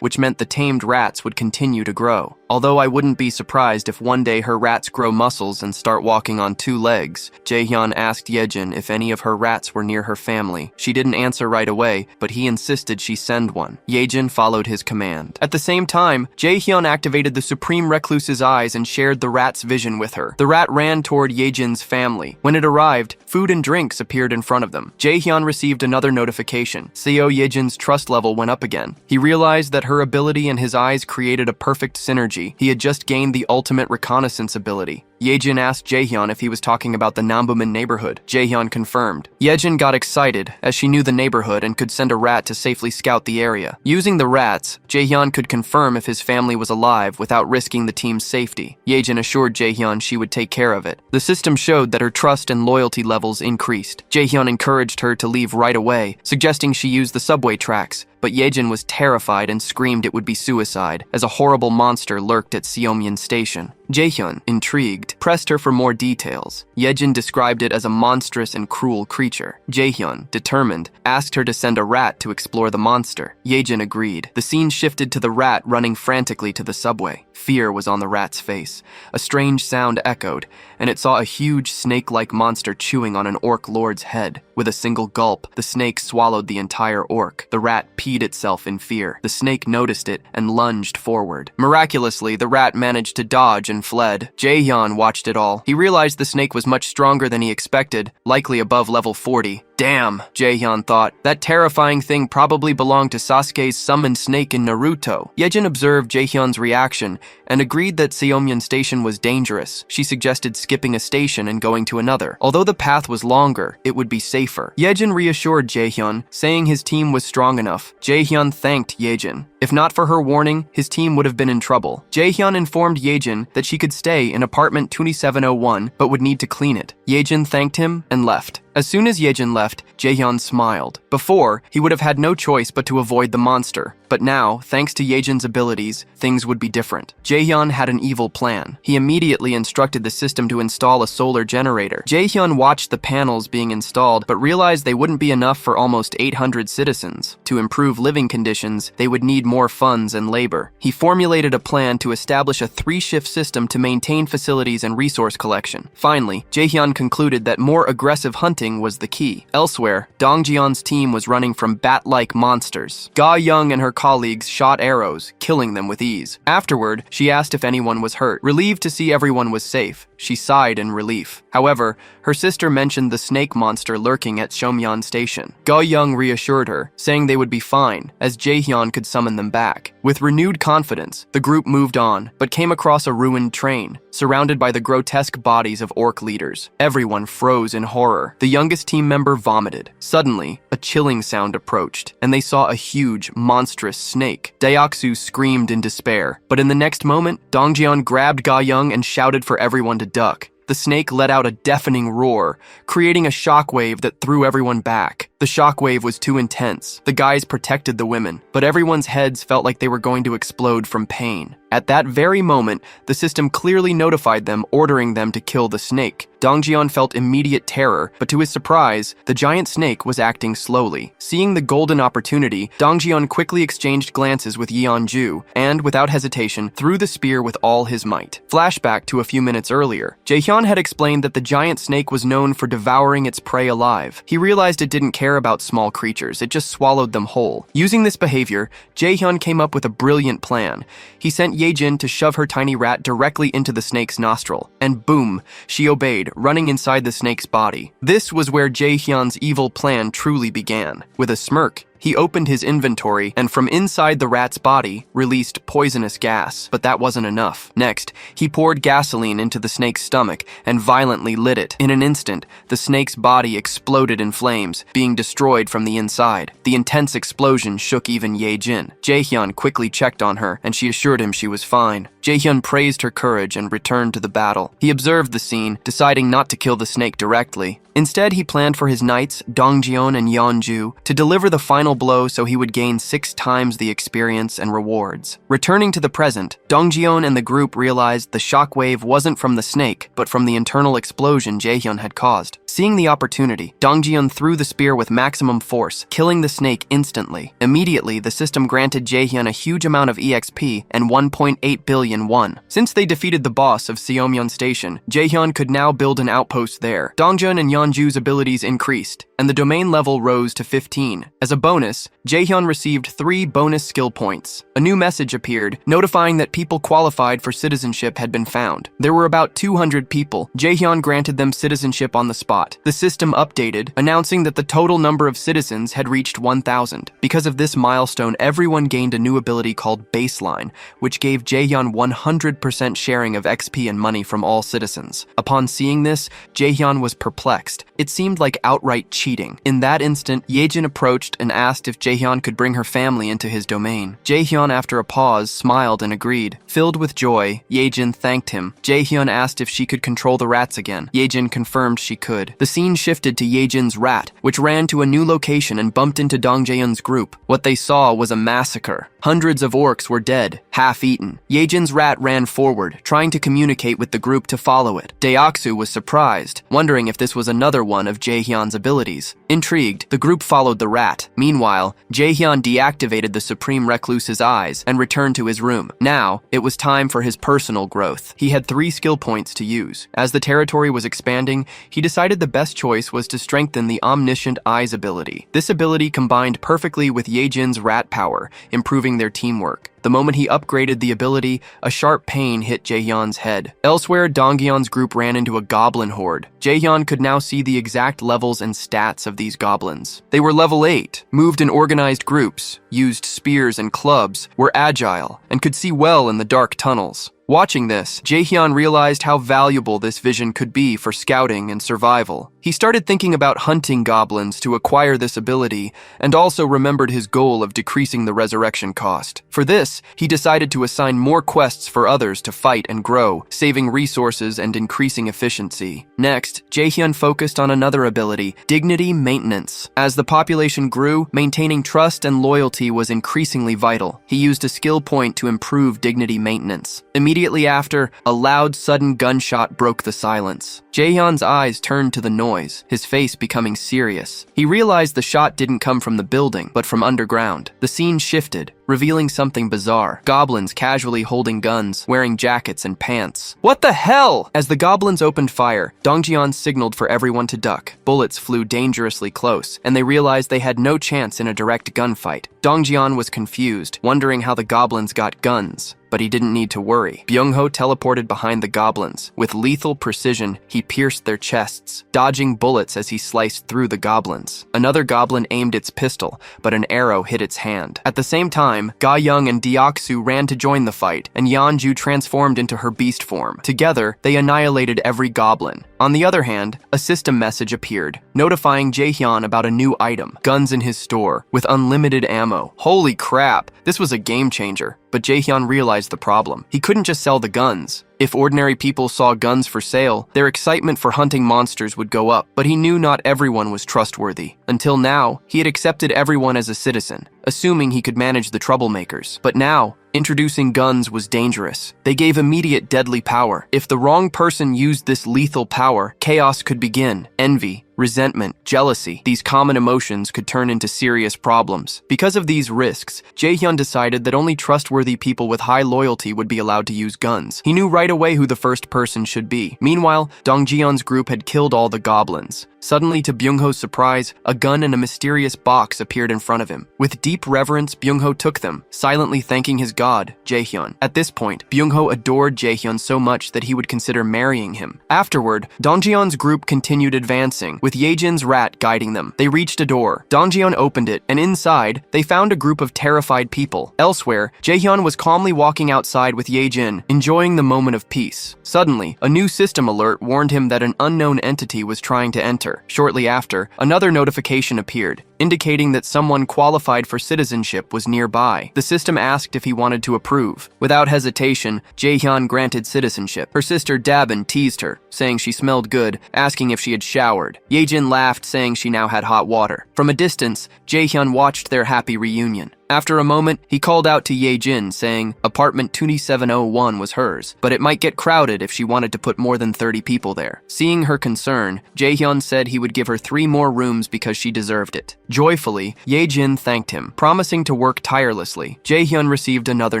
which meant the tamed rats would continue to grow. Although I wouldn't be surprised if one day her rats grow muscles and start walking on 2 legs, Jaehyun asked Yejin if any of her rats were near her family. She didn't answer right away, but he insisted she send one. Yejin followed his command. At the same time, Jaehyun activated the Supreme Recluse's eyes and shared the rat's vision with her. The rat ran toward Yejin's family. When it arrived, food and drinks appeared in front of them. Jaehyun received another notification. Seo Yejin's trust level went up again. He realized that her ability and his eyes created a perfect synergy. He had just gained the ultimate reconnaissance ability. Yejin asked Jaehyun if he was talking about the Nambuman neighborhood. Jaehyun confirmed. Yejin got excited, as she knew the neighborhood and could send a rat to safely scout the area. Using the rats, Jaehyun could confirm if his family was alive without risking the team's safety. Yejin assured Jaehyun she would take care of it. The system showed that her trust and loyalty levels increased. Jaehyun encouraged her to leave right away, suggesting she use the subway tracks. But Yejin was terrified and screamed it would be suicide, as a horrible monster lurked at Seomyeon Station. Jaehyun, intrigued, pressed her for more details. Yejin described it as a monstrous and cruel creature. Jaehyun, determined, asked her to send a rat to explore the monster. Yejin agreed. The scene shifted to the rat running frantically to the subway. Fear was on the rat's face. A strange sound echoed, and it saw a huge snake-like monster chewing on an orc lord's head. With a single gulp, the snake swallowed the entire orc. The rat peed itself in fear. The snake noticed it and lunged forward. Miraculously, the rat managed to dodge and fled. Jaehyun watched it all. He realized the snake was much stronger than he expected, likely above level 40. Damn, Jaehyun thought. That terrifying thing probably belonged to Sasuke's summoned snake in Naruto. Yejin observed Jaehyun's reaction and agreed that Seomyeon Station was dangerous. She suggested skipping a station and going to another. Although the path was longer, it would be safer. Yejin reassured Jaehyun, saying his team was strong enough. Jaehyun thanked Yejin. If not for her warning, his team would have been in trouble. Jaehyun informed Yejin that she could stay in apartment 2701 but would need to clean it. Yejin thanked him and left. As soon as Yejin left, Jaehyun smiled. Before, he would have had no choice but to avoid the monster. But now, thanks to Yejin's abilities, things would be different. Jaehyun had an evil plan. He immediately instructed the system to install a solar generator. Jaehyun watched the panels being installed, but realized they wouldn't be enough for almost 800 citizens. To improve living conditions, they would need more funds and labor. He formulated a plan to establish a 3-shift system to maintain facilities and resource collection. Finally, Jaehyun concluded that more aggressive hunting was the key. Elsewhere, Dongjeon's team was running from bat-like monsters. Ga Young and her colleagues shot arrows, killing them with ease. Afterward, she asked if anyone was hurt. Relieved to see everyone was safe, she sighed in relief. However, her sister mentioned the snake monster lurking at Seomyeon Station. Ga Young reassured her, saying they would be fine, as Jaehyun could summon them back. With renewed confidence, the group moved on, but came across a ruined train, surrounded by the grotesque bodies of orc leaders. Everyone froze in horror. The youngest team member vomited. Suddenly, a chilling sound approached, and they saw a huge, monstrous snake. Daeoksu screamed in despair, but in the next moment, Dongjeon grabbed Ga Young and shouted for everyone to duck. The snake let out a deafening roar, creating a shockwave that threw everyone back. The shockwave was too intense. The guys protected the women, but everyone's heads felt like they were going to explode from pain. At that very moment, the system clearly notified them, ordering them to kill the snake. Dongjeon felt immediate terror, but to his surprise, the giant snake was acting slowly. Seeing the golden opportunity, Dongjeon quickly exchanged glances with Yeonju and, without hesitation, threw the spear with all his might. Flashback to a few minutes earlier. Jaehyun had explained that the giant snake was known for devouring its prey alive. He realized it didn't care about small creatures, it just swallowed them whole. Using this behavior, Jaehyun came up with a brilliant plan. He sent Yejin to shove her tiny rat directly into the snake's nostril, and boom, she obeyed, running inside the snake's body. This was where Jaehyun's evil plan truly began. With a smirk, he opened his inventory and from inside the rat's body released poisonous gas, but that wasn't enough. Next, he poured gasoline into the snake's stomach and violently lit it. In an instant, the snake's body exploded in flames, being destroyed from the inside. The intense explosion shook even Yejin. Jaehyun quickly checked on her, and she assured him she was fine. Jaehyun praised her courage and returned to the battle. He observed the scene, deciding not to kill the snake directly. Instead, he planned for his knights, Dongjeon and Yeonju, to deliver the final blow so he would gain 6 times the experience and rewards. Returning to the present, Dongjeon and the group realized the shockwave wasn't from the snake, but from the internal explosion Jaehyun had caused. Seeing the opportunity, Dongjeon threw the spear with maximum force, killing the snake instantly. Immediately, the system granted Jaehyun a huge amount of EXP and 1.8 billion won. Since they defeated the boss of Seomyeon Station, Jaehyun could now build an outpost there. Dongjeon and Yeonju's abilities increased, and the domain level rose to 15. As a bonus, Jaehyun received 3 bonus skill points. A new message appeared, notifying that people qualified for citizenship had been found. There were about 200 people. Jaehyun granted them citizenship on the spot. spot. The system updated, announcing that the total number of citizens had reached 1,000. Because of this milestone, everyone gained a new ability called Baseline, which gave Jaehyun 100% sharing of XP and money from all citizens. Upon seeing this, Jaehyun was perplexed. It seemed like outright cheating. In that instant, Yejin approached and asked if Jaehyun could bring her family into his domain. Jaehyun, after a pause, smiled and agreed. Filled with joy, Yejin thanked him. Jaehyun asked if she could control the rats again. Yejin confirmed she could. The scene shifted to Yejin's rat, which ran to a new location and bumped into Dong Jaehyun's group. What they saw was a massacre. Hundreds of orcs were dead, half-eaten. Yejin's rat ran forward, trying to communicate with the group to follow it. Deoksu was surprised, wondering if this was another one of Jaehyun's abilities. Intrigued, the group followed the rat. Meanwhile, Jaehyun deactivated the Supreme Recluse's eyes and returned to his room. Now, it was time for his personal growth. He had 3 skill points to use. As the territory was expanding, he decided the best choice was to strengthen the Omniscient Eyes ability. This ability combined perfectly with Yejin's rat power, improving their teamwork. The moment he upgraded the ability, a sharp pain hit Jaehyun's head. Elsewhere, Donghyun's group ran into a goblin horde. Jaehyun could now see the exact levels and stats of these goblins. They were level 8, moved in organized groups, used spears and clubs, were agile, and could see well in the dark tunnels. Watching this, Jaehyun realized how valuable this vision could be for scouting and survival. He started thinking about hunting goblins to acquire this ability, and also remembered his goal of decreasing the resurrection cost. For this, he decided to assign more quests for others to fight and grow, saving resources and increasing efficiency. Next, Jaehyun focused on another ability, Dignity Maintenance. As the population grew, maintaining trust and loyalty was increasingly vital. He used a skill point to improve dignity maintenance. Immediately after, a loud, sudden gunshot broke the silence. Jaehyun's eyes turned to the noise, his face becoming serious. He realized the shot didn't come from the building, but from underground. The scene shifted, revealing something bizarre. Goblins casually holding guns, wearing jackets and pants. What the hell? As the goblins opened fire, Dongjian signaled for everyone to duck. Bullets flew dangerously close, and they realized they had no chance in a direct gunfight. Dongjian was confused, wondering how the goblins got guns. But he didn't need to worry. Byung-ho teleported behind the goblins. With lethal precision, he pierced their chests, dodging bullets as he sliced through the goblins. Another goblin aimed its pistol, but an arrow hit its hand. At the same time, Ga-young and Deoksu ran to join the fight, and Yeonju transformed into her beast form. Together, they annihilated every goblin. On the other hand, a system message appeared, notifying Jaehyun about a new item, guns in his store, with unlimited ammo. Holy crap, this was a game changer. But Jaehyun realized the problem. He couldn't just sell the guns. If ordinary people saw guns for sale, their excitement for hunting monsters would go up. But he knew not everyone was trustworthy. Until now, he had accepted everyone as a citizen, assuming he could manage the troublemakers. But now, introducing guns was dangerous. They gave immediate deadly power. If the wrong person used this lethal power, chaos could begin. Envy, resentment, jealousy, these common emotions could turn into serious problems. Because of these risks, Jaehyun decided that only trustworthy people with high loyalty would be allowed to use guns. He knew right away who the first person should be. Meanwhile, Dongjian's group had killed all the goblins. Suddenly, to Byung-ho's surprise, a gun and a mysterious box appeared in front of him. With deep reverence, Byung-ho took them, silently thanking his god, Jaehyun. At this point, Byung-ho adored Jaehyun so much that he would consider marrying him. Afterward, Dongjian's group continued advancing, with Yejin's rat guiding them. They reached a door. Dongjian opened it, and inside, they found a group of terrified people. Elsewhere, Jaehyun was calmly walking outside with Yejin, enjoying the moment of peace. Suddenly, a new system alert warned him that an unknown entity was trying to enter. Shortly after, another notification appeared, indicating that someone qualified for citizenship was nearby. The system asked if he wanted to approve. Without hesitation, Jaehyun granted citizenship. Her sister Dabin teased her, saying she smelled good, asking if she had showered. Yejin laughed, saying she now had hot water. From a distance, Jaehyun watched their happy reunion. After a moment, he called out to Yejin, saying apartment 2701 was hers, but it might get crowded if she wanted to put more than 30 people there. Seeing her concern, Jaehyun said he would give her 3 more rooms because she deserved it. Joyfully, Yejin thanked him, promising to work tirelessly. Jaehyun received another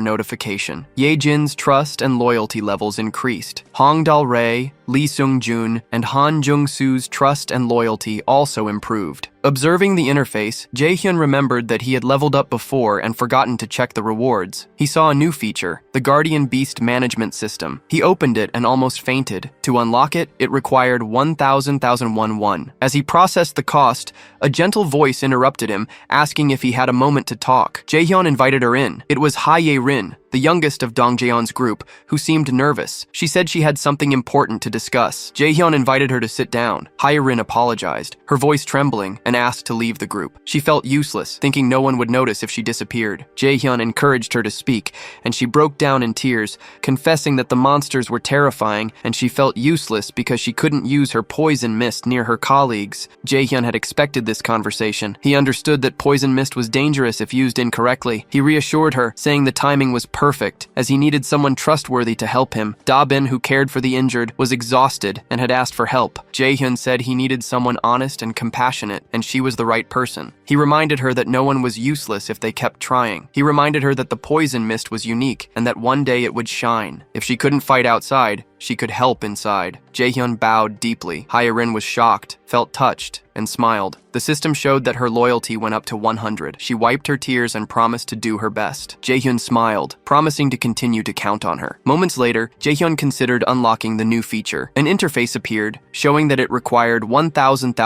notification. Yejin's trust and loyalty levels increased. Hongdal-rae, Lee Seung-jun, and Han Jung-soo's trust and loyalty also improved. Observing the interface, Jae-hyun remembered that he had leveled up before and forgotten to check the rewards. He saw a new feature, the Guardian Beast Management System. He opened it and almost fainted. To unlock it, it required 1,000 won. As he processed the cost, a gentle voice interrupted him, asking if he had a moment to talk. Jae-hyun invited her in. It was Hae-rin, the youngest of Dong Jaeon's group, who seemed nervous. She said she had something important to discuss. Jae-hyun invited her to sit down. Hae-rin apologized, her voice trembling, and asked to leave the group. She felt useless, thinking no one would notice if she disappeared. Jae-hyun encouraged her to speak, and she broke down in tears, confessing that the monsters were terrifying, and she felt useless because she couldn't use her poison mist near her colleagues. Jae-hyun had expected this conversation. He understood that poison mist was dangerous if used incorrectly. He reassured her, saying the timing was perfect, as he needed someone trustworthy to help him. Da-bin, who cared for the injured, was exhausted and had asked for help. Jae-hyun said he needed someone honest and compassionate, and she was the right person. He reminded her that no one was useless if they kept trying. He reminded her that the poison mist was unique, and that one day it would shine. If she couldn't fight outside, she could help inside. Jae-hyun bowed deeply. Hae-rin was shocked, felt touched, and smiled. The system showed that her loyalty went up to 100. She wiped her tears and promised to do her best. Jae-hyun smiled, promising to continue to count on her. Moments later, Jae-hyun considered unlocking the new feature. An interface appeared, showing that it required 1,000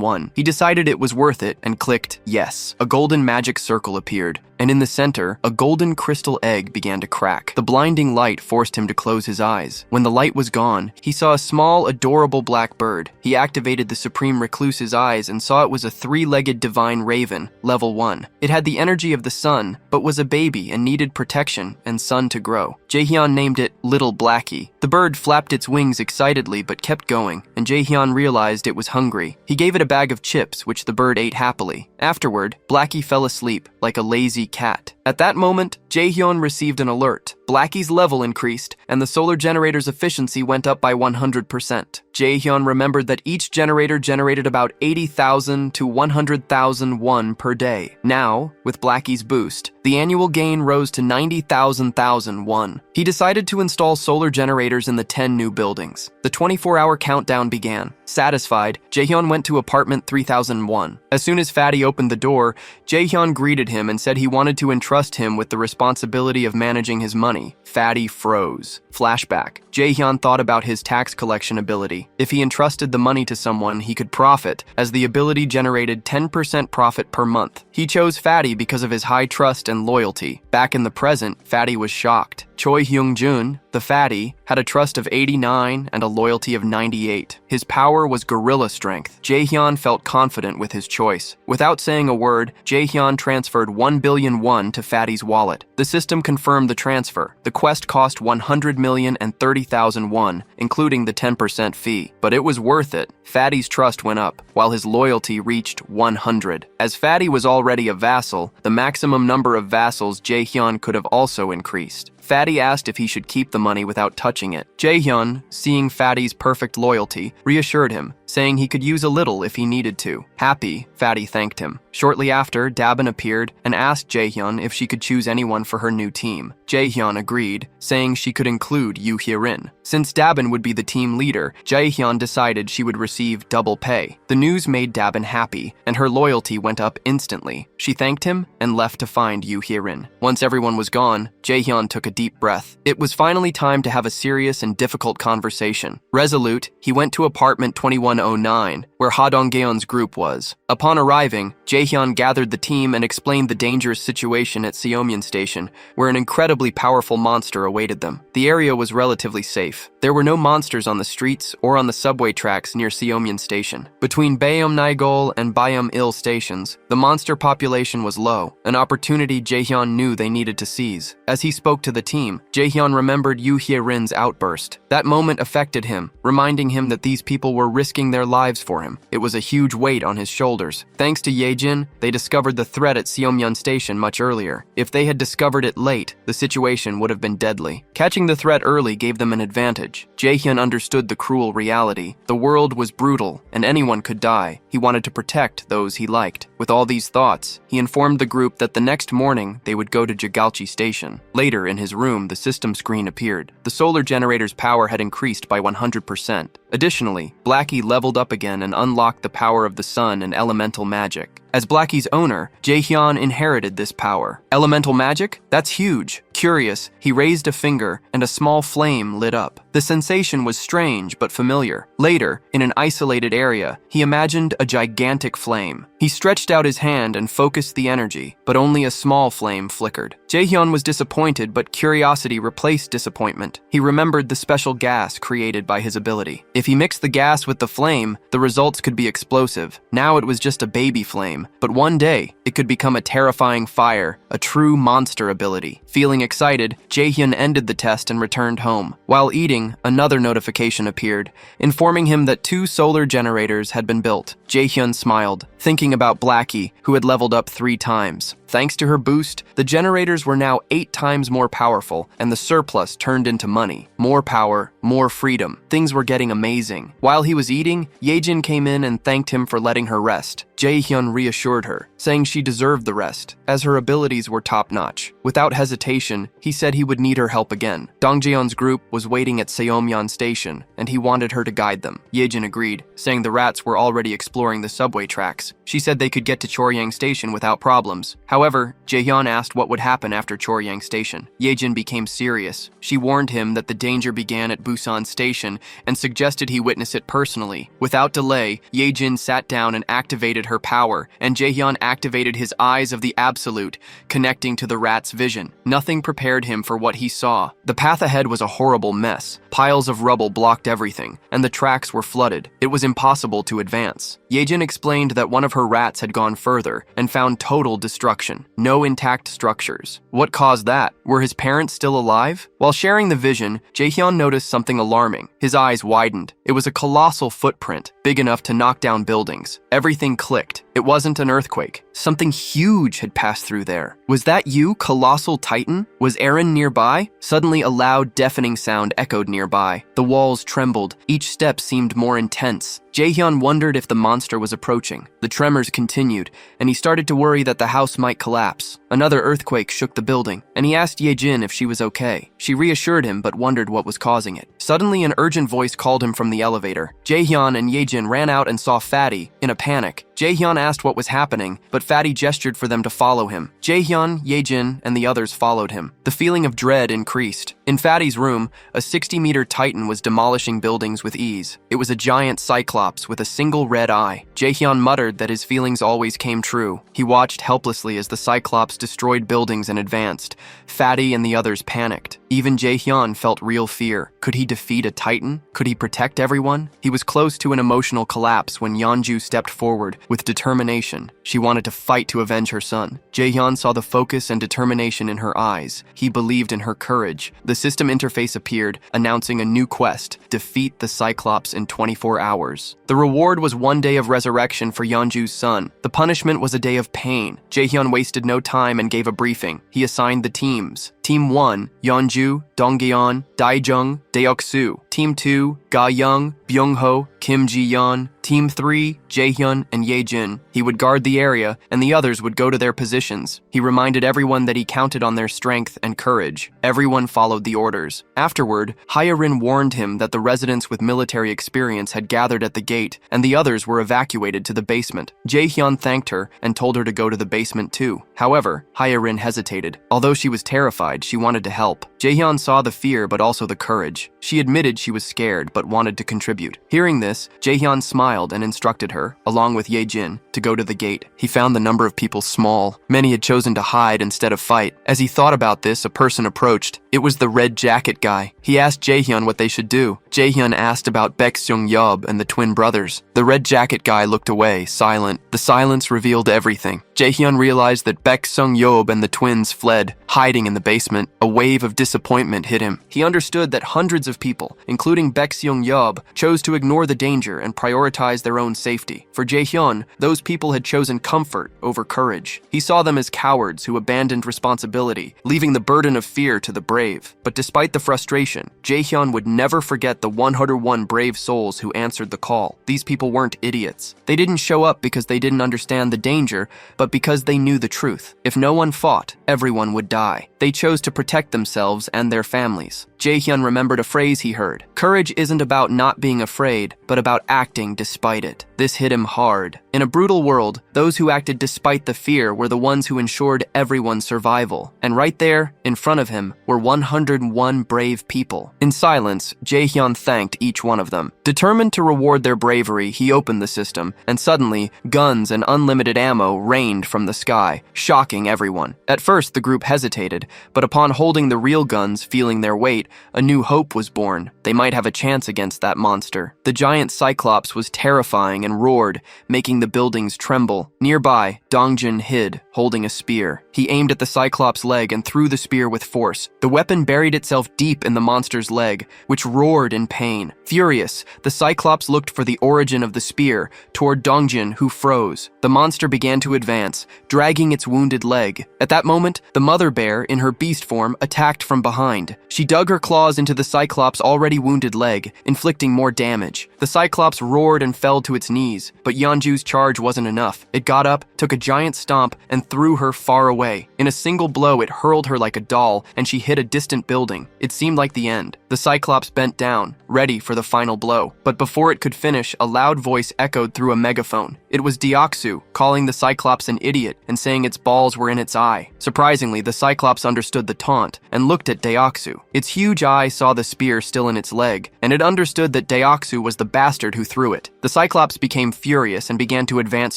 won. He decided it was worth it and clicked yes. A golden magic circle appeared, and in the center, a golden crystal egg began to crack. The blinding light forced him to close his eyes. When the light was gone, he saw a small, adorable black bird. He activated the Supreme Recluse's eyes and saw it was a three-legged divine raven, level 1. It had the energy of the sun, but was a baby and needed protection and sun to grow. Jae-hyun named it Little Blackie. The bird flapped its wings excitedly but kept going, and Jae-hyun realized it was hungry. He gave it a bag of chips, which the bird ate happily. Afterward, Blackie fell asleep like a lazy cat. At that moment, Jae-hyun received an alert. Blackie's level increased, and the solar generator's efficiency went up by 100%. Jae-hyun remembered that each generator generated about 80,000 to 100,000 won per day. Now, with Blackie's boost, the annual gain rose to 90,000 won. He decided to install solar generators in the 10 new buildings. The 24-hour countdown began. Satisfied, Jae-hyun went to apartment 3001. As soon as Fatty opened the door, Jae-hyun greeted him and said he wanted to entrust him with the responsibility of managing his money. Fatty froze. Flashback. Jae-hyun thought about his tax collection ability. If he entrusted the money to someone, he could profit, as the ability generated 10% profit per month. He chose Fatty because of his high trust and loyalty. Back in the present, Fatty was shocked. Choi Hyung-jun, the fatty, had a trust of 89 and a loyalty of 98. His power was gorilla strength. Jae-hyun felt confident with his choice. Without saying a word, Jae-hyun transferred 1 billion won to Fatty's wallet. The system confirmed the transfer. The quest cost 100,030,000 won, including the 10% fee. But it was worth it. Fatty's trust went up, while his loyalty reached 100. As Fatty was already a vassal, the maximum number of vassals Jae-hyun could have also increased. Fatty asked if he should keep the money without touching it. Jae-hyun, seeing Fatty's perfect loyalty, reassured him, saying he could use a little if he needed to. Happy, Fatty thanked him. Shortly after, Da-bin appeared and asked Jae-hyun if she could choose anyone for her new team. Jae-hyun agreed, saying she could include Yoo Hye-rin. Since Da-bin would be the team leader, Jae-hyun decided she would receive double pay. The news made Da-bin happy, and her loyalty went up instantly. She thanked him and left to find Yoo Hye-rin. Once everyone was gone, Jae-hyun took a deep breath. It was finally time to have a serious and difficult conversation. Resolute, he went to apartment 2109, where Ha Dong-geon's group was. Upon arriving, Jae-hyun gathered the team and explained the dangerous situation at Seomyeon Station, where an incredibly powerful monster awaited them. The area was relatively safe. There were no monsters on the streets or on the subway tracks near Seomyeon Station. Between Bayum-Naegol and Bayum-il stations, the monster population was low, an opportunity Jae-hyun knew they needed to seize. As he spoke to the team, Jae-hyun remembered Yoo Hye-rin's outburst. That moment affected him, reminding him that these people were risking their lives for him. It was a huge weight on his shoulders. Thanks to Ye Yejin, they discovered the threat at Seomyeon Station much earlier. If they had discovered it late, the situation would have been deadly. Catching the threat early gave them an advantage. Jaehyun understood the cruel reality. The world was brutal, and anyone could die. He wanted to protect those he liked. With all these thoughts, he informed the group that the next morning they would go to Jigalchi Station. Later, in his room, the system screen appeared. The solar generator's power had increased by 100%. Additionally, Blackie leveled up again and unlocked the power of the sun and elemental magic. As Blackie's owner, Jaehyun inherited this power. Elemental magic? That's huge. Curious, he raised a finger and a small flame lit up. The sensation was strange but familiar. Later, in an isolated area, he imagined a gigantic flame. He stretched out his hand and focused the energy, but only a small flame flickered. Jaehyun was disappointed, but curiosity replaced disappointment. He remembered the special gas created by his ability. If he mixed the gas with the flame, the results could be explosive. Now it was just a baby flame, but one day, it could become a terrifying fire, a true monster ability. Feeling excited, Jaehyun ended the test and returned home. While eating, another notification appeared, informing him that 2 solar generators had been built. Jaehyun smiled, thinking about Blackie, who had leveled up 3 times. Thanks to her boost, the generators were now 8 times more powerful, and the surplus turned into money. More power, more freedom. Things were getting amazing. While he was eating, Yejin came in and thanked him for letting her rest. Jaehyun reassured her, saying she deserved the rest, as her abilities were top-notch. Without hesitation, he said he would need her help again. Dongjeon's group was waiting at Seomyeon Station, and he wanted her to guide them. Yejin agreed, saying the rats were already exploring the subway tracks. She said they could get to Choryang Station without problems. However, Jaehyun asked what would happen after Choryang Station. Yejin became serious. She warned him that the danger began at Busan Station and suggested he witness it personally. Without delay, Yejin sat down and activated her power, and Jaehyun activated his eyes of the Absolute, connecting to the rat's vision. Nothing prepared him for what he saw. The path ahead was a horrible mess. Piles of rubble blocked everything, and the tracks were flooded. It was impossible to advance. Yejin explained that one of her rats had gone further and found total destruction. No intact structures. What caused that? Were his parents still alive? While sharing the vision, Jaehyun noticed something alarming. His eyes widened. It was a colossal footprint, big enough to knock down buildings. Everything clicked. It wasn't an earthquake. Something huge had passed through there. Was that you, Colossal Titan? Was Eren nearby? Suddenly a loud, deafening sound echoed nearby. The walls trembled. Each step seemed more intense. Jaehyun wondered if the monster was approaching. The tremors continued, and he started to worry that the house might collapse. Another earthquake shook the building, and he asked Yejin if she was okay. She reassured him but wondered what was causing it. Suddenly, an urgent voice called him from the elevator. Jaehyun and Yejin ran out and saw Fatty. In a panic, Jaehyun asked what was happening, but Fatty gestured for them to follow him. Jaehyun, Yejin, and the others followed him. The feeling of dread increased. In Fatty's room, a 60-meter titan was demolishing buildings with ease. It was a giant cyclops with a single red eye. Jaehyun muttered that his feelings always came true. He watched helplessly as the cyclops destroyed buildings and advanced. Fatty and the others panicked. Even Jaehyun felt real fear. Could he defeat a titan? Could he protect everyone? He was close to an emotional collapse when Yeonju stepped forward with determination. She wanted to fight to avenge her son. Jaehyun saw the focus and determination in her eyes. He believed in her courage. The system interface appeared, announcing a new quest: defeat the Cyclops in 24 hours. The reward was 1 day of resurrection for Yeonju's son. The punishment was a day of pain. Jaehyun wasted no time and gave a briefing. He assigned the teams. Team 1, Yeonju, Dongyeon, Daejung, Deoksu. Team 2, Ga-young, Byung-ho, Kim Ji-yeon. Team 3, Jaehyun and Yejin. He would guard the area, and the others would go to their positions. He reminded everyone that he counted on their strength and courage. Everyone followed the orders. Afterward, Hyarin warned him that the residents with military experience had gathered at the gate, and the others were evacuated to the basement. Jaehyun thanked her and told her to go to the basement too. However, Hyarin hesitated. Although she was terrified, she wanted to help. Jaehyun saw the fear but also the courage. She admitted she was scared but wanted to contribute. Hearing this, Jaehyun smiled and instructed her, along with Yejin, to go to the gate. He found the number of people small. Many had chosen to hide instead of fight. As he thought about this, a person approached. It was the red jacket guy. He asked Jaehyun what they should do. Jaehyun asked about Baek Seung-yeob and the twin brothers. The red jacket guy looked away, silent. The silence revealed everything. Jaehyun realized that Baek Seung-yeob and the twins fled, hiding in the basement. A wave of disappointment hit him. He understood that hundreds of people, including Baek Seung-yeob, chose to ignore the danger and prioritize their own safety. For Jaehyun, those people had chosen comfort over courage. He saw them as cowards who abandoned responsibility, leaving the burden of fear to the brave. But despite the frustration, Jaehyun would never forget the 101 brave souls who answered the call. These people weren't idiots. They didn't show up because they didn't understand the danger, but because they knew the truth. If no one fought, everyone would die. They chose to protect themselves and their families. Jaehyun remembered a phrase he heard. Courage isn't about not being afraid, but about acting despite it. This hit him hard. In a brutal world, those who acted despite the fear were the ones who ensured everyone's survival. And right there, in front of him, were 101 brave people. In silence, Jaehyun thanked each one of them. Determined to reward their bravery, he opened the system, and suddenly, guns and unlimited ammo rained from the sky, shocking everyone. At first, the group hesitated, but upon holding the real guns, feeling their weight, a new hope was born. They might have a chance against that monster. The giant Cyclops was terrifying and roared, making the buildings tremble. Nearby, Dongjin hid, holding a spear. He aimed at the Cyclops' leg and threw the spear with force. The weapon buried itself deep in the monster's leg, which roared in pain. Furious, the Cyclops looked for the origin of the spear, toward Dongjin, who froze. The monster began to advance, dragging its wounded leg. At that moment, the mother bear, in her beast form, attacked from behind. She dug her claws into the Cyclops' already wounded leg, inflicting more damage. The Cyclops roared and fell to its knees, but Yeonju's charge wasn't enough. It got up, took a giant stomp, and threw her far away. In a single blow, it hurled her like a doll, and she hit a distant building. It seemed like the end. The Cyclops bent down, ready for the final blow. But before it could finish, a loud voice echoed through a megaphone. It was Deoxu, calling the Cyclops an idiot and saying its balls were in its eye. Surprisingly, the Cyclops understood the taunt and looked at Deoxu. Its huge eye saw the spear still in its leg, and it understood that Deoxu was the bastard who threw it. The Cyclops became furious and began to advance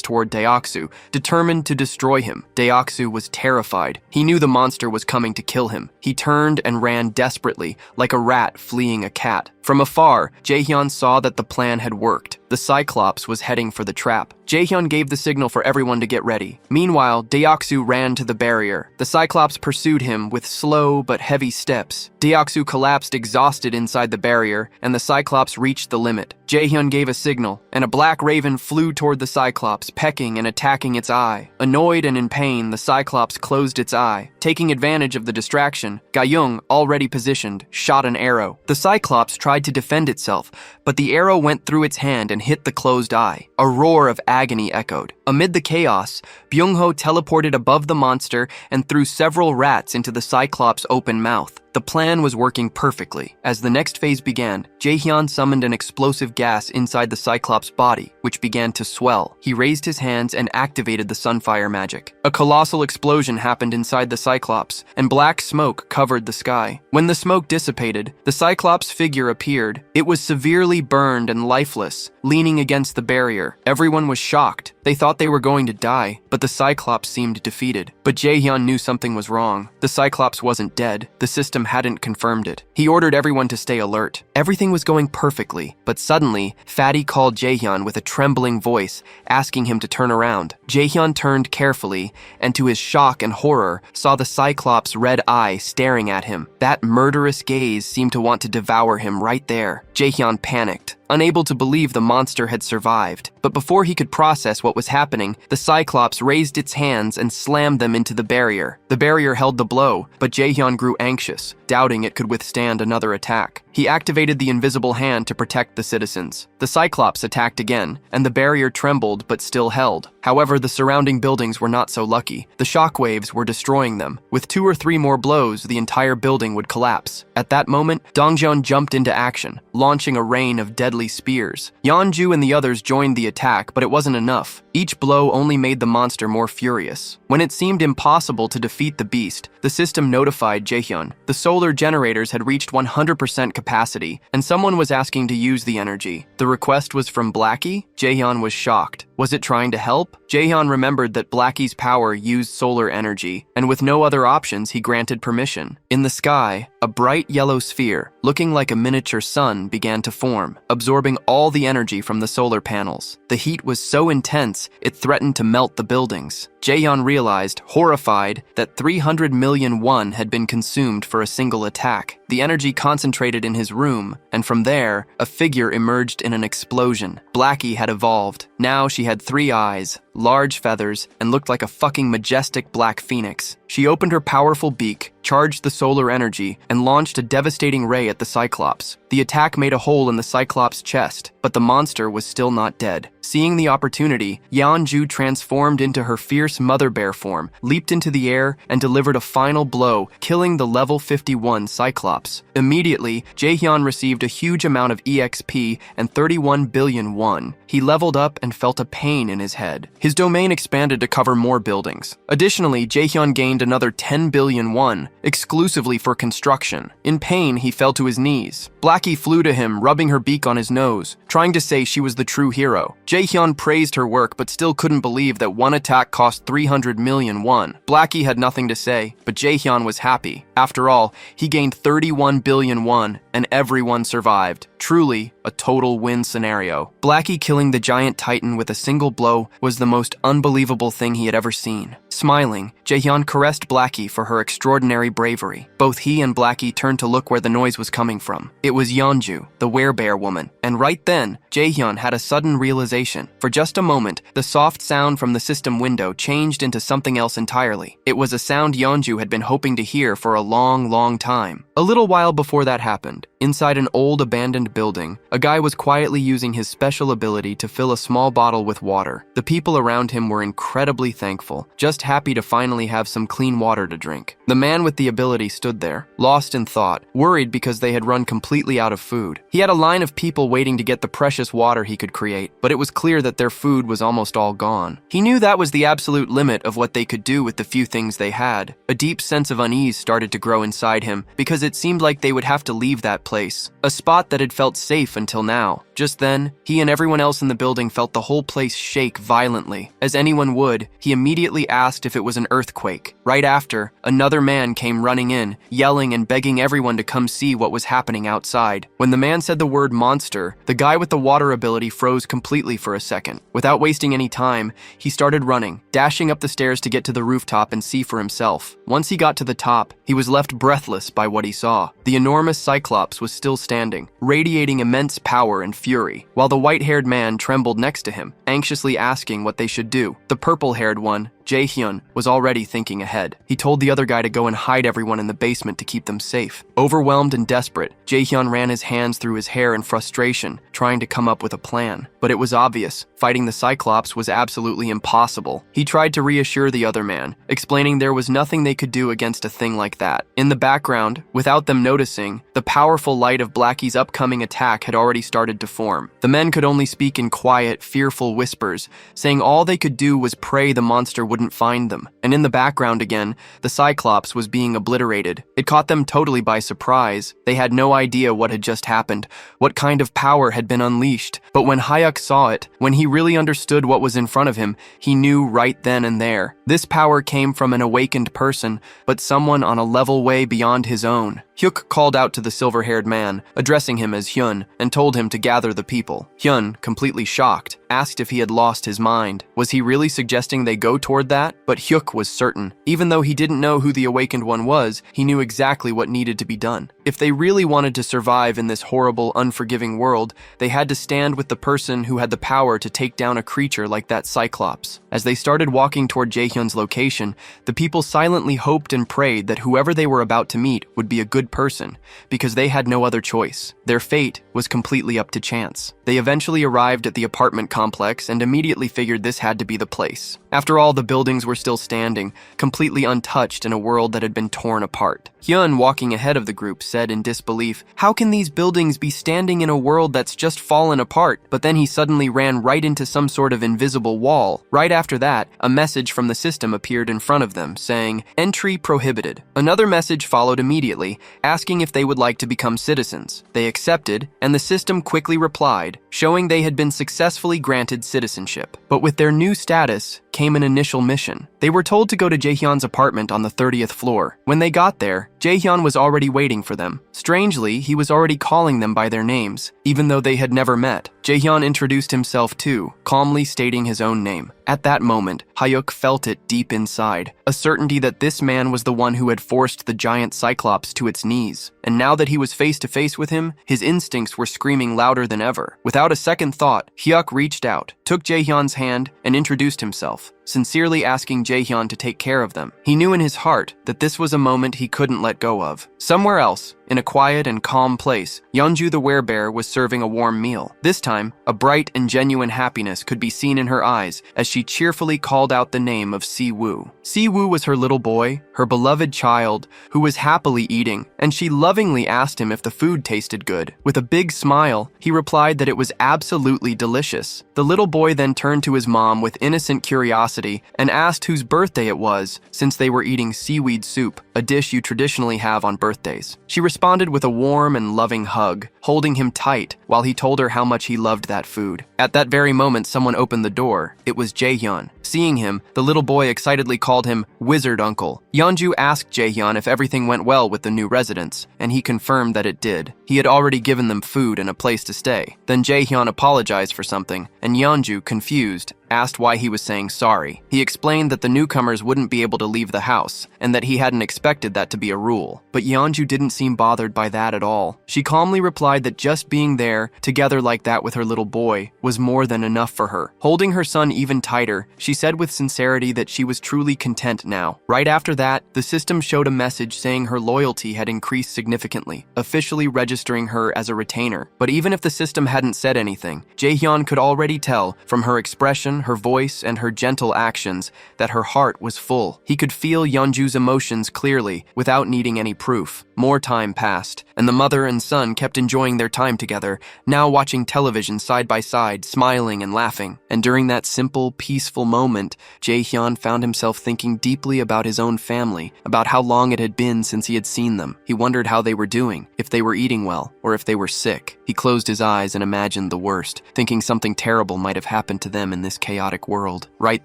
toward Deoxu, determined to destroy him. Deoxu was terrified. He knew the monster was coming to kill him. He turned and ran desperately, like a rat fleeing a cat. From afar, Jaehyun saw that the plan had worked. The Cyclops was heading for the trap. Jaehyun gave the signal for everyone to get ready. Meanwhile, Deoxu ran to the barrier. The Cyclops pursued him with slow but heavy steps. Deoxu collapsed exhausted inside the barrier, and the Cyclops reached the limit. Jaehyun gave a signal, and a black raven flew toward the Cyclops, pecking and attacking its eye. Annoyed and in pain, the Cyclops closed its eye. Taking advantage of the distraction, Gayung, already positioned, shot an arrow. The Cyclops tried to defend itself, but the arrow went through its hand and hit the closed eye. A roar of agony echoed. Amid the chaos, Byung-ho teleported above the monster and threw several rats into the Cyclops' open mouth. The plan was working perfectly. As the next phase began, Jaehyun summoned an explosive gas inside the Cyclops' body, which began to swell. He raised his hands and activated the Sunfire magic. A colossal explosion happened inside the Cyclops, and black smoke covered the sky. When the smoke dissipated, the Cyclops' figure appeared. It was severely burned and lifeless, leaning against the barrier. Everyone was shocked. They thought they were going to die, but the Cyclops seemed defeated. But Jaehyun knew something was wrong. The Cyclops wasn't dead. The system hadn't confirmed it. He ordered everyone to stay alert. Everything was going perfectly, but suddenly, Fatty called Jaehyun with a trembling voice, asking him to turn around. Jaehyun turned carefully, and to his shock and horror, saw the Cyclops' red eye staring at him. That murderous gaze seemed to want to devour him right there. Jaehyun panicked, unable to believe the monster had survived. But before he could process what was happening, the Cyclops raised its hands and slammed them into the barrier. The barrier held the blow, but Jaehyun grew anxious, doubting it could withstand another attack. He activated the invisible hand to protect the citizens. The Cyclops attacked again, and the barrier trembled but still held. However, the surrounding buildings were not so lucky. The shockwaves were destroying them. With 2 or 3 more blows, the entire building would collapse. At that moment, Dongjun jumped into action, launching a rain of deadly spears. Yeonju and the others joined the attack, but it wasn't enough. Each blow only made the monster more furious. When it seemed impossible to defeat the beast, the system notified Jaehyun. The solar generators had reached 100% capacity, and someone was asking to use the energy. The request was from Blackie? Jaehyun was shocked. Was it trying to help? Jaehyun remembered that Blackie's power used solar energy, and with no other options, he granted permission. In the sky, a bright yellow sphere, looking like a miniature sun, began to form, absorbing all the energy from the solar panels. The heat was so intense, it threatened to melt the buildings. Jaehyun realized, horrified, that 300 million won had been consumed for a single attack. The energy concentrated in his room, and from there, a figure emerged in an explosion. Blackie had evolved. Now she had 3 eyes, large feathers, and looked like a fucking majestic black phoenix. She opened her powerful beak, charged the solar energy, and launched a devastating ray at the Cyclops. The attack made a hole in the Cyclops' chest, but the monster was still not dead. Seeing the opportunity, Yeonju transformed into her fierce mother bear form, leaped into the air, and delivered a final blow, killing the level 51 Cyclops. Immediately, Jaehyun received a huge amount of EXP and 31 billion won. He leveled up and felt a pain in his head. His domain expanded to cover more buildings. Additionally, Jaehyun gained another 10 billion won, exclusively for construction. In pain, he fell to his knees. Blackie flew to him, rubbing her beak on his nose, trying to say she was the true hero. Jaehyun praised her work, but still couldn't believe that one attack cost 300 million won. Blackie had nothing to say, but Jaehyun was happy. After all, he gained 31 billion won, and everyone survived. Truly, a total win scenario. Blackie killing the giant titan with a single blow was the most unbelievable thing he had ever seen. Smiling, Jaehyun caressed Blackie for her extraordinary bravery. Both he and Blackie turned to look where the noise was coming from. It was Yeonju, the werebear woman. And right then, Jaehyun had a sudden realization. For just a moment, the soft sound from the system window changed into something else entirely. It was a sound Yeonju had been hoping to hear for a long, long time. A little while before that happened, inside an old abandoned building, a guy was quietly using his special ability to fill a small bottle with water. The people around him were incredibly thankful, just happy to finally have some clean water to drink. The man with the ability stood there, lost in thought, worried because they had run completely out of food. He had a line of people waiting to get the precious water he could create, but it was clear that their food was almost all gone. He knew that was the absolute limit of what they could do with the few things they had. A deep sense of unease started to grow inside him, because it seemed like they would have to leave that place, a spot that had felt safe until now. Just then, he and everyone else in the building felt the whole place shake violently. As anyone would, he immediately asked if it was an earthquake. Right after, another man came running in, yelling and begging everyone to come see what was happening outside. When the man said the word monster, the guy with the water ability froze completely for a second. Without wasting any time, he started running, dashing up the stairs to get to the rooftop and see for himself. Once he got to the top, he was left breathless by what he saw. The enormous Cyclops was still standing, radiating immense power and fury, while the white-haired man trembled next to him, anxiously asking what they should do. The purple-haired one, Jaehyun, was already thinking ahead. He told the other guy to go and hide everyone in the basement to keep them safe. Overwhelmed and desperate, Jaehyun ran his hands through his hair in frustration, trying to come up with a plan. But it was obvious, fighting the Cyclops was absolutely impossible. He tried to reassure the other man, explaining there was nothing they could do against a thing like that. In the background, without them noticing, the powerful light of Blackie's upcoming attack had already started to form. The men could only speak in quiet, fearful whispers, saying all they could do was pray the monster wouldn't find them. And in the background again, the Cyclops was being obliterated. It caught them totally by surprise. They had no idea what had just happened, what kind of power had been unleashed. But when Hyuk saw it, when he really understood what was in front of him, he knew right then and there. This power came from an awakened person, but someone on a level way beyond his own. Hyuk called out to the silver-haired man, addressing him as Hyun, and told him to gather the people. Hyun, completely shocked, asked if he had lost his mind. Was he really suggesting they go toward that? But Hyuk was certain. Even though he didn't know who the awakened one was, he knew exactly what needed to be done. If they really wanted to survive in this horrible, unforgiving world, they had to stand with the person who had the power to take down a creature like that Cyclops. As they started walking toward Jaehyun's location, the people silently hoped and prayed that whoever they were about to meet would be a good person, because they had no other choice. Their fate was completely up to chance. They eventually arrived at the apartment complex and immediately figured this had to be the place. After all, the buildings were still standing, completely untouched in a world that had been torn apart. Hyun, walking ahead of the group, said said in disbelief. How can these buildings be standing in a world that's just fallen apart? But then he suddenly ran right into some sort of invisible wall. Right after that, a message from the system appeared in front of them, saying, "Entry prohibited." Another message followed immediately, asking if they would like to become citizens. They accepted, and the system quickly replied, showing they had been successfully granted citizenship. But with their new status came an initial mission. They were told to go to Jaehyun's apartment on the 30th floor. When they got there, Jaehyun was already waiting for them. Strangely, he was already calling them by their names, even though they had never met. Jaehyun introduced himself too, calmly stating his own name. At that moment, Hyuk felt it deep inside, a certainty that this man was the one who had forced the giant Cyclops to its knees. And now that he was face to face with him, his instincts were screaming louder than ever. Without a second thought, Hyuk reached out, took Jaehyun's hand, and introduced himself, sincerely asking Jaehyun to take care of them. He knew in his heart that this was a moment he couldn't let go of. Somewhere else, in a quiet and calm place, Yeonju the werebear was serving a warm meal. This time, a bright and genuine happiness could be seen in her eyes as she cheerfully called out the name of Si-woo. Si-woo was her little boy, her beloved child, who was happily eating, and she lovingly asked him if the food tasted good. With a big smile, he replied that it was absolutely delicious. The little boy then turned to his mom with innocent curiosity and asked whose birthday it was, since they were eating seaweed soup, a dish you traditionally have on birthdays. She responded with a warm and loving hug, holding him tight while he told her how much he loved that food. At that very moment, someone opened the door. It was Jaehyun. Seeing him, the little boy excitedly called him Wizard Uncle. Yeonju asked Jaehyun if everything went well with the new residents, and he confirmed that it did. He had already given them food and a place to stay. Then Jaehyun apologized for something, and Yeonju, confused, asked why he was saying sorry. He explained that the newcomers wouldn't be able to leave the house, and that he hadn't expected that to be a rule. But Yeonju didn't seem bothered by that at all. She calmly replied that just being there, together like that with her little boy, was more than enough for her. Holding her son even tighter, she said with sincerity that she was truly content now. Right after that, the system showed a message saying her loyalty had increased significantly, officially registering her as a retainer. But even if the system hadn't said anything, Jaehyun could already tell from her expression, her voice, and her gentle actions that her heart was full. He could feel Yeonju's emotions clearly, without needing any proof. More time passed, and the mother and son kept enjoying their time together, now watching television side by side, smiling and laughing. And during that simple, peaceful moment, Jaehyun found himself thinking deeply about his own family, about how long it had been since he had seen them. He wondered how they were doing, if they were eating well, or if they were sick. He closed his eyes and imagined the worst, thinking something terrible might have happened to them in this chaotic world. Right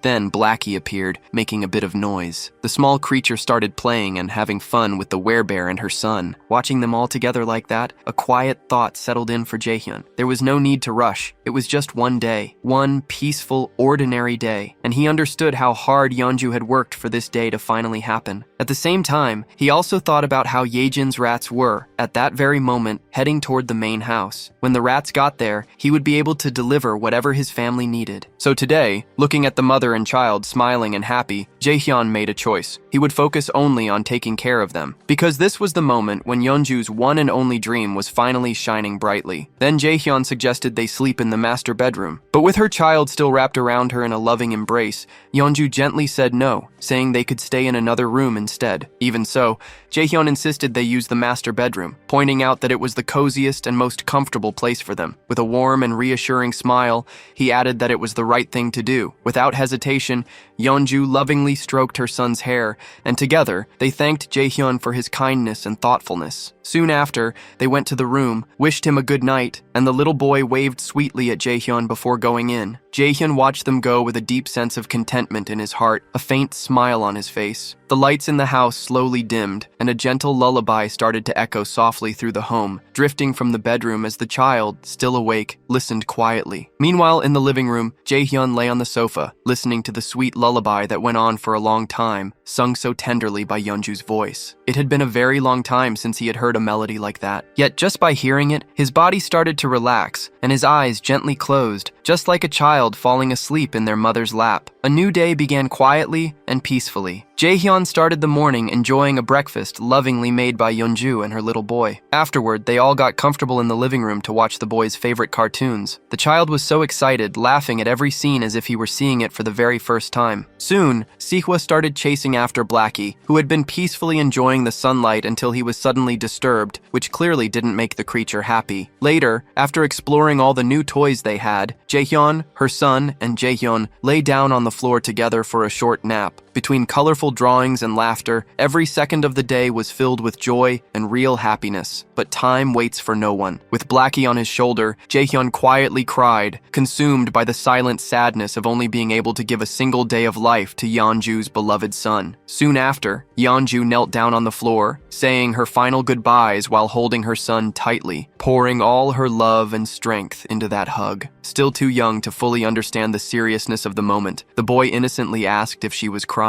then, Blackie appeared, making a bit of noise. The small creature started playing and having fun with the werebear and her son. Watching them all together like that, a quiet thought settled in for Jaehyun. There was no need to rush. It was just one day. One peaceful, ordinary day. And he understood how hard Yeonju had worked for this day to finally happen. At the same time, he also thought about how Yejin's rats were, at that very moment, heading toward the main house. When the rats got there, he would be able to deliver whatever his family needed. So today, looking at the mother and child smiling and happy, Jaehyun made a choice. He would focus only on taking care of them, because this was the moment when Yeonju's one and only dream was finally shining brightly. Then Jaehyun suggested they sleep in the master bedroom. But with her child still wrapped around her in a loving embrace, Yeonju gently said no, saying they could stay in another room instead. Even so, Jaehyun insisted they use the master bedroom, pointing out that it was the coziest and most comfortable place for them. With a warm and reassuring smile, he added that it was the right thing to do. Without hesitation, Yeonju lovingly stroked her son's hair, and together, they thanked Jaehyun for his kindness and thoughtfulness. Soon after, they went to the room, wished him a good night, and the little boy waved sweetly at Jaehyun before going in. Jaehyun watched them go with a deep sense of contentment in his heart, a faint smile on his face. The lights in the house slowly dimmed, and a gentle lullaby started to echo softly through the home, drifting from the bedroom as the child, still awake, listened quietly. Meanwhile, in the living room, Jaehyun lay on the sofa, listening to the sweet lullaby that went on for a long time, sung so tenderly by Yeonju's voice. It had been a very long time since he had heard a melody like that. Yet just by hearing it, his body started to relax, and his eyes gently closed, just like a child falling asleep in their mother's lap. A new day began quietly and peacefully. Jaehyun started the morning enjoying a breakfast lovingly made by Yeonju and her little boy. Afterward, they all got comfortable in the living room to watch the boy's favorite cartoons. The child was so excited, laughing at every scene as if he were seeing it for the very first time. Soon, Sihwa started chasing after Blackie, who had been peacefully enjoying the sunlight until he was suddenly disturbed, which clearly didn't make the creature happy. Later, after exploring all the new toys they had, Jaehyun, her son, and Jaehyun lay down on the floor together for a short nap. Between colorful drawings and laughter, every second of the day was filled with joy and real happiness. But time waits for no one. With Blackie on his shoulder, Jaehyun quietly cried, consumed by the silent sadness of only being able to give a single day of life to Yeonju's beloved son. Soon after, Yeonju knelt down on the floor, saying her final goodbyes while holding her son tightly, pouring all her love and strength into that hug. Still too young to fully understand the seriousness of the moment, the boy innocently asked if she was crying.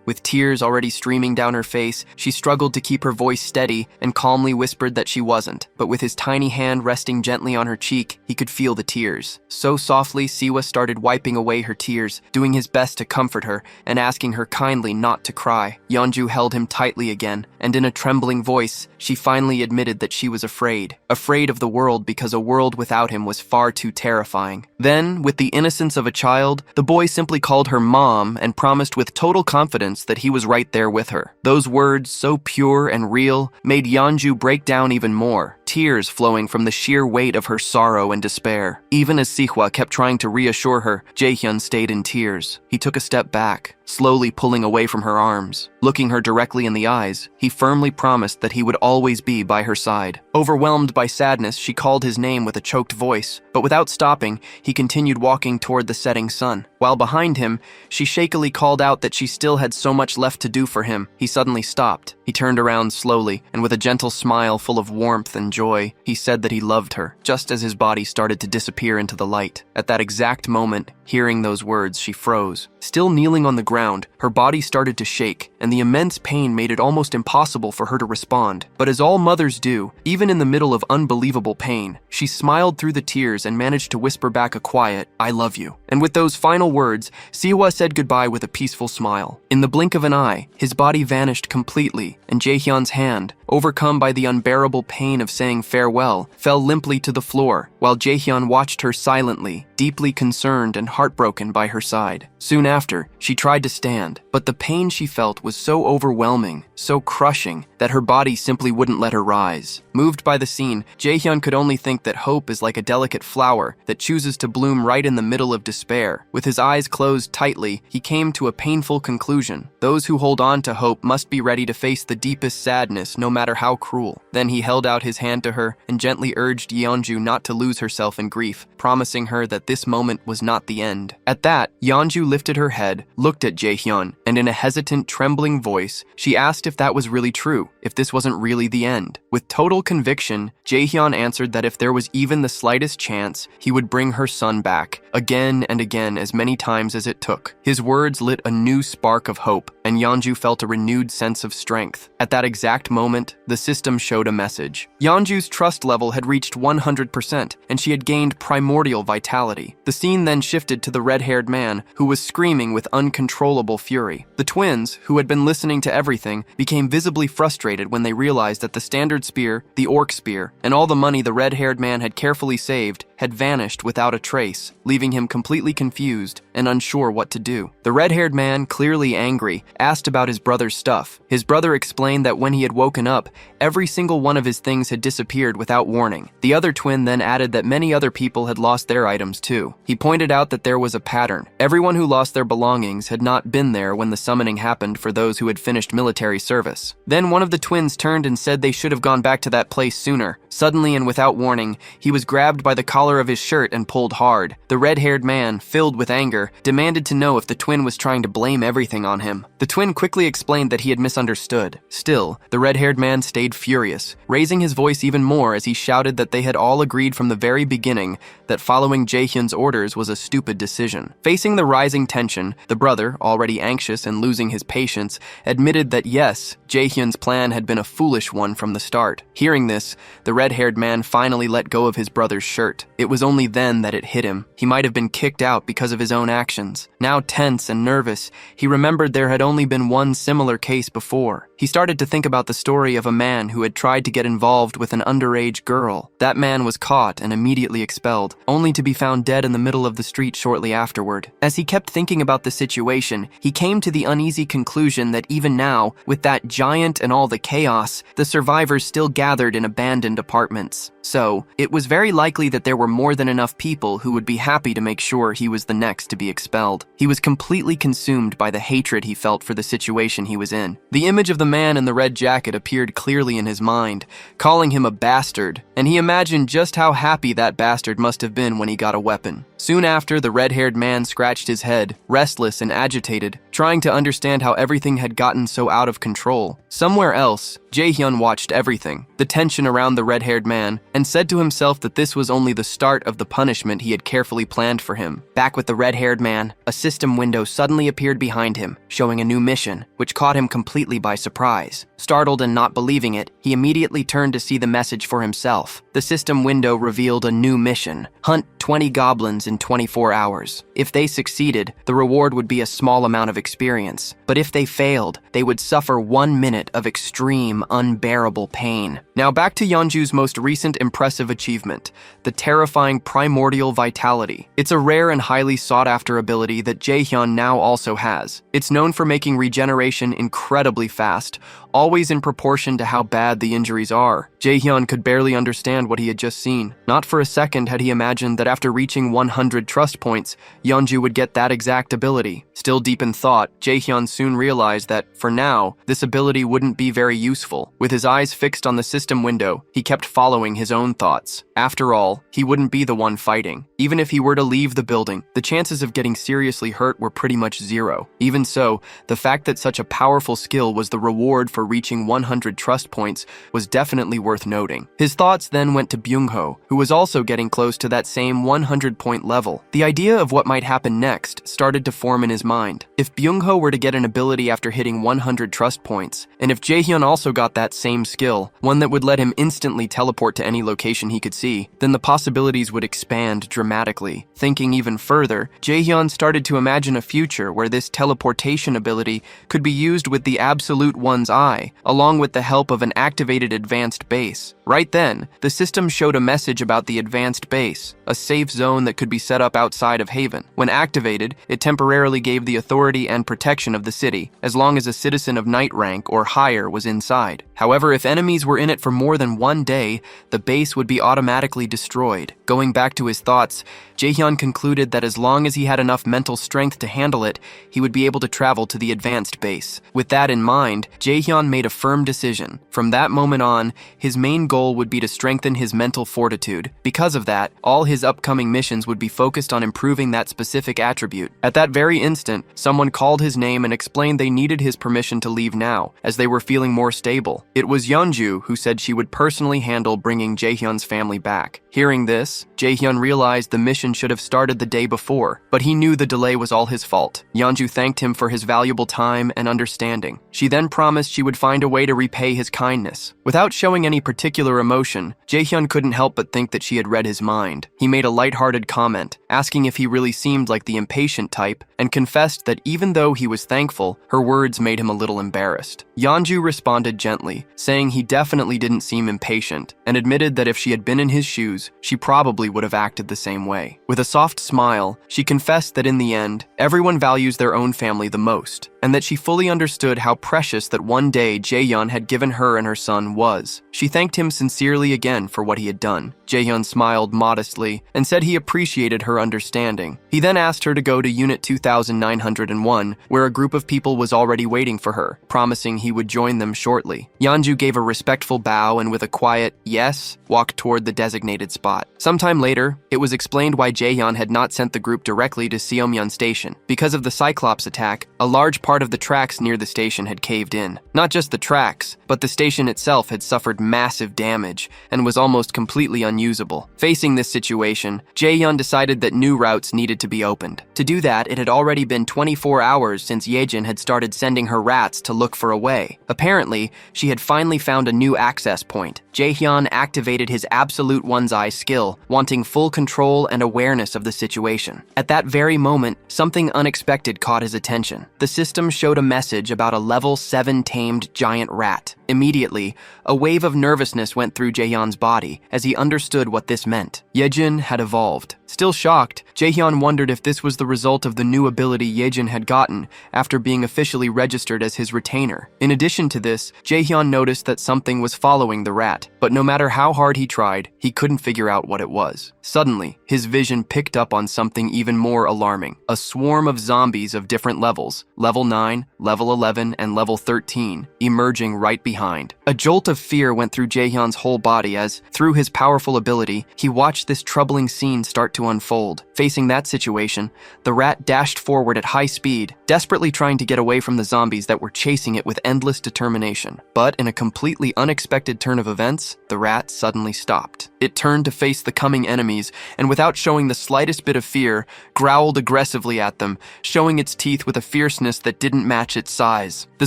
With tears already streaming down her face, she struggled to keep her voice steady and calmly whispered that she wasn't. But with his tiny hand resting gently on her cheek, he could feel the tears. So softly, Siwa started wiping away her tears, doing his best to comfort her and asking her kindly not to cry. Yeonju held him tightly again, and in a trembling voice, she finally admitted that she was afraid. Afraid of the world because a world without him was far too terrifying. Then, with the innocence of a child, the boy simply called her mom and promised with total confidence that he was right there with her. Those words, so pure and real, made Yeonju break down even more, tears flowing from the sheer weight of her sorrow and despair. Even as Sihwa kept trying to reassure her, Jaehyun stayed in tears. He took a step back, slowly pulling away from her arms. Looking her directly in the eyes, he firmly promised that he would always be by her side. Overwhelmed by sadness, she called his name with a choked voice, but without stopping, he continued walking toward the setting sun. While behind him, she shakily called out that she still had so much left to do for him. He suddenly stopped. He turned around slowly, and with a gentle smile full of warmth and joy, he said that he loved her, just as his body started to disappear into the light. At that exact moment, hearing those words, she froze. Still kneeling on the ground, her body started to shake, and the immense pain made it almost impossible for her to respond. But as all mothers do, even in the middle of unbelievable pain, she smiled through the tears and managed to whisper back a quiet, "I love you." And with those final words, Siwa said goodbye with a peaceful smile. In the blink of an eye, his body vanished completely, and Jaehyun's hand, overcome by the unbearable pain of saying farewell, fell limply to the floor, while Jaehyun watched her silently, deeply concerned and heartbroken by her side. Soon after, she tried to stand, but the pain she felt was so overwhelming, so crushing, that her body simply wouldn't let her rise. Moved by the scene, Jaehyun could only think that hope is like a delicate flower that chooses to bloom right in the middle of despair. With his eyes closed tightly, he came to a painful conclusion. Those who hold on to hope must be ready to face the deepest sadness, no matter how cruel. Then he held out his hand to her and gently urged Yeonju not to lose herself in grief, promising her that this moment was not the end. At that, Yeonju lifted her head, looked at Jaehyun, and in a hesitant, trembling voice, she asked if that was really true, if this wasn't really the end. With total conviction, Jaehyun answered that if there was even the slightest chance, he would bring her son back, again and again as many times as it took. His words lit a new spark of hope, and Yeonju felt a renewed sense of strength. At that exact moment, the system showed a message. Yeonju's trust level had reached 100%, and she had gained primordial vitality. The scene then shifted to the red-haired man, who was screaming with uncontrollable fury. The twins, who had been listening to everything, became visibly frustrated when they realized that the standard spear, the orc spear, and all the money the red-haired man had carefully saved had vanished without a trace, leaving him completely confused and unsure what to do. The red-haired man, clearly angry, asked about his brother's stuff. His brother explained that when he had woken up, every single one of his things had disappeared without warning. The other twin then added that many other people had lost their items too. He pointed out that there was a pattern. Everyone who lost their belongings had not been there when the summoning happened for those who had finished military service. Then one of the twins turned and said they should have gone back to that place sooner. Suddenly and without warning, he was grabbed by the collar of his shirt and pulled hard. The red-haired man, filled with anger, demanded to know if the twin was trying to blame everything on him. The twin quickly explained that he had misunderstood. Still, the red-haired man stayed furious, raising his voice even more as he shouted that they had all agreed from the very beginning that following Jaehyun's orders was a stupid decision. Facing the rising tension, the brother, already anxious and losing his patience, admitted that yes, Jaehyun's plan had been a foolish one from the start. Hearing this, the red-haired man finally let go of his brother's shirt. It was only then that it hit him. He might have been kicked out because of his own actions. Now tense and nervous, he remembered there had only been one similar case before. He started to think about the story of a man who had tried to get involved with an underage girl. That man was caught and immediately expelled, only to be found dead in the middle of the street shortly afterward. As he kept thinking about the situation, he came to the uneasy conclusion that even now, with that giant and all the chaos, the survivors still gathered in abandoned apartments. So, it was very likely that there were more than enough people who would be happy to make sure he was the next to be expelled. He was completely consumed by the hatred he felt for the situation he was in. The image of the man in the red jacket appeared clearly in his mind, calling him a bastard, and he imagined just how happy that bastard must have been when he got a weapon. Soon after, the red-haired man scratched his head, restless and agitated, trying to understand how everything had gotten so out of control. Somewhere else, Jae-hyun watched everything, the tension around the red-haired man, and said to himself that this was only the start of the punishment he had carefully planned for him. Back with the red-haired man, a system window suddenly appeared behind him, showing a new mission, which caught him completely by surprise. Startled and not believing it, he immediately turned to see the message for himself. The system window revealed a new mission: hunt 20 goblins in 24 hours. If they succeeded, the reward would be a small amount of experience. But if they failed, they would suffer 1 minute of extreme, unbearable pain. Now back to Yeonju's most recent impressive achievement, the terrifying primordial vitality. It's a rare and highly sought-after ability that Jae-hyun now also has. It's known for making regeneration incredibly fast, always in proportion to how bad the injuries are. Jae-hyun could barely understand what he had just seen. Not for a second had he imagined that after reaching 100 trust points, Yeonju would get that exact ability. Still deep in thought, Jae-hyun soon realized that, for now, this ability wouldn't be very useful. With his eyes fixed on the system window, he kept following his own thoughts. After all, he wouldn't be the one fighting. Even if he were to leave the building, the chances of getting seriously hurt were pretty much zero. Even so, the fact that such a powerful skill was the reward for reaching 100 trust points was definitely worth noting. His thoughts then went to Byung-ho, who was also getting close to that same 100-point level. The idea of what might happen next started to form in his mind. If Byung-ho were to get an ability after hitting 100 trust points, and if Jae-hyun also got that same skill, one that would let him instantly teleport to any location he could see, then the possibilities would expand dramatically. Thinking even further, Jae-hyun started to imagine a future where this teleportation ability could be used with the absolute one's eye, along with the help of an activated advanced base. Right then, the system showed a message about the advanced base, a safe zone that could be set up outside of Haven. When activated, it temporarily gave the authority and protection of the city, as long as a citizen of knight rank or higher was inside. However, if enemies were in it for more than 1 day, the base would be automatically destroyed. Going back to his thoughts, Jae-hyun concluded that as long as he had enough mental strength to handle it, he would be able to travel to the advanced base. With that in mind, Jae-hyun made a firm decision. From that moment on, his main goal would be to strengthen his mental fortitude. Because of that, all his upcoming missions would be focused on improving that specific attribute. At that very instant, someone called his name and explained they needed his permission to leave now, as they were feeling more stable. It was Yeonju who said she would personally handle bringing Jae-hyun's family back. Hearing this, Jae-hyun realized the mission should have started the day before, but he knew the delay was all his fault. Yeonju thanked him for his valuable time and understanding. She then promised she would find a way to repay his kindness. Without showing any particular emotion, Jae-hyun couldn't help but think that she had read his mind. He made a lighthearted comment, asking if he really seemed like the impatient type, and confessed that even though he was thankful, her words made him a little embarrassed. Yeonju responded gently, saying he definitely didn't seem impatient, and admitted that if she had been in his shoes, she probably would have acted the same way. With a soft smile, she confessed that in the end, everyone values their own family the most, and that she fully understood how precious that one day Jae-hyun had given her and her son was. She thanked him sincerely again for what he had done. Jae-hyun smiled modestly and said he appreciated her understanding. He then asked her to go to Unit 2901, where a group of people was already waiting for her, promising he would join them shortly. Yeonju gave a respectful bow and with a quiet yes, walked toward the designated spot. Sometime later, it was explained why Jae-hyun had not sent the group directly to Seomyeon Station. Because of the Cyclops attack, a large part part of the tracks near the station had caved in. Not just the tracks, but the station itself had suffered massive damage and was almost completely unusable. Facing this situation, Jae-hyun decided that new routes needed to be opened. To do that, it had already been 24 hours since Yejin had started sending her rats to look for a way. Apparently, she had finally found a new access point. Jae-hyun activated his absolute one's-eye skill, wanting full control and awareness of the situation. At that very moment, something unexpected caught his attention. The system showed a message about a level 7 tamed giant rat. Immediately, a wave of nervousness went through Jae-hyun's body as he understood what this meant. Yejin had evolved. Still shocked, Jae-hyun wondered if this was the result of the new ability Yejin had gotten after being officially registered as his retainer. In addition to this, Jae-hyun noticed that something was following the rat, but no matter how hard he tried, he couldn't figure out what it was. Suddenly, his vision picked up on something even more alarming. A swarm of zombies of different levels, level 9, level 11, and level 13, emerging right behind. A jolt of fear went through Jae-hyun's whole body as, through his powerful ability, he watched this troubling scene start to unfold. Facing that situation, the rat dashed forward at high speed, desperately trying to get away from the zombies that were chasing it with endless determination. But in a completely unexpected turn of events, the rat suddenly stopped. It turned to face the coming enemies, and without showing the slightest bit of fear, growled aggressively at them, showing its teeth with a fierceness that didn't match its size. The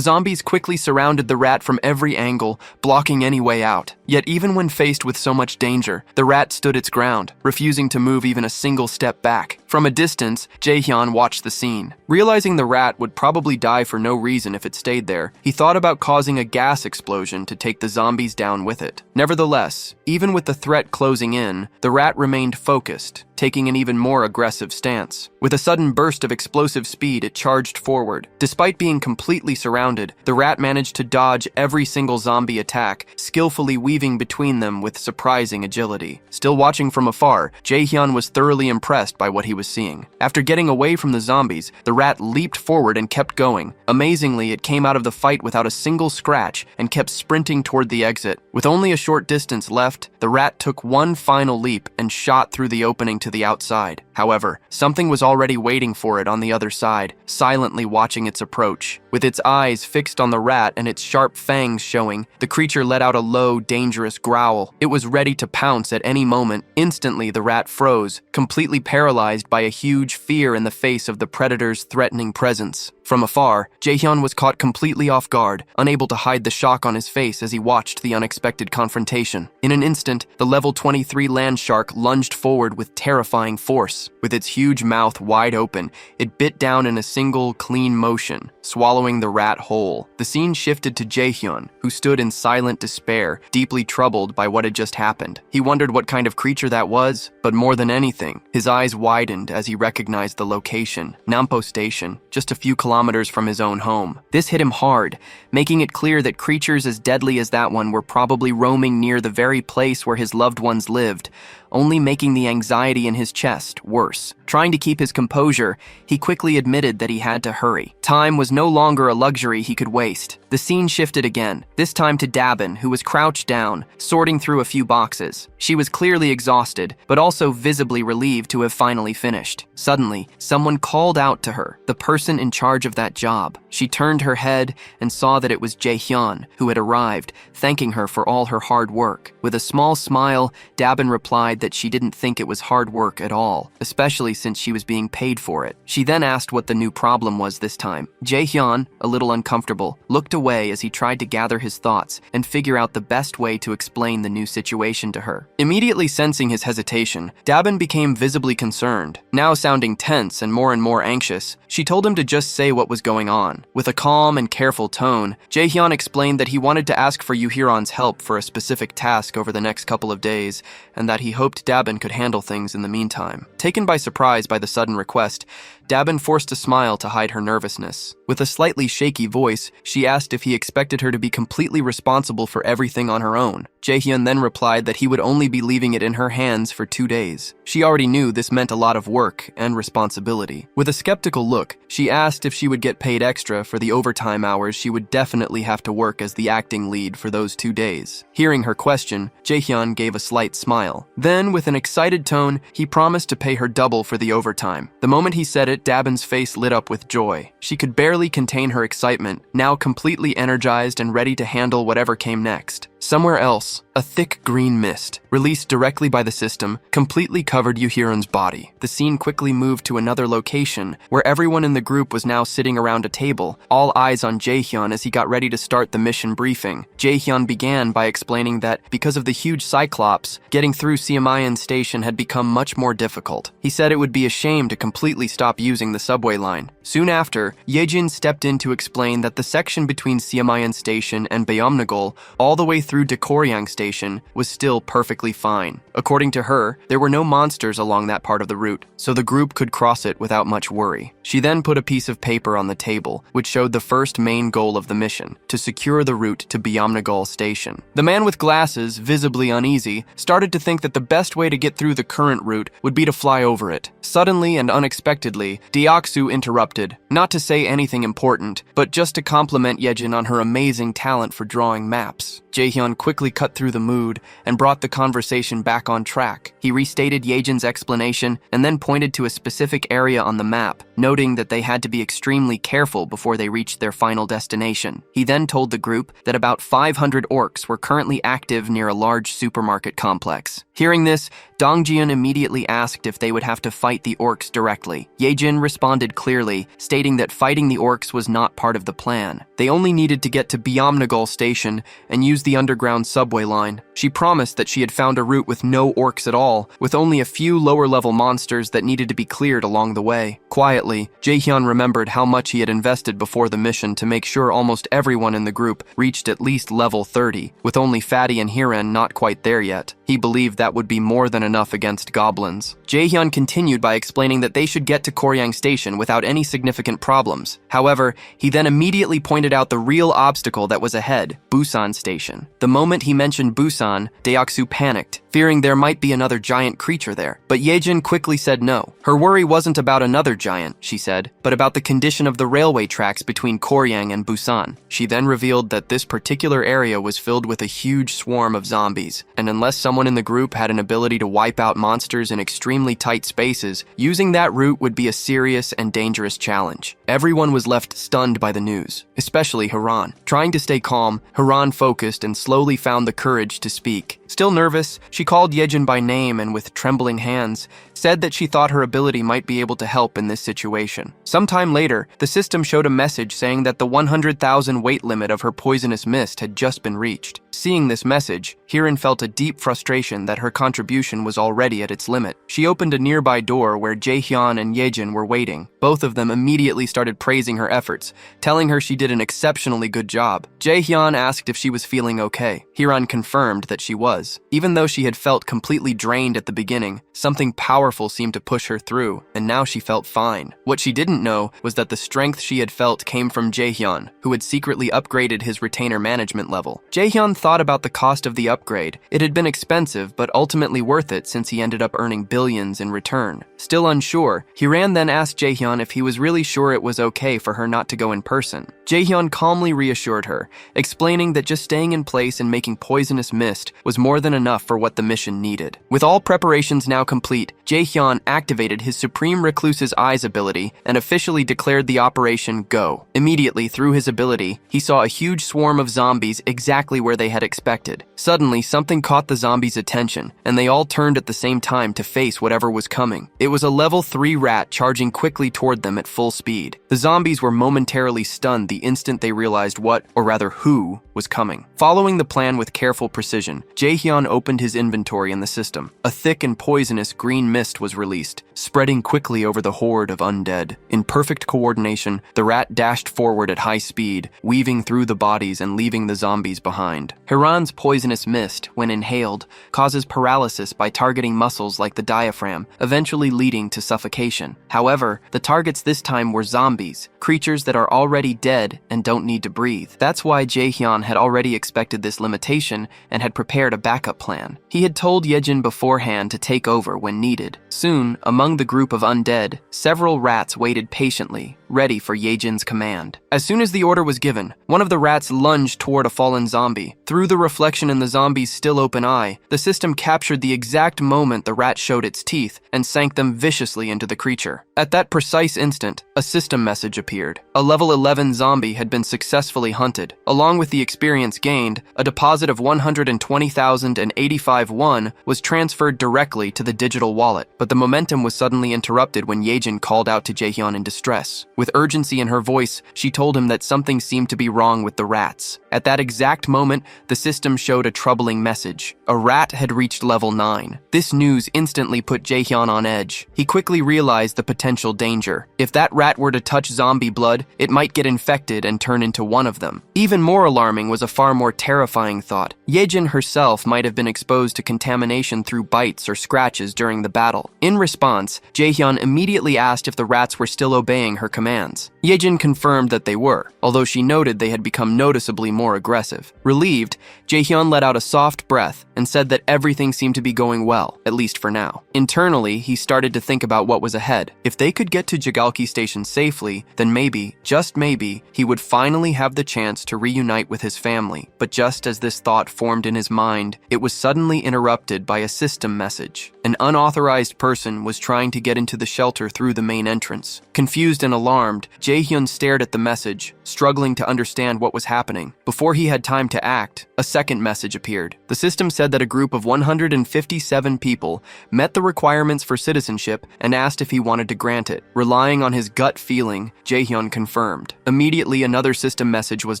zombies quickly surrounded the rat from every angle, blocking any way out. Yet even when faced with so much danger, the rat stood its ground, refusing to move even a single step back. From a distance, Jae-hyun watched the scene. Realizing the rat would probably die for no reason if it stayed there, he thought about causing a gas explosion to take the zombies down with it. Nevertheless, even with the threat closing in, the rat remained focused, taking an even more aggressive stance. With a sudden burst of explosive speed, it charged forward. Despite being completely surrounded, the rat managed to dodge every single zombie attack, skillfully weaving between them with surprising agility. Still watching from afar, Jae-hyun was thoroughly impressed by what he was seeing. After getting away from the zombies, the rat leaped forward and kept going. Amazingly, it came out of the fight without a single scratch and kept sprinting toward the exit. With only a short distance left, the rat took one final leap and shot through the opening to the outside. However, something was already waiting for it on the other side, silently watching its approach. With its eyes fixed on the rat and its sharp fangs showing, the creature let out a low, dangerous growl. It was ready to pounce at any moment. Instantly, the rat froze, completely paralyzed by a huge fear in the face of the predator's threatening presence. From afar, Jae-hyun was caught completely off guard, unable to hide the shock on his face as he watched the unexpected confrontation. In an instant, the level 23 land shark lunged forward with terrifying force. With its huge mouth wide open, it bit down in a single, clean motion, swallowing the rat whole. The scene shifted to Jae-hyun, who stood in silent despair, deeply troubled by what had just happened. He wondered what kind of creature that was, but more than anything, his eyes widened as he recognized the location, Nampo Station, just a few kilometers from his own home. This hit him hard, making it clear that creatures as deadly as that one were probably roaming near the very place where his loved ones lived, only making the anxiety in his chest worse. Trying to keep his composure, he quickly admitted that he had to hurry. Time was no longer a luxury he could waste. The scene shifted again, this time to Dabin, who was crouched down, sorting through a few boxes. She was clearly exhausted, but also visibly relieved to have finally finished. Suddenly, someone called out to her, the person in charge of that job. She turned her head and saw that it was Jae-hyun, who had arrived, thanking her for all her hard work. With a small smile, Dabin replied that she didn't think it was hard work at all, especially since she was being paid for it. She then asked what the new problem was this time. Jae-hyun, a little uncomfortable, looked away as he tried to gather his thoughts and figure out the best way to explain the new situation to her. Immediately sensing his hesitation, Dabin became visibly concerned. Now sounding tense and more anxious, she told him to just say what was going on. With a calm and careful tone, Jae-hyun explained that he wanted to ask for Yu-Hiran's help for a specific task over the next couple of days, and that he hoped Dabin could handle things in the meantime. Taken by surprise by the sudden request, Dabin forced a smile to hide her nervousness. With a slightly shaky voice, she asked if he expected her to be completely responsible for everything on her own. Jae-hyun then replied that he would only be leaving it in her hands for 2 days. She already knew this meant a lot of work and responsibility. With a skeptical look, she asked if she would get paid extra for the overtime hours she would definitely have to work as the acting lead for those 2 days. Hearing her question, Jae-hyun gave a slight smile. Then, with an excited tone, he promised to pay her double for for the overtime. The moment he said it, Dabin's face lit up with joy. She could barely contain her excitement, now completely energized and ready to handle whatever came next. Somewhere else, a thick green mist, released directly by the system, completely covered Yuhiron's body. The scene quickly moved to another location, where everyone in the group was now sitting around a table, all eyes on Jaehyun as he got ready to start the mission briefing. Jaehyun began by explaining that because of the huge Cyclops, getting through Siamayan Station had become much more difficult. He said it would be a shame to completely stop using the subway line. Soon after, Yejin stepped in to explain that the section between Siamayan Station and Beomnagol, all the way through Dekoryang Station, was still perfectly fine. According to her, there were no monsters along that part of the route, so the group could cross it without much worry. She then put a piece of paper on the table, which showed the first main goal of the mission, to secure the route to Beomnagol Station. The man with glasses, visibly uneasy, started to think that the best way to get through the current route would be to fly over it. Suddenly and unexpectedly, Deoksu interrupted, not to say anything important, but just to compliment Yejin on her amazing talent for drawing maps. Jaehyun quickly cut through the mood and brought the conversation back on track. He restated Yejin's explanation and then pointed to a specific area on the map, noting that they had to be extremely careful before they reached their final destination. He then told the group that about 500 orcs were currently active near a large supermarket complex. Hearing this, Dongjin immediately asked if they would have to fight the orcs directly. Yejin responded clearly, stating that fighting the orcs was not part of the plan. They only needed to get to Beomnagol Station and use the underground subway line. She promised that she had found a route with no orcs at all, with only a few lower-level monsters that needed to be cleared along the way. Quietly, Jaehyun remembered how much he had invested before the mission to make sure almost everyone in the group reached at least level 30, with only Fatty and Hiren not quite there yet. He believed that would be more than enough against goblins. Jaehyun continued by explaining that they should get to Koryang Station without any significant problems. However, he then immediately pointed out the real obstacle that was ahead, Busan Station. The moment he mentioned Busan, Deoksu panicked, fearing there might be another giant creature there. But Yejin quickly said no. Her worry wasn't about another giant, she said, but about the condition of the railway tracks between Koryang and Busan. She then revealed that this particular area was filled with a huge swarm of zombies, and unless someone in the group had an ability to wipe out monsters in extremely tight spaces, using that route would be a serious and dangerous challenge. Everyone was left stunned by the news, especially Haran. Trying to stay calm, Haran focused and slowly found the courage to speak. Still nervous, she called Yejin by name and with trembling hands, said that she thought her ability might be able to help in this situation. Sometime later, the system showed a message saying that the 100,000 weight limit of her poisonous mist had just been reached. Seeing this message, Hiren felt a deep frustration that her contribution was already at its limit. She opened a nearby door where Jaehyun and Yejin were waiting. Both of them immediately started praising her efforts, telling her she did an exceptionally good job. Jaehyun asked if she was feeling okay. Hiren confirmed that she was. Even though she had felt completely drained at the beginning, something powerful seemed to push her through, and now she felt fine. What she didn't know was that the strength she had felt came from Jaehyun, who had secretly upgraded his retainer management level. Jaehyun thought about the cost of the upgrade. It had been expensive, but ultimately worth it since he ended up earning billions in return. Still unsure, Hiran then asked Jaehyun if he was really sure it was okay for her not to go in person. Jaehyun calmly reassured her, explaining that just staying in place and making poisonous mist was more than enough for what the mission needed. With all preparations now complete, Jaehyun activated his Supreme Recluse's Eyes ability and officially declared the operation go. Immediately, through his ability, he saw a huge swarm of zombies exactly where they had expected. Suddenly, something caught the zombies' attention, and they all turned at the same time to face whatever was coming. It was a level 3 rat charging quickly toward them at full speed. The zombies were momentarily stunned the instant they realized what, or rather who, was coming. Following the plan with careful precision, Jaehyun opened his inventory in the system. A thick and poisonous green mist was released, spreading quickly over the horde of undead. In perfect coordination, the rat dashed forward at high speed, weaving through the bodies and leaving the zombies behind. Hiran's poisonous mist, when inhaled, causes paralysis by targeting muscles like the diaphragm, eventually leading to suffocation. However, the targets this time were zombies, creatures that are already dead and don't need to breathe. That's why Jaehyun had already expected this limitation and had prepared a backup plan. He had told Yejin beforehand to take over when needed. Soon, among the group of undead, several rats waited patiently, ready for Yejin's command. As soon as the order was given, one of the rats lunged toward a fallen zombie. Through the reflection in the zombie's still open eye, the system captured the exact moment the rat showed its teeth and sank them viciously into the creature. At that precise instant, a system message appeared. A level 11 zombie had been successfully hunted. Along with the experience gained, a deposit of 120,085 won was transferred directly to the digital wallet, but the momentum was suddenly interrupted when Yejin called out to Jaehyun in distress. With urgency in her voice, she told him that something seemed to be wrong with the rats. At that exact moment, the system showed a troubling message. A rat had reached level 9. This news instantly put Jaehyun on edge. He quickly realized the potential danger. If that rat were to touch zombie blood, it might get infected and turn into one of them. Even more alarming was a far more terrifying thought. Yejin herself might have been exposed to contamination through bites or scratches during the battle. In response, Jaehyun immediately asked if the rats were still obeying her commands. Yejin confirmed that they were, although she noted they had become noticeably more aggressive. Relieved, Jaehyun let out a soft breath and said that everything seemed to be going well, at least for now. Internally, he started to think about what was ahead. If they could get to Jagalki Station safely, then maybe, just maybe, he would finally have the chance to reunite with his family. But just as this thought formed in his mind, it was suddenly interrupted by a system message. An unauthorized person was trying to get into the shelter through the main entrance. Confused and alarmed, Jaehyun stared at the message, struggling to understand what was happening. Before he had time to act, a second message appeared. The system said that a group of 157 people met the requirements for citizenship and asked if he wanted to grant it. Relying on his gut feeling, Jaehyun confirmed. Immediately, another system message was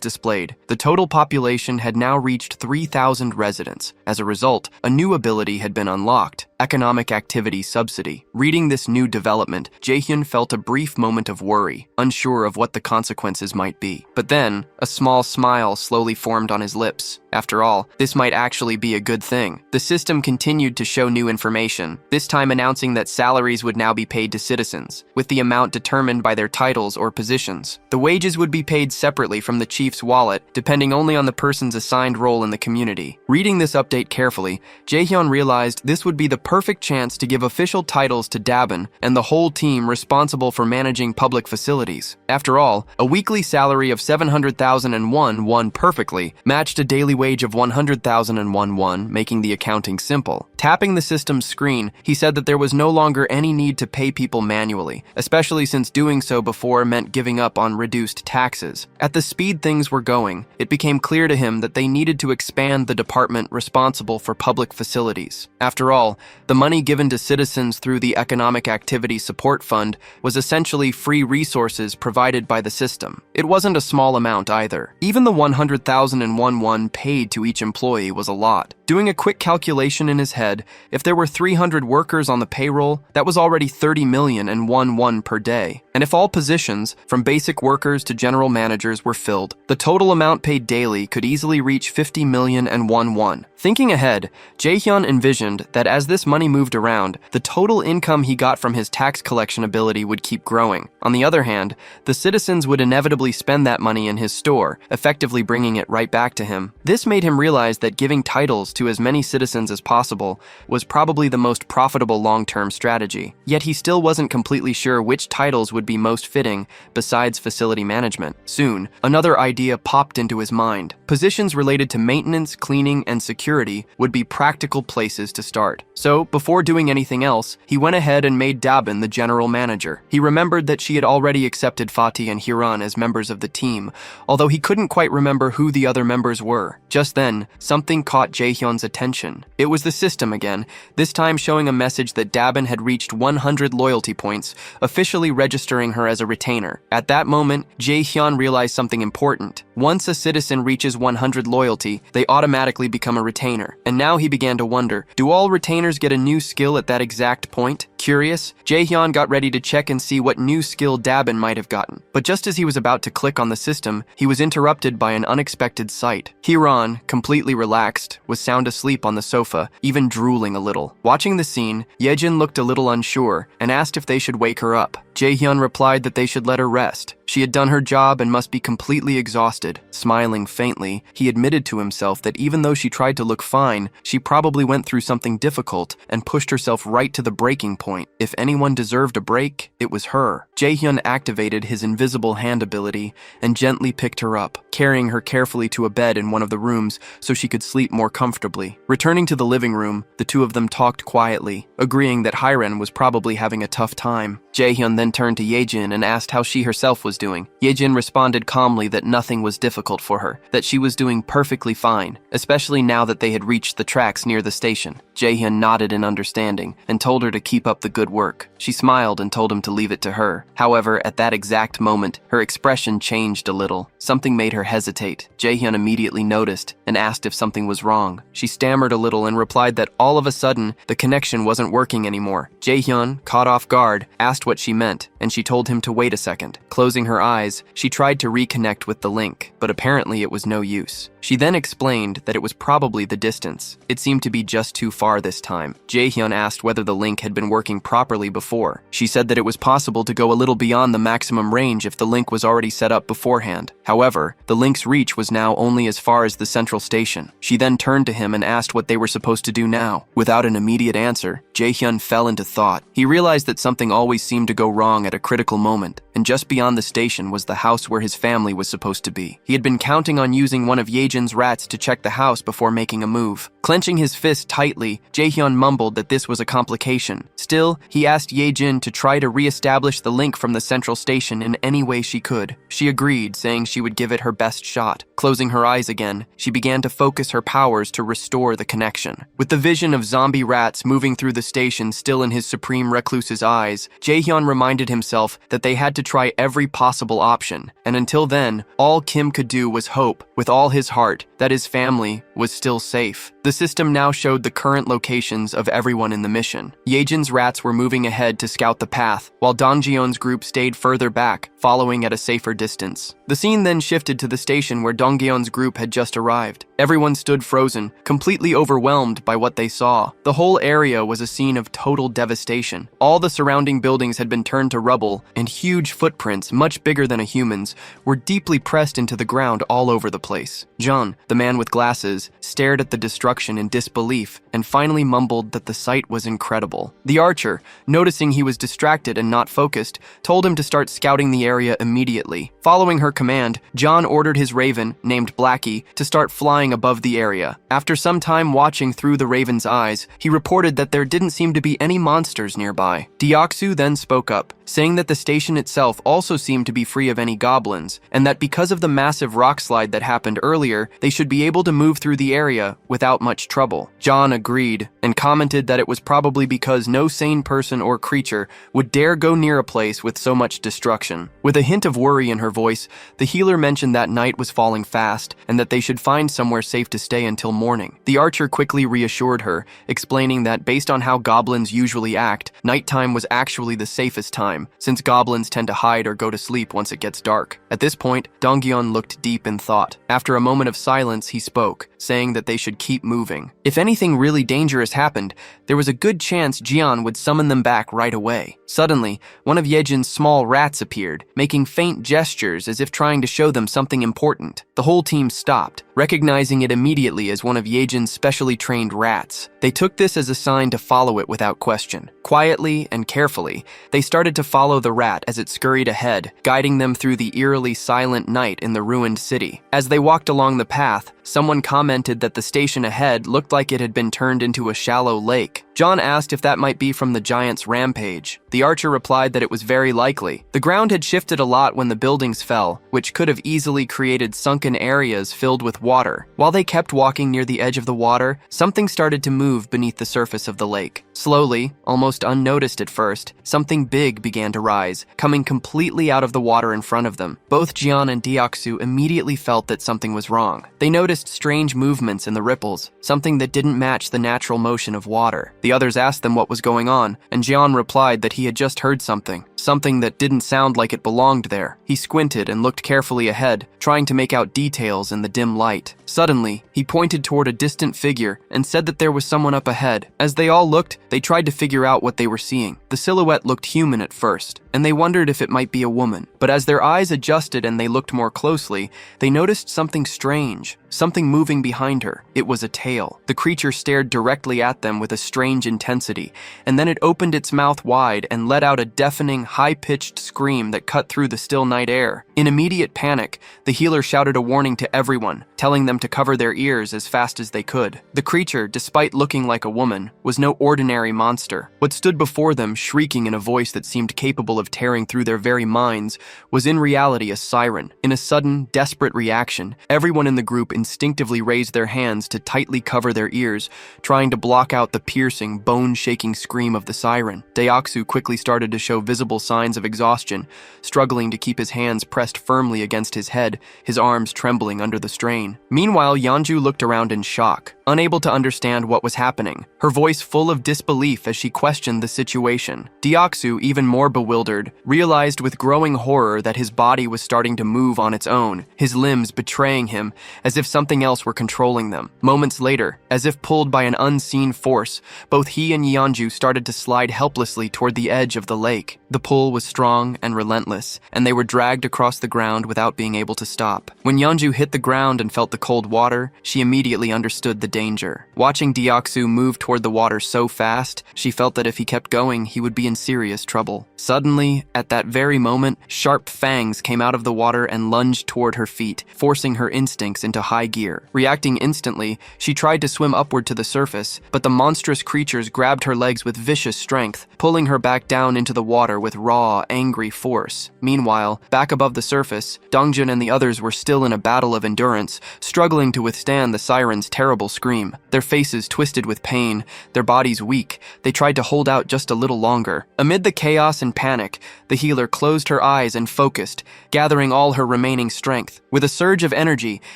displayed. The total population had now reached 3,000 residents. As a result, a new ability had been unlocked: Economic Activity Subsidy. Reading this new development, Jaehyun felt a brief moment of worry, unsure of what the consequences might be. But then, a small smile slowly formed on his lips. After all, this might actually be a good thing. The system continued to show new information, this time announcing that salaries would now be paid to citizens, with the amount determined by their titles or positions. The wages would be paid separately from the chief's wallet, depending only on the person's assigned role in the community. Reading this update carefully, Jaehyun realized this would be the perfect chance to give official titles to Dabin and the whole team responsible for managing public facilities. After all, a weekly salary of 700,001 won perfectly matched a daily wage of 100,001 won, making the accounting simple. Tapping the system's screen, he said that there was no longer any need to pay people manually, especially since doing so before meant giving up on reduced taxes. At the speed things were going, it became clear to him that they needed to expand the department responsible for public facilities. After all, the money given to citizens through the Economic Activity Support Fund was essentially free resources provided by the system. It wasn't a small amount either. Even the 100,001 won paid to each employee was a lot. Doing a quick calculation in his head, if there were 300 workers on the payroll, that was already 30 million and won per day. And if all positions, from basic workers to general managers, were filled, the total amount paid daily could easily reach 50 million and won. Thinking ahead, Jaehyun envisioned that as this money moved around, the total income he got from his tax collection ability would keep growing. On the other hand, the citizens would inevitably spend that money in his store, effectively bringing it right back to him. This made him realize that giving titles to as many citizens as possible was probably the most profitable long-term strategy. Yet he still wasn't completely sure which titles would be most fitting besides facility management. Soon, another idea popped into his mind. Positions related to maintenance, cleaning, and security would be practical places to start. So, before doing anything else, he went ahead and made Dabin the general manager. He remembered that she had already accepted Fatih and Hiran as members of the team, although he couldn't quite remember who the other members were. Just then, something caught Jaehyun's attention. It was the system again, this time showing a message that Dabin had reached 100 loyalty points, officially registering her as a retainer. At that moment, Jaehyun realized something important. Once a citizen reaches 100 loyalty, they automatically become a retainer. And now he began to wonder, do all retainers get a new skill at that exact point? Curious, Jaehyun got ready to check and see what new skill Dabin might have gotten. But just as he was about to click on the system, he was interrupted by an unexpected sight. Hiran, completely relaxed, was sound asleep on the sofa, even drooling a little. Watching the scene, Yejin looked a little unsure and asked if they should wake her up. Jaehyun replied that they should let her rest. She had done her job and must be completely exhausted. Smiling faintly, he admitted to himself that even though she tried to look fine, she probably went through something difficult and pushed herself right to the breaking point. If anyone deserved a break, it was her. Jaehyun activated his invisible hand ability and gently picked her up, carrying her carefully to a bed in one of the rooms so she could sleep more comfortably. Returning to the living room, the two of them talked quietly, agreeing that Hyren was probably having a tough time. Jaehyun then turned to Yejin and asked how she herself was doing. Yejin responded calmly that nothing was difficult for her, that she was doing perfectly fine, especially now that they had reached the tracks near the station. Jaehyun nodded in understanding and told her to keep up the good work. She smiled and told him to leave it to her. However, at that exact moment, her expression changed a little. Something made her hesitate. Jaehyun immediately noticed and asked if something was wrong. She stammered a little and replied that all of a sudden, the connection wasn't working anymore. Jaehyun, caught off guard, asked what she meant, and she told him to wait a second. Closing her eyes, she tried to reconnect with the link, but apparently it was no use. She then explained that it was probably the distance. It seemed to be just too far this time. Jaehyun asked whether the link had been working properly before. She said that it was possible to go a little beyond the maximum range if the link was already set up beforehand. However, the link's reach was now only as far as the central station. She then turned to him and asked what they were supposed to do now. Without an immediate answer, Jaehyun fell into thought. He realized that something always seemed to go wrong at a critical moment, and just beyond the station was the house where his family was supposed to be. He had been counting on using one of Yejin's rats to check the house before making a move. Clenching his fist tightly, Jaehyun mumbled that this was a complication. Still, he asked Yejin to try to re-establish the link from the central station in any way she could. She agreed, saying she would give it her best shot. Closing her eyes again, she began to focus her powers to restore the connection. With the vision of zombie rats moving through the station still in his supreme recluse's eyes, Jaehyun reminded himself that they had to try every possible option, and until then, all Kim could do was hope, with all his heart, that his family was still safe. The system now showed the current locations of everyone in the mission. Yejin's rats were moving ahead to scout the path, while Donggyeon's group stayed further back, following at a safer distance. The scene then shifted to the station where Donggyeon's group had just arrived. Everyone stood frozen, completely overwhelmed by what they saw. The whole area was a scene of total devastation. All the surrounding buildings had been turned to rubble, and huge footprints, much bigger than a human's, were deeply pressed into the ground all over the place. John, the man with glasses, stared at the destruction in disbelief and finally mumbled that the sight was incredible. The archer, noticing he was distracted and not focused, told him to start scouting the area immediately. Following her command, John ordered his raven, named Blackie, to start flying above the area. After some time watching through the raven's eyes, he reported that there didn't seem to be any monsters nearby. Deoksu then spoke up, saying that the station itself also seemed to be free of any goblins, and that because of the massive rock slide that happened earlier, they should be able to move through the area without much trouble. John agreed, and commented that it was probably because no sane person or creature would dare go near a place with so much destruction. With a hint of worry in her voice, the healer mentioned that night was falling fast, and that they should find somewhere safe to stay until morning. The archer quickly reassured her, explaining that based on how goblins usually act, nighttime was actually the safest time, since goblins tend to hide or go to sleep once it gets dark. At this point, Donggyeon looked deep in thought. After a moment of silence, he spoke, saying that they should keep moving. If anything really dangerous happened, there was a good chance Jian would summon them back right away. Suddenly, one of Yejin's small rats appeared, making faint gestures as if trying to show them something important. The whole team stopped, recognizing it immediately as one of Yejin's specially trained rats. They took this as a sign to follow it without question. Quietly and carefully, they started to follow the rat as it scurried ahead, guiding them through the eerily silent night in the ruined city. As they walked along the path, someone commented that the station ahead looked like it had been turned into a shallow lake. John asked if that might be from the giant's rampage. The archer replied that it was very likely. The ground had shifted a lot when the buildings fell, which could have easily created sunken areas filled with water. While they kept walking near the edge of the water, something started to move beneath the surface of the lake. Slowly, almost unnoticed at first, something big began to rise, coming completely out of the water in front of them. Both Jian and Deoksu immediately felt that something was wrong. They noticed strange movements in the ripples, something that didn't match the natural motion of water. The others asked them what was going on, and Jian replied that he had just heard something. something that didn't sound like it belonged there. He squinted and looked carefully ahead, trying to make out details in the dim light. Suddenly, he pointed toward a distant figure and said that there was someone up ahead. As they all looked, they tried to figure out what they were seeing. The silhouette looked human at first, and they wondered if it might be a woman. But as their eyes adjusted and they looked more closely, they noticed something strange, something moving behind her. It was a tail. The creature stared directly at them with a strange intensity, and then it opened its mouth wide and let out a deafening, high-pitched scream that cut through the still night air. In immediate panic, the healer shouted a warning to everyone, telling them to cover their ears as fast as they could. The creature, despite looking like a woman, was no ordinary monster. What stood before them, shrieking in a voice that seemed capable of tearing through their very minds, was in reality a siren. In a sudden, desperate reaction, everyone in the group instinctively raised their hands to tightly cover their ears, trying to block out the piercing, bone-shaking scream of the siren. Deoxu quickly started to show visible signs of exhaustion, struggling to keep his hands pressed firmly against his head, his arms trembling under the strain. Meanwhile, Yeonju looked around in shock, unable to understand what was happening, her voice full of disbelief as she questioned the situation. Deoxu, even more bewildered, realized with growing horror that his body was starting to move on its own, his limbs betraying him as if something else were controlling them. Moments later, as if pulled by an unseen force, both he and Yeonju started to slide helplessly toward the edge of the lake. The pull was strong and relentless, and they were dragged across the ground without being able to stop. When Yeonju hit the ground and felt the cold water, she immediately understood the danger. Watching Deoxu move toward the water so fast, she felt that if he kept going, he would be in serious trouble. Suddenly, at that very moment, sharp fangs came out of the water and lunged toward her feet, forcing her instincts into high gear. Reacting instantly, she tried to swim upward to the surface, but the monstrous creatures grabbed her legs with vicious strength, pulling her back down into the water with raw, angry force. Meanwhile, back above the surface, Dongjun and the others were still in a battle of endurance, struggling to withstand the siren's terrible scream. Their faces twisted with pain, their bodies weak, they tried to hold out just a little longer. Amid the chaos and panic, the healer closed her eyes and focused, gathering all her remaining strength. With a surge of energy,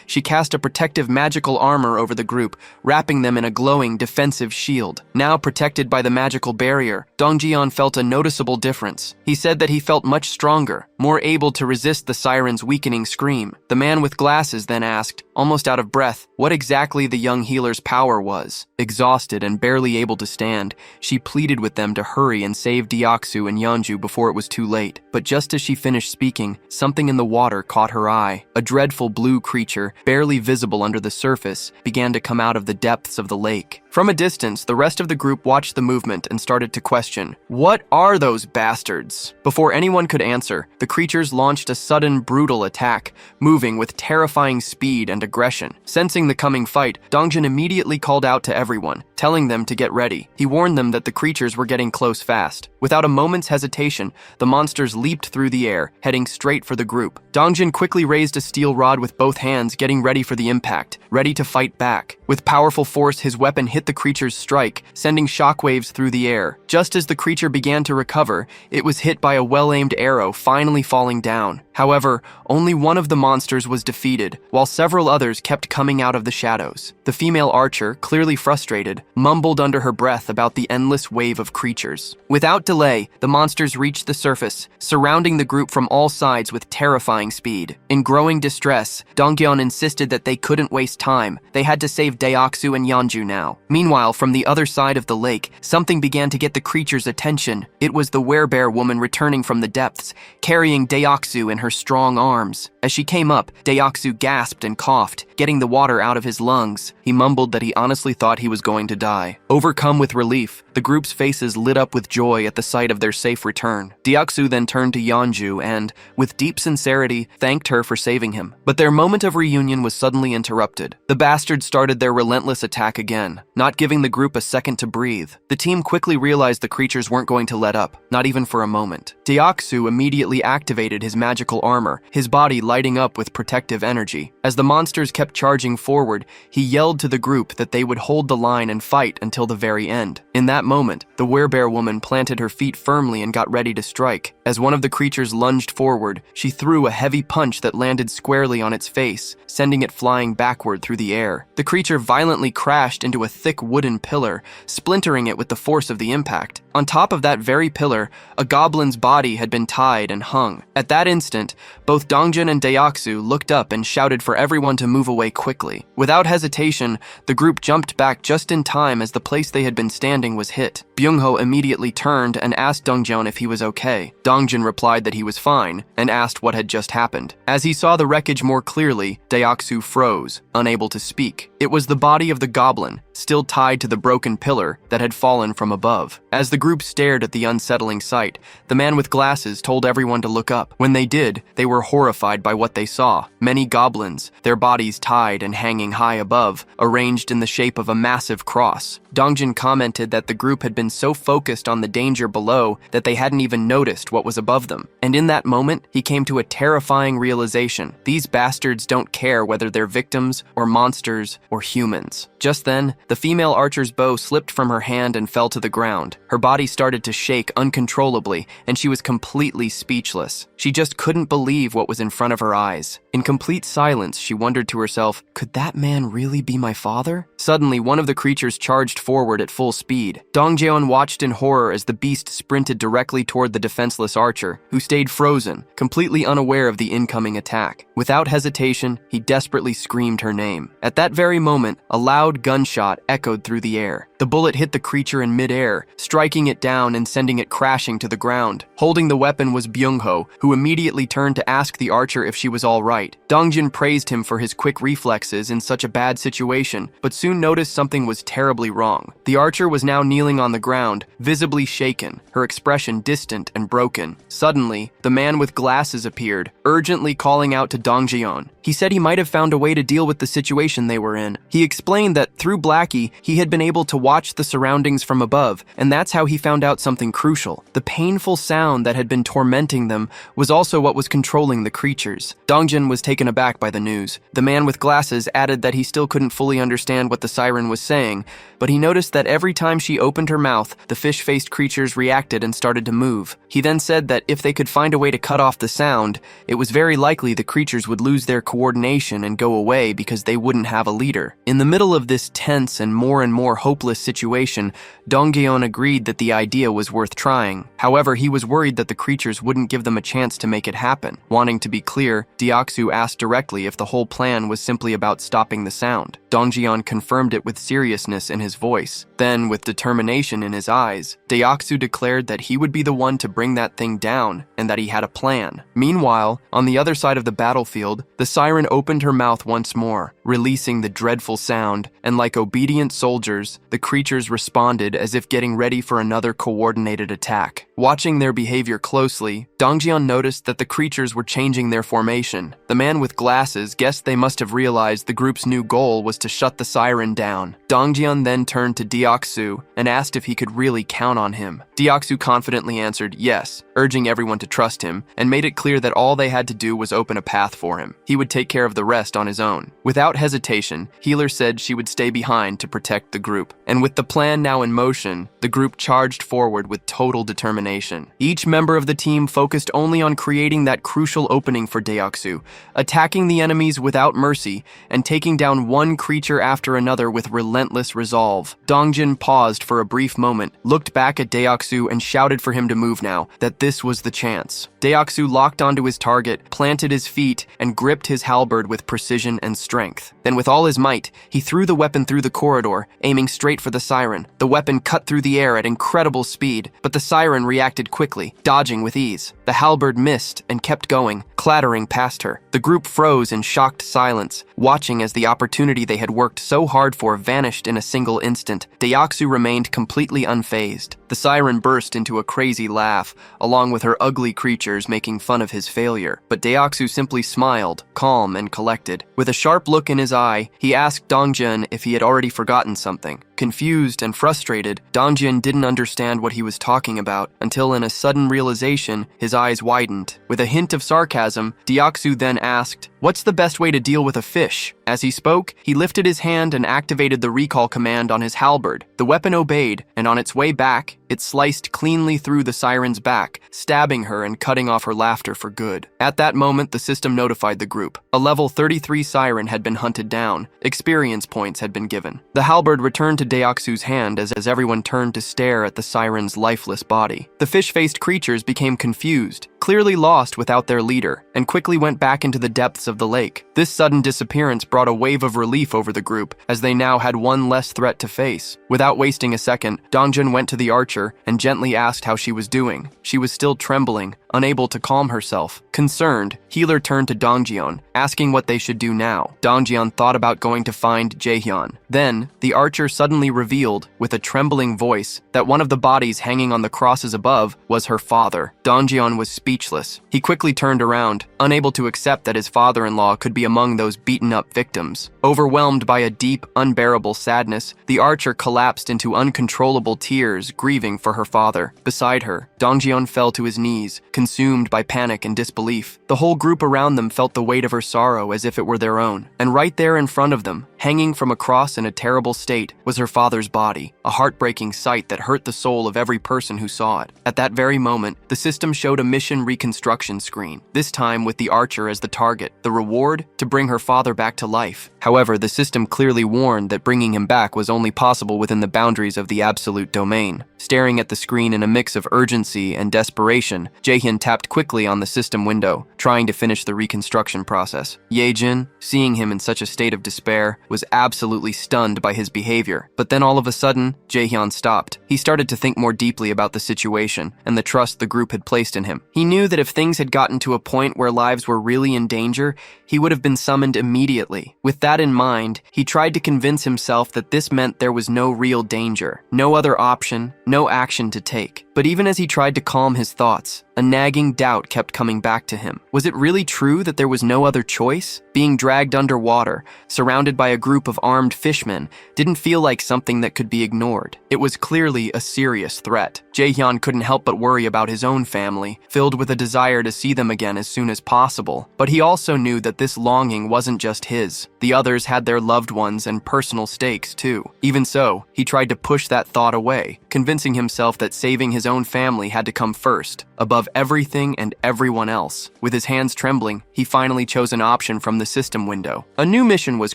she cast a protective magical armor over the group, wrapping them in a glowing defensive shield. Now protected by the magical barrier, Dongjian felt a noticeable difference. He said that he felt much stronger, more able to resist the siren's weakening scream. The man with glasses then asked, almost out of breath, what exactly the young healer's power was. Exhausted and barely able to stand, she pleaded with them to hurry and save Deoxu and Yeonju before it was too late. But just as she finished speaking, something in the water caught her eye. A dreadful blue creature, barely visible under the surface, began to come out of the depths of the lake. From a distance, the rest of the group watched the movement and started to question, what are those bastards? Before anyone could answer, the creatures launched a sudden, brutal attack, moving with terrifying speed and aggression. Sensing the coming fight, Dongjun immediately called out to everyone, telling them to get ready. He warned them that the creatures were getting close fast. Without a moment's hesitation, the monsters leaped through the air, heading straight for the group. Dongjun quickly raised a steel rod with both hands, getting ready for the impact, ready to fight back. With powerful force, his weapon hit the creature's strike, sending shockwaves through the air. Just as the creature began to recover, it was hit by a well-aimed arrow, finally falling down. However, only one of the monsters was defeated, while several others kept coming out of the shadows. The female archer, clearly frustrated, mumbled under her breath about the endless wave of creatures. Without delay, the monsters reached the surface, surrounding the group from all sides with terrifying speed. In growing distress, Dongyeon insisted that they couldn't waste time. They had to save Deoxu and Yeonju now. Meanwhile, from the other side of the lake, something began to get the creature's attention. It was the werebear woman returning from the depths, carrying Deoxu in her strong arms. As she came up, Deoxu gasped and coughed, getting the water out of his lungs. He mumbled that he honestly thought he was going to die. Overcome with relief, the group's faces lit up with joy at the sight of their safe return. Deoxu then turned to Yeonju and, with deep sincerity, thanked her for saving him. But their moment of reunion was suddenly interrupted. The bastards started their relentless attack again, not giving the group a second to breathe. The team quickly realized the creatures weren't going to let up, not even for a moment. Deoxu immediately activated his magical armor, his body lighting up with protective energy. As the monsters kept charging forward, he yelled to the group that they would hold the line and fight until the very end. In that moment, the werebear woman planted her feet firmly and got ready to strike. As one of the creatures lunged forward, she threw a heavy punch that landed squarely on its face, sending it flying backward through the air. The creature violently crashed into a thick wooden pillar, splintering it with the force of the impact. On top of that very pillar, a goblin's body had been tied and hung. At that instant, both Dongjun and Deoksu looked up and shouted for everyone to move away quickly. Without hesitation, the group jumped back just in time as the place they had been standing was hit. Byung-ho immediately turned and asked Dongjun if he was okay. Dongjun replied that he was fine and asked what had just happened. As he saw the wreckage more clearly, Deoksu froze, unable to speak. It was the body of the goblin, still tied to the broken pillar that had fallen from above. As the group stared at the unsettling sight, the man with glasses told everyone to look up. When they did, they were horrified by what they saw. Many goblins, their bodies tied and hanging high above, arranged in the shape of a massive cross. Dongjun commented that the group had been so focused on the danger below that they hadn't even noticed what was above them. And in that moment, he came to a terrifying realization. These bastards don't care whether they're victims or monsters or humans. Just then, the female archer's bow slipped from her hand and fell to the ground. Her body started to shake uncontrollably, and she was completely speechless. She just couldn't believe what was in front of her eyes. In complete silence, she wondered to herself, could that man really be my father? Suddenly, one of the creatures charged forward at full speed. Dongjeon watched in horror as the beast sprinted directly toward the defenseless archer, who stayed frozen, completely unaware of the incoming attack. Without hesitation, he desperately screamed her name. At that very moment, a loud gunshot echoed through the air. The bullet hit the creature in midair, striking it down and sending it crashing to the ground. Holding the weapon was Byung-ho, who immediately turned to ask the archer if she was all right. Dongjun praised him for his quick reflexes in such a bad situation, but soon noticed something was terribly wrong. The archer was now kneeling on the ground, visibly shaken, her expression distant and broken. Suddenly, the man with glasses appeared, urgently calling out to Dongjeon. He said he might have found a way to deal with the situation they were in. He explained that through Blackie, he had been able to watch the surroundings from above, and that's how he found out something crucial. The painful sound that had been tormenting them was also what was controlling the creatures. Dongjun was taken aback by the news. The man with glasses added that he still couldn't fully understand what the siren was saying, but he noticed that every time she opened her mouth, the fish-faced creatures reacted and started to move. He then said that if they could find a way to cut off the sound, it was very likely the creatures would lose their coordination and go away because they wouldn't have a leader. In the middle of this tense and more hopeless situation, Dongjeon agreed that the idea was worth trying. However, he was worried that the creatures wouldn't give them a chance to make it happen. Wanting to be clear, Deoksu asked directly if the whole plan was simply about stopping the sound. Dongjeon confirmed it with seriousness in his voice. Then, with determination in his eyes, Deoksu declared that he would be the one to bring that thing down and that he had a plan. Meanwhile, on the other side of the battlefield, the siren opened her mouth once more, releasing the dreadful sound, and like obedient soldiers, the creatures responded as if getting ready for another coordinated attack. Watching their behavior closely, Dongjeon noticed that the creatures were changing their formation. The man with glasses guessed they must have realized the group's new goal was to shut the siren down. Dongjeon then turned to Deoksu and asked if he could really count on him. Deoksu confidently answered yes, urging everyone to trust him, and made it clear that all they had to do was open a path for him. He would take care of the rest on his own. Without hesitation, Healer said she would stay behind to protect the group. And with the plan now in motion, the group charged forward with total determination. Each member of the team focused only on creating that crucial opening for Deoksu, attacking the enemies without mercy, and taking down one creature after another with relentless resolve. Dongjun paused for a brief moment, looked back at Deoksu and shouted for him to move now, that this was the chance. Deoksu locked onto his target, planted his feet, and gripped his halberd with precision and strength. Then with all his might, he threw the weapon through the corridor, aiming straight for the siren. The weapon cut through the air at incredible speed, but the siren reacted quickly, dodging with ease. The halberd missed and kept going, clattering past her. The group froze in shocked silence, watching as the opportunity they had worked so hard for vanished in a single instant. Deoksu remained completely unfazed. The siren burst into a crazy laugh, along with her ugly creatures making fun of his failure. But Deoksu simply smiled, calm and collected. With a sharp look in his eye, he asked Dongjun if he had already forgotten something. Confused and frustrated, Dongjun didn't understand what he was talking about until in a sudden realization, his eyes widened. With a hint of sarcasm, Deoksu then asked, "What's the best way to deal with a fish?" As he spoke, he lifted his hand and activated the recall command on his halberd. The weapon obeyed, and on its way back, it sliced cleanly through the siren's back, stabbing her and cutting off her laughter for good. At that moment, the system notified the group. A level 33 siren had been hunted down. Experience points had been given. The halberd returned to Deoksu's hand as everyone turned to stare at the siren's lifeless body. The fish-faced creatures became confused, clearly lost without their leader, and quickly went back into the depths of the lake. This sudden disappearance brought a wave of relief over the group, as they now had one less threat to face. Without wasting a second, Dongjun went to the archer and gently asked how she was doing. She was still trembling, unable to calm herself. Concerned, Healer turned to Dongjeon, asking what they should do now. Dongjeon thought about going to find Jaehyun. Then, the archer suddenly revealed, with a trembling voice, that one of the bodies hanging on the crosses above was her father. Dongjeon was speechless. He quickly turned around, unable to accept that his father-in-law could be among those beaten-up victims. Overwhelmed by a deep, unbearable sadness, the archer collapsed into uncontrollable tears, grieving for her father. Beside her, Dongjeon fell to his knees, consumed by panic and disbelief. The whole group around them felt the weight of her sorrow as if it were their own. And right there in front of them, hanging from a cross in a terrible state, was her father's body, a heartbreaking sight that hurt the soul of every person who saw it. At that very moment, the system showed a mission reconstruction screen, this time with the archer as the target. The reward? To bring her father back to life. However, the system clearly warned that bringing him back was only possible within the boundaries of the absolute domain. Staring at the screen in a mix of urgency and desperation, Jaehyun tapped quickly on the system window, trying to finish the reconstruction process. Yejin, seeing him in such a state of despair, was absolutely stunned by his behavior. But then all of a sudden, Jaehyun stopped. He started to think more deeply about the situation and the trust the group had placed in him. He knew that if things had gotten to a point where lives were really in danger, he would have been summoned immediately. With that in mind, he tried to convince himself that this meant there was no real danger, no other option, no action to take. But even as he tried to calm his thoughts, a nagging doubt kept coming back to him. Was it really true that there was no other choice? Being dragged underwater, surrounded by a group of armed fishmen, didn't feel like something that could be ignored. It was clearly a serious threat. Jaehyun couldn't help but worry about his own family, filled with a desire to see them again as soon as possible. But he also knew that this longing wasn't just his. The others had their loved ones and personal stakes too. Even so, he tried to push that thought away, convincing himself that saving his own family had to come first, above everything and everyone else. With his hands trembling, he finally chose an option from the system window. A new mission was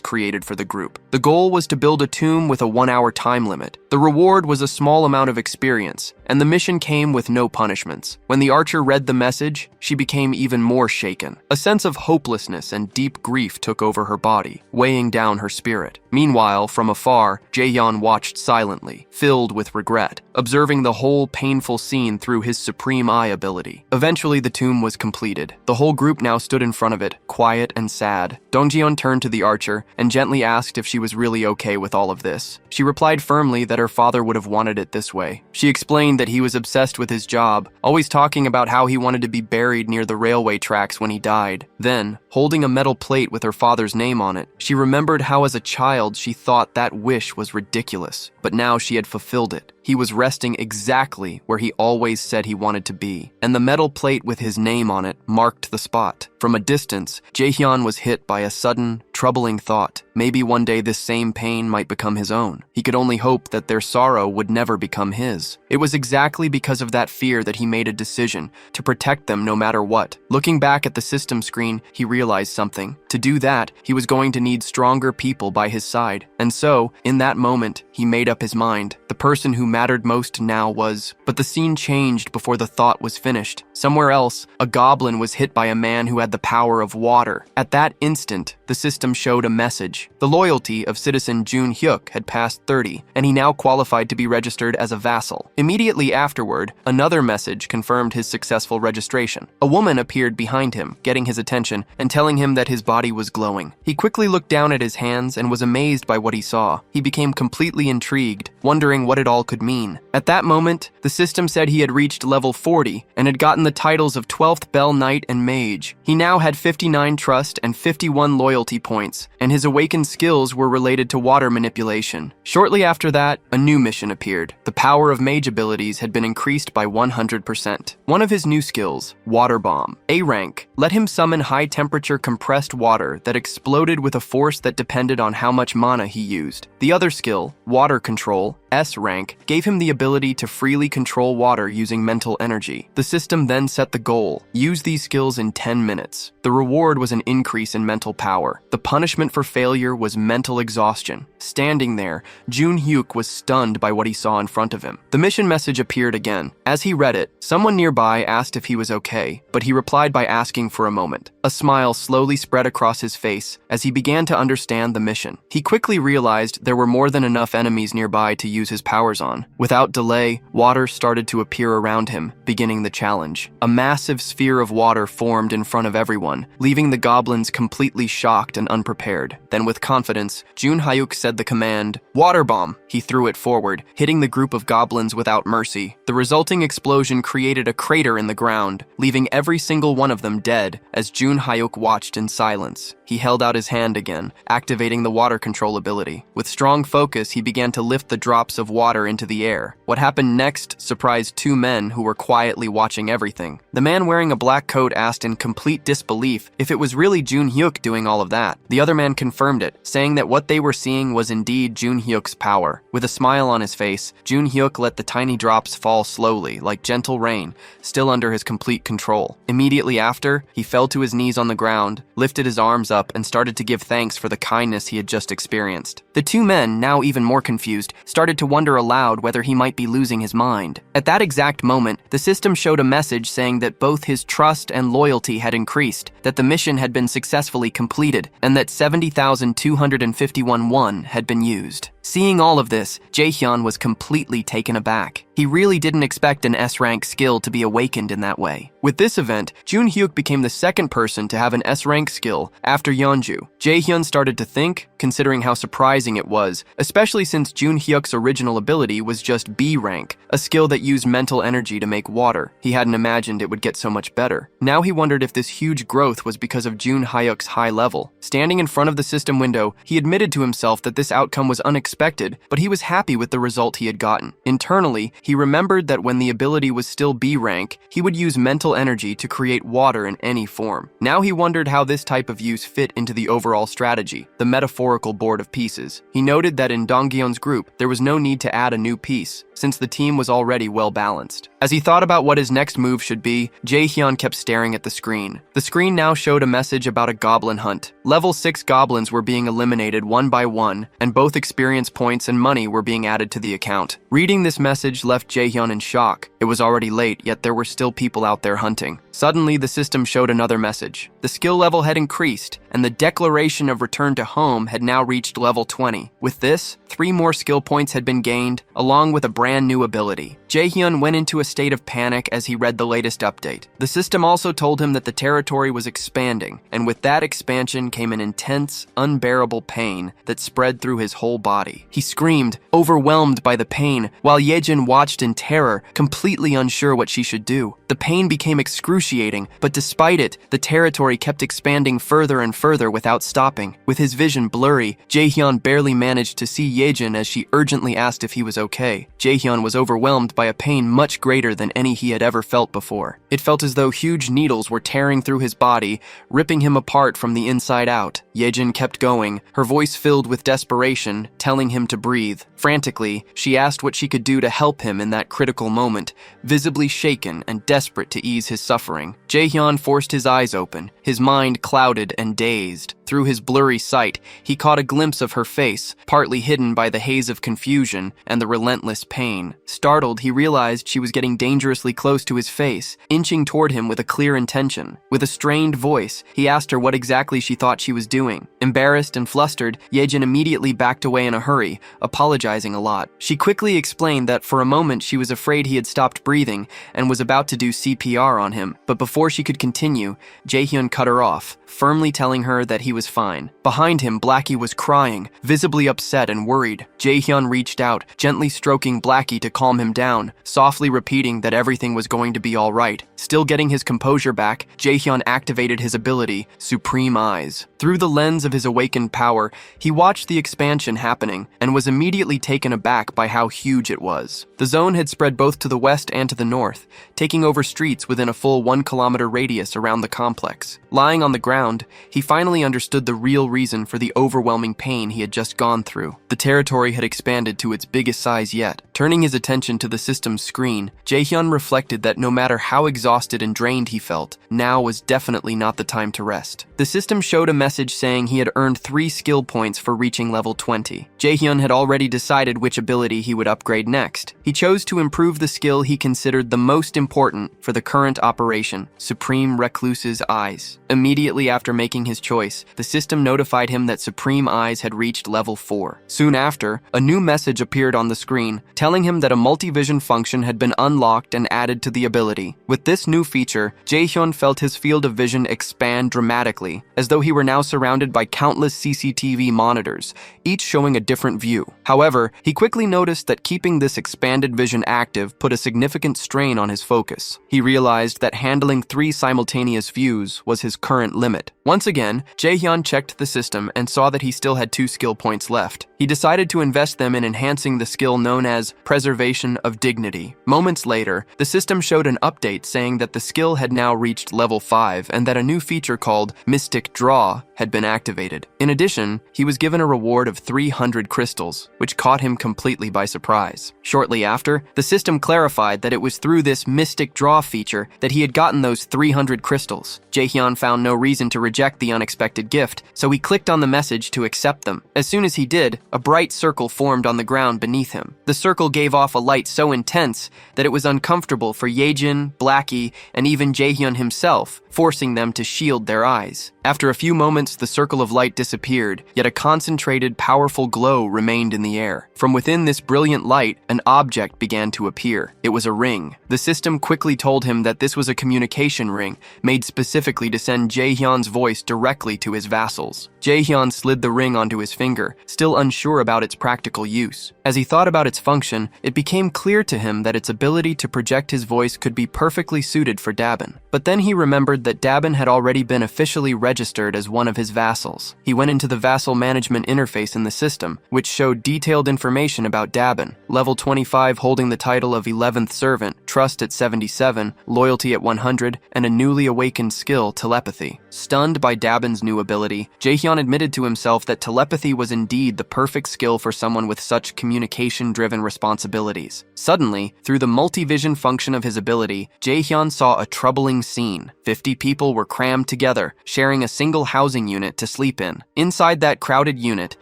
created for the group. The goal was to build a tomb with a 1-hour time limit. The reward was a small amount of experience, and the mission came with no punishments. When the archer read the message, she became even more shaken. A sense of hopelessness and deep grief took over her body, weighing down her spirit. Meanwhile, from afar, Jaehyun watched silently, filled with regret, observing the whole painful scene through his supreme eye ability. Eventually, the tomb was completed. The whole group now stood in front of it, quiet and sad. Dongjeon turned to the archer and gently asked if she was really okay with all of this. She replied firmly that her father would have wanted it this way. She explained that he was obsessed with his job, always talking about how he wanted to be buried near the railway tracks when he died. Then, holding a metal plate with her father's name on it, she remembered how as a child she thought that wish was ridiculous, but now she had fulfilled it. He was resting exactly where he always said he wanted to be, and the metal plate with his name on it marked the spot. From a distance, Jaehyun was hit by a sudden, troubling thought. Maybe one day this same pain might become his own. He could only hope that their sorrow would never become his. It was exactly because of that fear that he made a decision to protect them no matter what. Looking back at the system screen, he realized something. To do that, he was going to need stronger people by his side. And so, in that moment, he made up his mind. The person who mattered most now was... But the scene changed before the thought was finished. Somewhere else, a goblin was hit by a man who had the power of water. At that instant, the system showed a message. The loyalty of citizen Jun Hyuk had passed 30, and he now qualified to be registered as a vassal. Immediately afterward, another message confirmed his successful registration. A woman appeared behind him, getting his attention and telling him that his body was glowing. He quickly looked down at his hands and was amazed by what he saw. He became completely intrigued, wondering what it all could mean. At that moment, the system said he had reached level 40 and had gotten the titles of 12th Bell Knight and Mage. He now had 59 trust and 51 loyalty points, and his awakened awakened skills were related to water manipulation. Shortly after that, a new mission appeared. The power of mage abilities had been increased by 100%. One of his new skills, Water Bomb, A rank, let him summon high-temperature compressed water that exploded with a force that depended on how much mana he used. The other skill, Water Control, S rank, gave him the ability to freely control water using mental energy. The system then set the goal: use these skills in 10 minutes. The reward was an increase in mental power. The punishment for failure was mental exhaustion. Standing there, Jun Hyuk was stunned by what he saw in front of him. The mission message appeared again. As he read it, someone nearby asked if he was okay, but he replied by asking for a moment. A smile slowly spread across his face as he began to understand the mission. He quickly realized there were more than enough enemies nearby to use his powers on. Without delay, water started to appear around him, beginning the challenge. A massive sphere of water formed in front of everyone, leaving the goblins completely shocked and unprepared. Then with confidence, Jun Hyuk said the command, "Water Bomb." He threw it forward, hitting the group of goblins without mercy. The resulting explosion created a crater in the ground, leaving every single one of them dead as Jun Hyuk watched in silence. He held out his hand again, activating the water control ability. With strong focus, he began to lift the drops of water into the air. What happened next surprised two men who were quietly watching everything. The man wearing a black coat asked in complete disbelief if it was really Jun Hyuk doing all of that. The other man confirmed it, saying that what they were seeing was indeed Jun Hyuk's power. With a smile on his face, Jun Hyuk let the tiny drops fall slowly, like gentle rain, still under his complete control. Immediately after, he fell to his knees on the ground, lifted his arms up, and started to give thanks for the kindness he had just experienced. The two men, now even more confused, started to wonder aloud whether he might be losing his mind. At that exact moment, the system showed a message saying that both his trust and loyalty had increased, that the mission had been successfully completed, and that 70,251 won had been used. Seeing all of this, Jaehyun was completely taken aback. He really didn't expect an S-rank skill to be awakened in that way. With this event, Jun Hyuk became the second person to have an S-rank skill after Yeonju. Jaehyun started to think, considering how surprising it was, especially since Jun Hyuk's original ability was just B rank, a skill that used mental energy to make water. He hadn't imagined it would get so much better. Now he wondered if this huge growth was because of Jun Hyuk's high level. Standing in front of the system window, he admitted to himself that this outcome was unexpected, but he was happy with the result he had gotten. Internally, he remembered that when the ability was still B rank, he would use mental energy to create water in any form. Now he wondered how this type of use fit into the overall strategy, the metaphorical board of pieces. He noted that in Donghyun's group, there was no need to add a new piece, since the team was already well balanced. As he thought about what his next move should be, Jaehyun kept staring at the screen. The screen now showed a message about a goblin hunt. Level 6 goblins were being eliminated one by one, and both experience points and money were being added to the account. Reading this message left Jaehyun in shock. It was already late, yet there were still people out there hunting. Suddenly, the system showed another message. The skill level had increased, and the declaration of return to home had now reached level 20. With this, 3 more skill points had been gained, along with a brand new ability. Jaehyun went into a state of panic as he read the latest update. The system also told him that the territory was expanding, and with that expansion came an intense, unbearable pain that spread through his whole body. He screamed, overwhelmed by the pain, while Yejin watched in terror, completely unsure what she should do. The pain became excruciating, but despite it, the territory kept expanding further and further without stopping. With his vision blurry, Jaehyun barely managed to see Yejin as she urgently asked if he was okay. Jaehyun was overwhelmed by a pain much greater than any he had ever felt before. It felt as though huge needles were tearing through his body, ripping him apart from the inside out. Yejin kept going, her voice filled with desperation, telling him to breathe. Frantically, she asked what she could do to help him in that critical moment, visibly shaken and desperate to ease his suffering. Jaehyun forced his eyes open, his mind clouded and dazed. Through his blurry sight, he caught a glimpse of her face, partly hidden by the haze of confusion and the relentless pain. Startled, he realized she was getting dangerously close to his face, inching toward him with a clear intention. With a strained voice, he asked her what exactly she thought she was doing. Embarrassed and flustered, Yejin immediately backed away in a hurry, apologizing a lot. She quickly explained that for a moment she was afraid he had stopped breathing and was about to do CPR on him, but before she could continue, Jaehyun cut her off, firmly telling her that he was fine. Behind him, Blackie was crying, visibly upset and worried. Jaehyun reached out, gently stroking Blackie to calm him down, softly repeating that everything was going to be all right. Still getting his composure back, Jaehyun activated his ability, Supreme Eyes. Through the lens of his awakened power, he watched the expansion happening and was immediately taken aback by how huge it was. The zone had spread both to the west and to the north, taking over streets within a full 1-kilometer radius around the complex. Lying on the ground, he finally understood the real reason for the overwhelming pain he had just gone through. The territory had expanded to its biggest size yet. Turning his attention to the system's screen, Jaehyun reflected that no matter how exhausted and drained he felt, now was definitely not the time to rest. The system showed a message saying he had earned 3 skill points for reaching level 20. Jaehyun had already decided which ability he would upgrade next. He chose to improve the skill he considered the most important for the current operation, Supreme Recluse's Eyes. Immediately after making his choice, the system notified him that Supreme Eyes had reached level 4. Soon after, a new message appeared on the screen, telling him that a multivision function had been unlocked and added to the ability. With this new feature, Jaehyun felt his field of vision expand dramatically, as though he were now surrounded by countless CCTV monitors, each showing a different view. However, he quickly noticed that keeping this expanded vision active put a significant strain on his focus. He realized that handling 3 simultaneous views was his current limit. Once again, Jaehyun checked the system and saw that he still had 2 skill points left. He decided to invest them in enhancing the skill known as Preservation of Dignity. Moments later, the system showed an update saying that the skill had now reached level 5 and that a new feature called Mystic Draw had been activated. In addition, he was given a reward of 300 crystals, which caught him completely by surprise. Shortly after, the system clarified that it was through this Mystic Draw feature that he had gotten those 300 crystals. Jaehyun found no reason to reject the unexpected gift, so he clicked on the message to accept them. As soon as he did, a bright circle formed on the ground beneath him. The circle gave off a light so intense that it was uncomfortable for Yejin, Blackie, and even Jaehyun himself, forcing them to shield their eyes. After a few moments, the circle of light disappeared, yet a concentrated, powerful glow remained in the air. From within this brilliant light, an object began to appear. It was a ring. The system quickly told him that this was a communication ring, made specifically to send Jaehyun's voice directly to his vassals. Jaehyun slid the ring onto his finger, still unsure about its practical use. As he thought about its function, it became clear to him that its ability to project his voice could be perfectly suited for Dabin. But then he remembered that Dabin had already been officially registered as one of his vassals. He went into the vassal management interface in the system, which showed detailed information about Dabin. Level 25 holding the title of 11th Servant, Trust at 77, Loyalty at 100, and a newly awakened skill, Telepathy. Stunned by Dabin's new ability, Jaehyun admitted to himself that telepathy was indeed the perfect skill for someone with such communication-driven responsibilities. Suddenly, through the multi-vision function of his ability, Jaehyun saw a troubling scene. 50 people were crammed together, sharing a single housing unit to sleep in. Inside that crowded unit,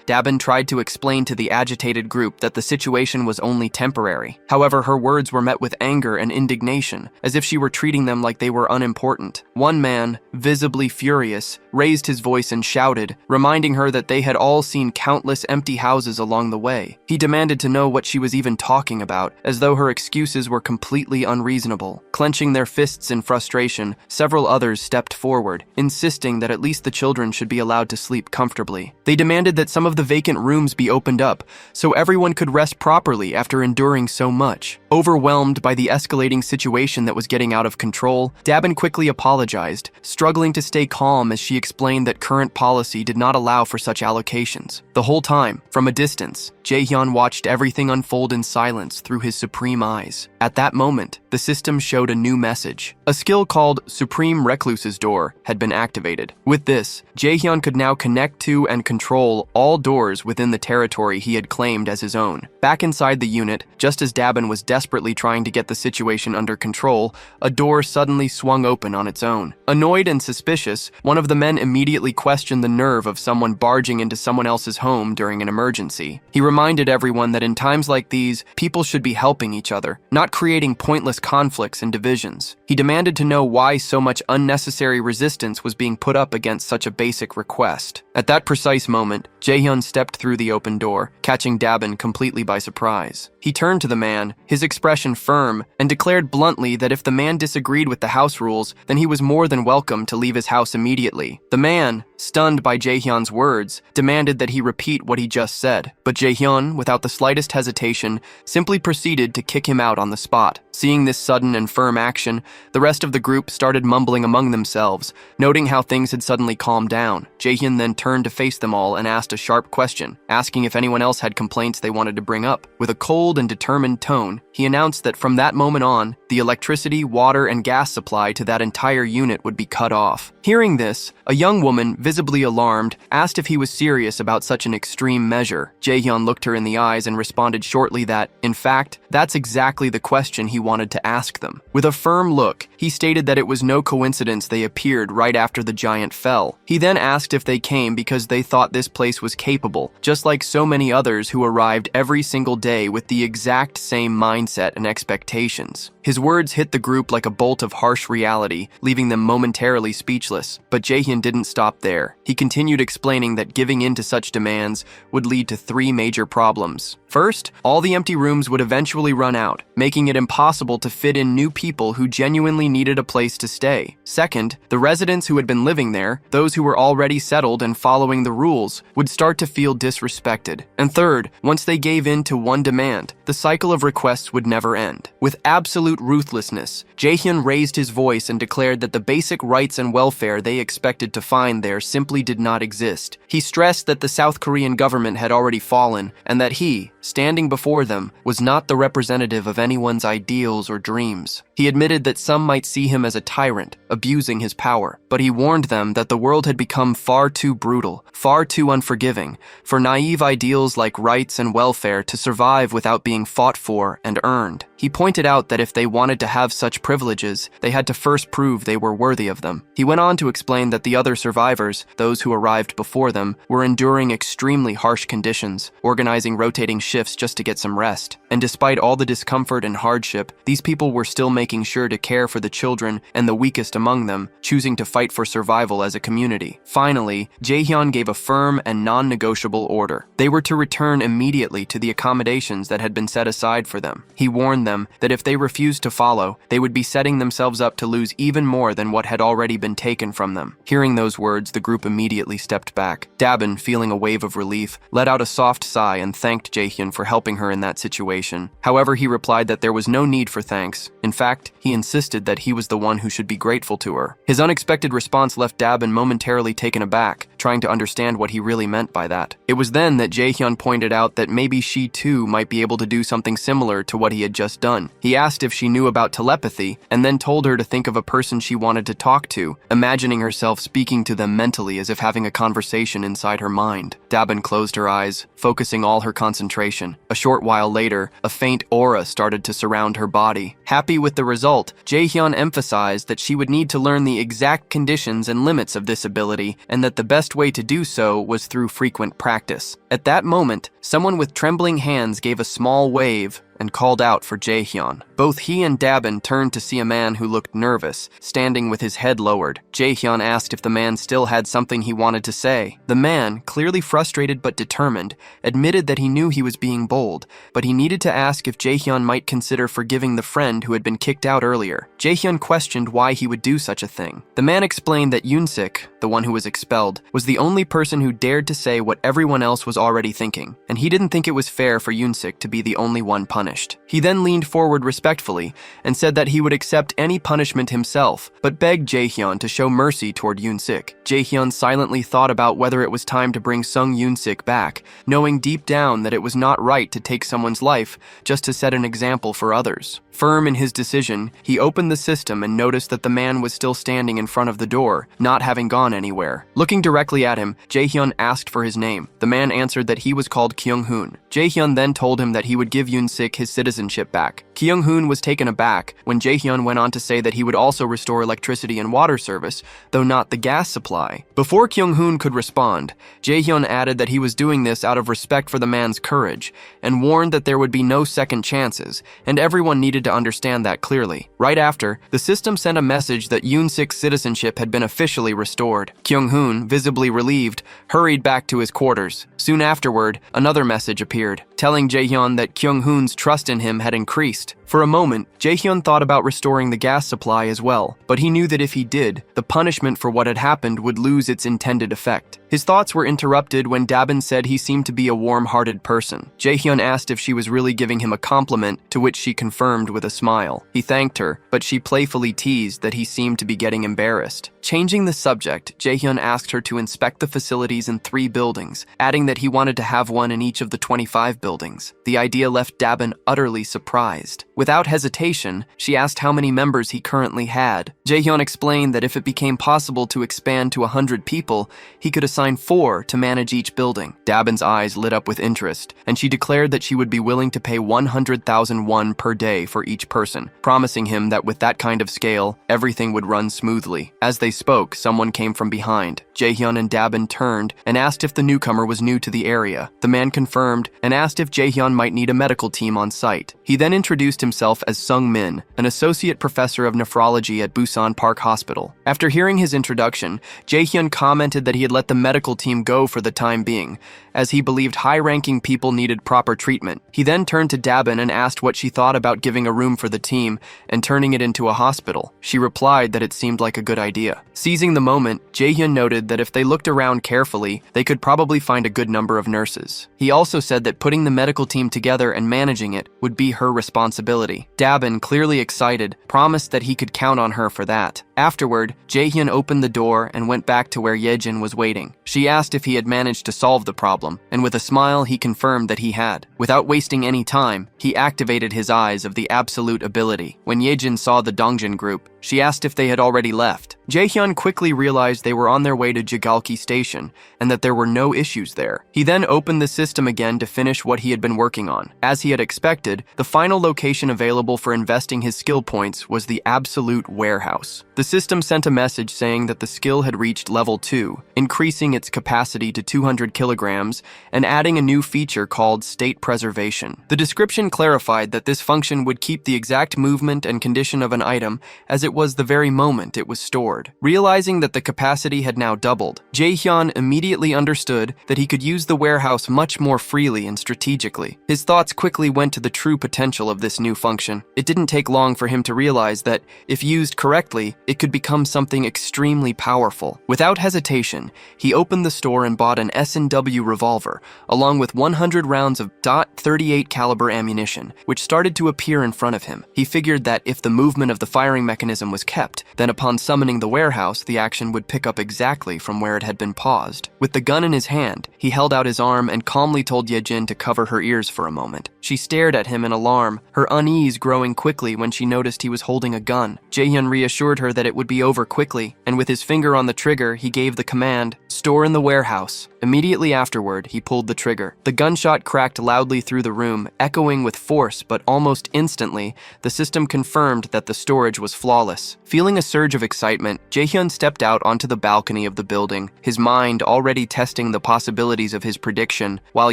Dabin tried to explain to the agitated group that the situation was only temporary. However, her words were met with anger and indignation, as if she were treating them like they were unimportant. One man, visibly furious, raised his voice and shouted, reminding her that they had all seen countless empty houses along the way. He demanded to know what she was even talking about, as though her excuses were completely unreasonable. Clenching their fists in frustration, several others stepped forward, insisting that at least the children should be allowed to sleep comfortably. They demanded that some of the vacant rooms be opened up, so everyone could rest properly after enduring so much. Overwhelmed by the escalating situation that was getting out of control, Dabin quickly apologized, struggling to stay calm as she explained that current policy did not allow for such allocations. The whole time, from a distance, Jaehyun watched everything unfold in silence through his supreme eyes. At that moment, the system showed a new message. A skill called Supreme Recluse's Door had been activated. With this, Jaehyun could now connect to and control all doors within the territory he had claimed as his own. Back inside the unit, just as Dabin was desperately trying to get the situation under control, a door suddenly swung open on its own. Annoyed and suspicious, one of the men immediately questioned the nerve of someone barging into someone else's home during an emergency. He reminded everyone that in times like these, people should be helping each other, not creating pointless conflicts and divisions. He demanded to know why so much unnecessary resistance was being put up against such a basic request. At that precise moment, Jaehyun stepped through the open door, catching Dabin completely by surprise. He turned to the man, his expression firm, and declared bluntly that if the man disagreed with the house rules, then he was more than welcome to leave his house immediately. The man, stunned by Jaehyun's words, demanded that he repeat what he just said. But Jaehyun, without the slightest hesitation, simply proceeded to kick him out on the spot. Seeing this sudden and firm action, the rest of the group started mumbling among themselves, noting how things had suddenly calmed down. Jaehyun then turned to face them all and asked a sharp question, asking if anyone else had complaints they wanted to bring up. With a cold and determined tone, he announced that from that moment on, the electricity, water, and gas supply to that entire unit would be cut off. Hearing this, a young woman, visibly alarmed, asked if he was serious about such an extreme measure. Jaehyun looked her in the eyes and responded shortly that, in fact, that's exactly the question he wanted to ask them. With a firm look, he stated that it was no coincidence they appeared right after the giant fell. He then asked if they came because they thought this place was capable, just like so many others who arrived every single day with the exact same mindset and expectations. His words hit the group like a bolt of harsh reality, leaving them momentarily speechless. But Jaehyun didn't stop there. He continued explaining that giving in to such demands would lead to 3 major problems. First, all the empty rooms would eventually run out, making it impossible to fit in new people who genuinely needed a place to stay. Second, the residents who had been living there, those who were already settled and following the rules, would start to feel disrespected. And third, once they gave in to one demand, the cycle of requests would never end. With absolute ruthlessness, Jaehyun raised his voice and declared that the basic rights and welfare they expected to find there simply did not exist. He stressed that the South Korean government had already fallen, and that he, standing before them, was not the representative of anyone's ideals or dreams. He admitted that some might see him as a tyrant, abusing his power, but he warned them that the world had become far too brutal, far too unforgiving, for naive ideals like rights and welfare to survive without being fought for and earned. He pointed out that if they wanted to have such privileges, they had to first prove they were worthy of them. He went on to explain that the other survivors, those who arrived before them, were enduring extremely harsh conditions, organizing rotating shifts just to get some rest. And despite all the discomfort and hardship, these people were still making sure to care for the children and the weakest among them, choosing to fight for survival as a community. Finally, Jaehyun gave a firm and non-negotiable order. They were to return immediately to the accommodations that had been set aside for them. He warned them that if they refused to follow, they would be setting themselves up to lose even more than what had already been taken from them. Hearing those words, the group immediately stepped back. Dabin, feeling a wave of relief, let out a soft sigh and thanked Jaehyun for helping her in that situation. However, he replied that there was no need for thanks. In fact, he insisted that he was the one who should be grateful to her. His unexpected response left Dabin momentarily taken aback, trying to understand what he really meant by that. It was then that Jaehyun pointed out that maybe she too might be able to do something similar to what he had just done. He asked if she knew about telepathy, and then told her to think of a person she wanted to talk to, imagining herself speaking to them mentally as if having a conversation inside her mind. Dabin closed her eyes, focusing all her concentration. A short while later, a faint aura started to surround her body. Happy with the result, Jaehyun emphasized that she would need to learn the exact conditions and limits of this ability, and that the best way to do so was through frequent practice. At that moment, someone with trembling hands gave a small wave and called out for Jaehyun. Both he and Dabin turned to see a man who looked nervous, standing with his head lowered. Jaehyun asked if the man still had something he wanted to say. The man, clearly frustrated but determined, admitted that he knew he was being bold, but he needed to ask if Jaehyun might consider forgiving the friend who had been kicked out earlier. Jaehyun questioned why he would do such a thing. The man explained that Yoonsik, the one who was expelled, was the only person who dared to say what everyone else was already thinking, and he didn't think it was fair for Yoonsik to be the only one punished. He then leaned forward respectfully and said that he would accept any punishment himself, but begged Jaehyun to show mercy toward Yoonsik. Jaehyun silently thought about whether it was time to bring Sung Yoonsik back, knowing deep down that it was not right to take someone's life just to set an example for others. Firm in his decision, he opened the system and noticed that the man was still standing in front of the door, not having gone anywhere. Looking directly at him, Jaehyun asked for his name. The man answered that he was called Kyung-hoon. Jaehyun then told him that he would give Yoonsik his citizenship back. Kyung-hoon was taken aback when Jaehyun went on to say that he would also restore electricity and water service, though not the gas supply. Before Kyung-hoon could respond, Jaehyun added that he was doing this out of respect for the man's courage, and warned that there would be no second chances, and everyone needed to understand that clearly. Right after, the system sent a message that Yoonsik's citizenship had been officially restored. Kyung-hoon, visibly relieved, hurried back to his quarters. Soon afterward, another message appeared. telling Jaehyun that Kyung-hoon's trust in him had increased. For a moment, Jaehyun thought about restoring the gas supply as well, but he knew that if he did, the punishment for what had happened would lose its intended effect. His thoughts were interrupted when Dabin said he seemed to be a warm-hearted person. Jaehyun asked if she was really giving him a compliment, to which she confirmed with a smile. He thanked her, but she playfully teased that he seemed to be getting embarrassed. Changing the subject, Jaehyun asked her to inspect the facilities in 3 buildings, adding that he wanted to have one in each of the 25 buildings. The idea left Dabin utterly surprised. Without hesitation, she asked how many members he currently had. Jaehyun explained that if it became possible to expand to 100 people, he could assign 4 to manage each building. Dabin's eyes lit up with interest, and she declared that she would be willing to pay 100,000 won per day for each person, promising him that with that kind of scale, everything would run smoothly. As they spoke, someone came from behind. Jaehyun and Dabin turned and asked if the newcomer was new to the area. The man confirmed and asked if Jaehyun might need a medical team on site. He then introduced himself as Sung Min, an associate professor of nephrology at Busan Park Hospital. After hearing his introduction, Jaehyun commented that he had let the medical team go for the time being, as he believed high-ranking people needed proper treatment. He then turned to Dabin and asked what she thought about giving a room for the team and turning it into a hospital. She replied that it seemed like a good idea. Seizing the moment, Jaehyun noted that if they looked around carefully, they could probably find a good number of nurses. He also said that putting the medical team together and managing it would be her responsibility. Dabin, clearly excited, promised that he could count on her for that. Afterward, Jaehyun opened the door and went back to where Yejin was waiting. She asked if he had managed to solve the problem, and with a smile he confirmed that he had. Without wasting any time, he activated his eyes of the absolute ability. When Yejin saw the Dongjin group, she asked if they had already left. Jaehyun quickly realized they were on their way to Jigalki Station, and that there were no issues there. He then opened the system again to finish what he had been working on. As he had expected, the final location available for investing his skill points was the Absolute Warehouse. The system sent a message saying that the skill had reached level 2, increasing its capacity to 200 kilograms and adding a new feature called State Preservation. The description clarified that this function would keep the exact movement and condition of an item as it was the very moment it was stored. Realizing that the capacity had now doubled, Jaehyun immediately understood that he could use the warehouse much more freely and strategically. His thoughts quickly went to the true potential of this new function. It didn't take long for him to realize that, if used correctly, it could become something extremely powerful. Without hesitation, he opened the store and bought an S&W revolver, along with 100 rounds of .38 caliber ammunition, which started to appear in front of him. He figured that if the movement of the firing mechanism was kept, then upon summoning the warehouse, the action would pick up exactly from where it had been paused. With the gun in his hand, he held out his arm and calmly told Yejin to cover her ears for a moment. She stared at him in alarm, her unease growing quickly when she noticed he was holding a gun. Jaehyun reassured her that it would be over quickly, and with his finger on the trigger, he gave the command, "Store in the warehouse." Immediately afterward, he pulled the trigger. The gunshot cracked loudly through the room, echoing with force, but almost instantly, the system confirmed that the storage was flawless. Feeling a surge of excitement, Jaehyun stepped out onto the balcony of the building, his mind already testing the possibilities of his prediction, while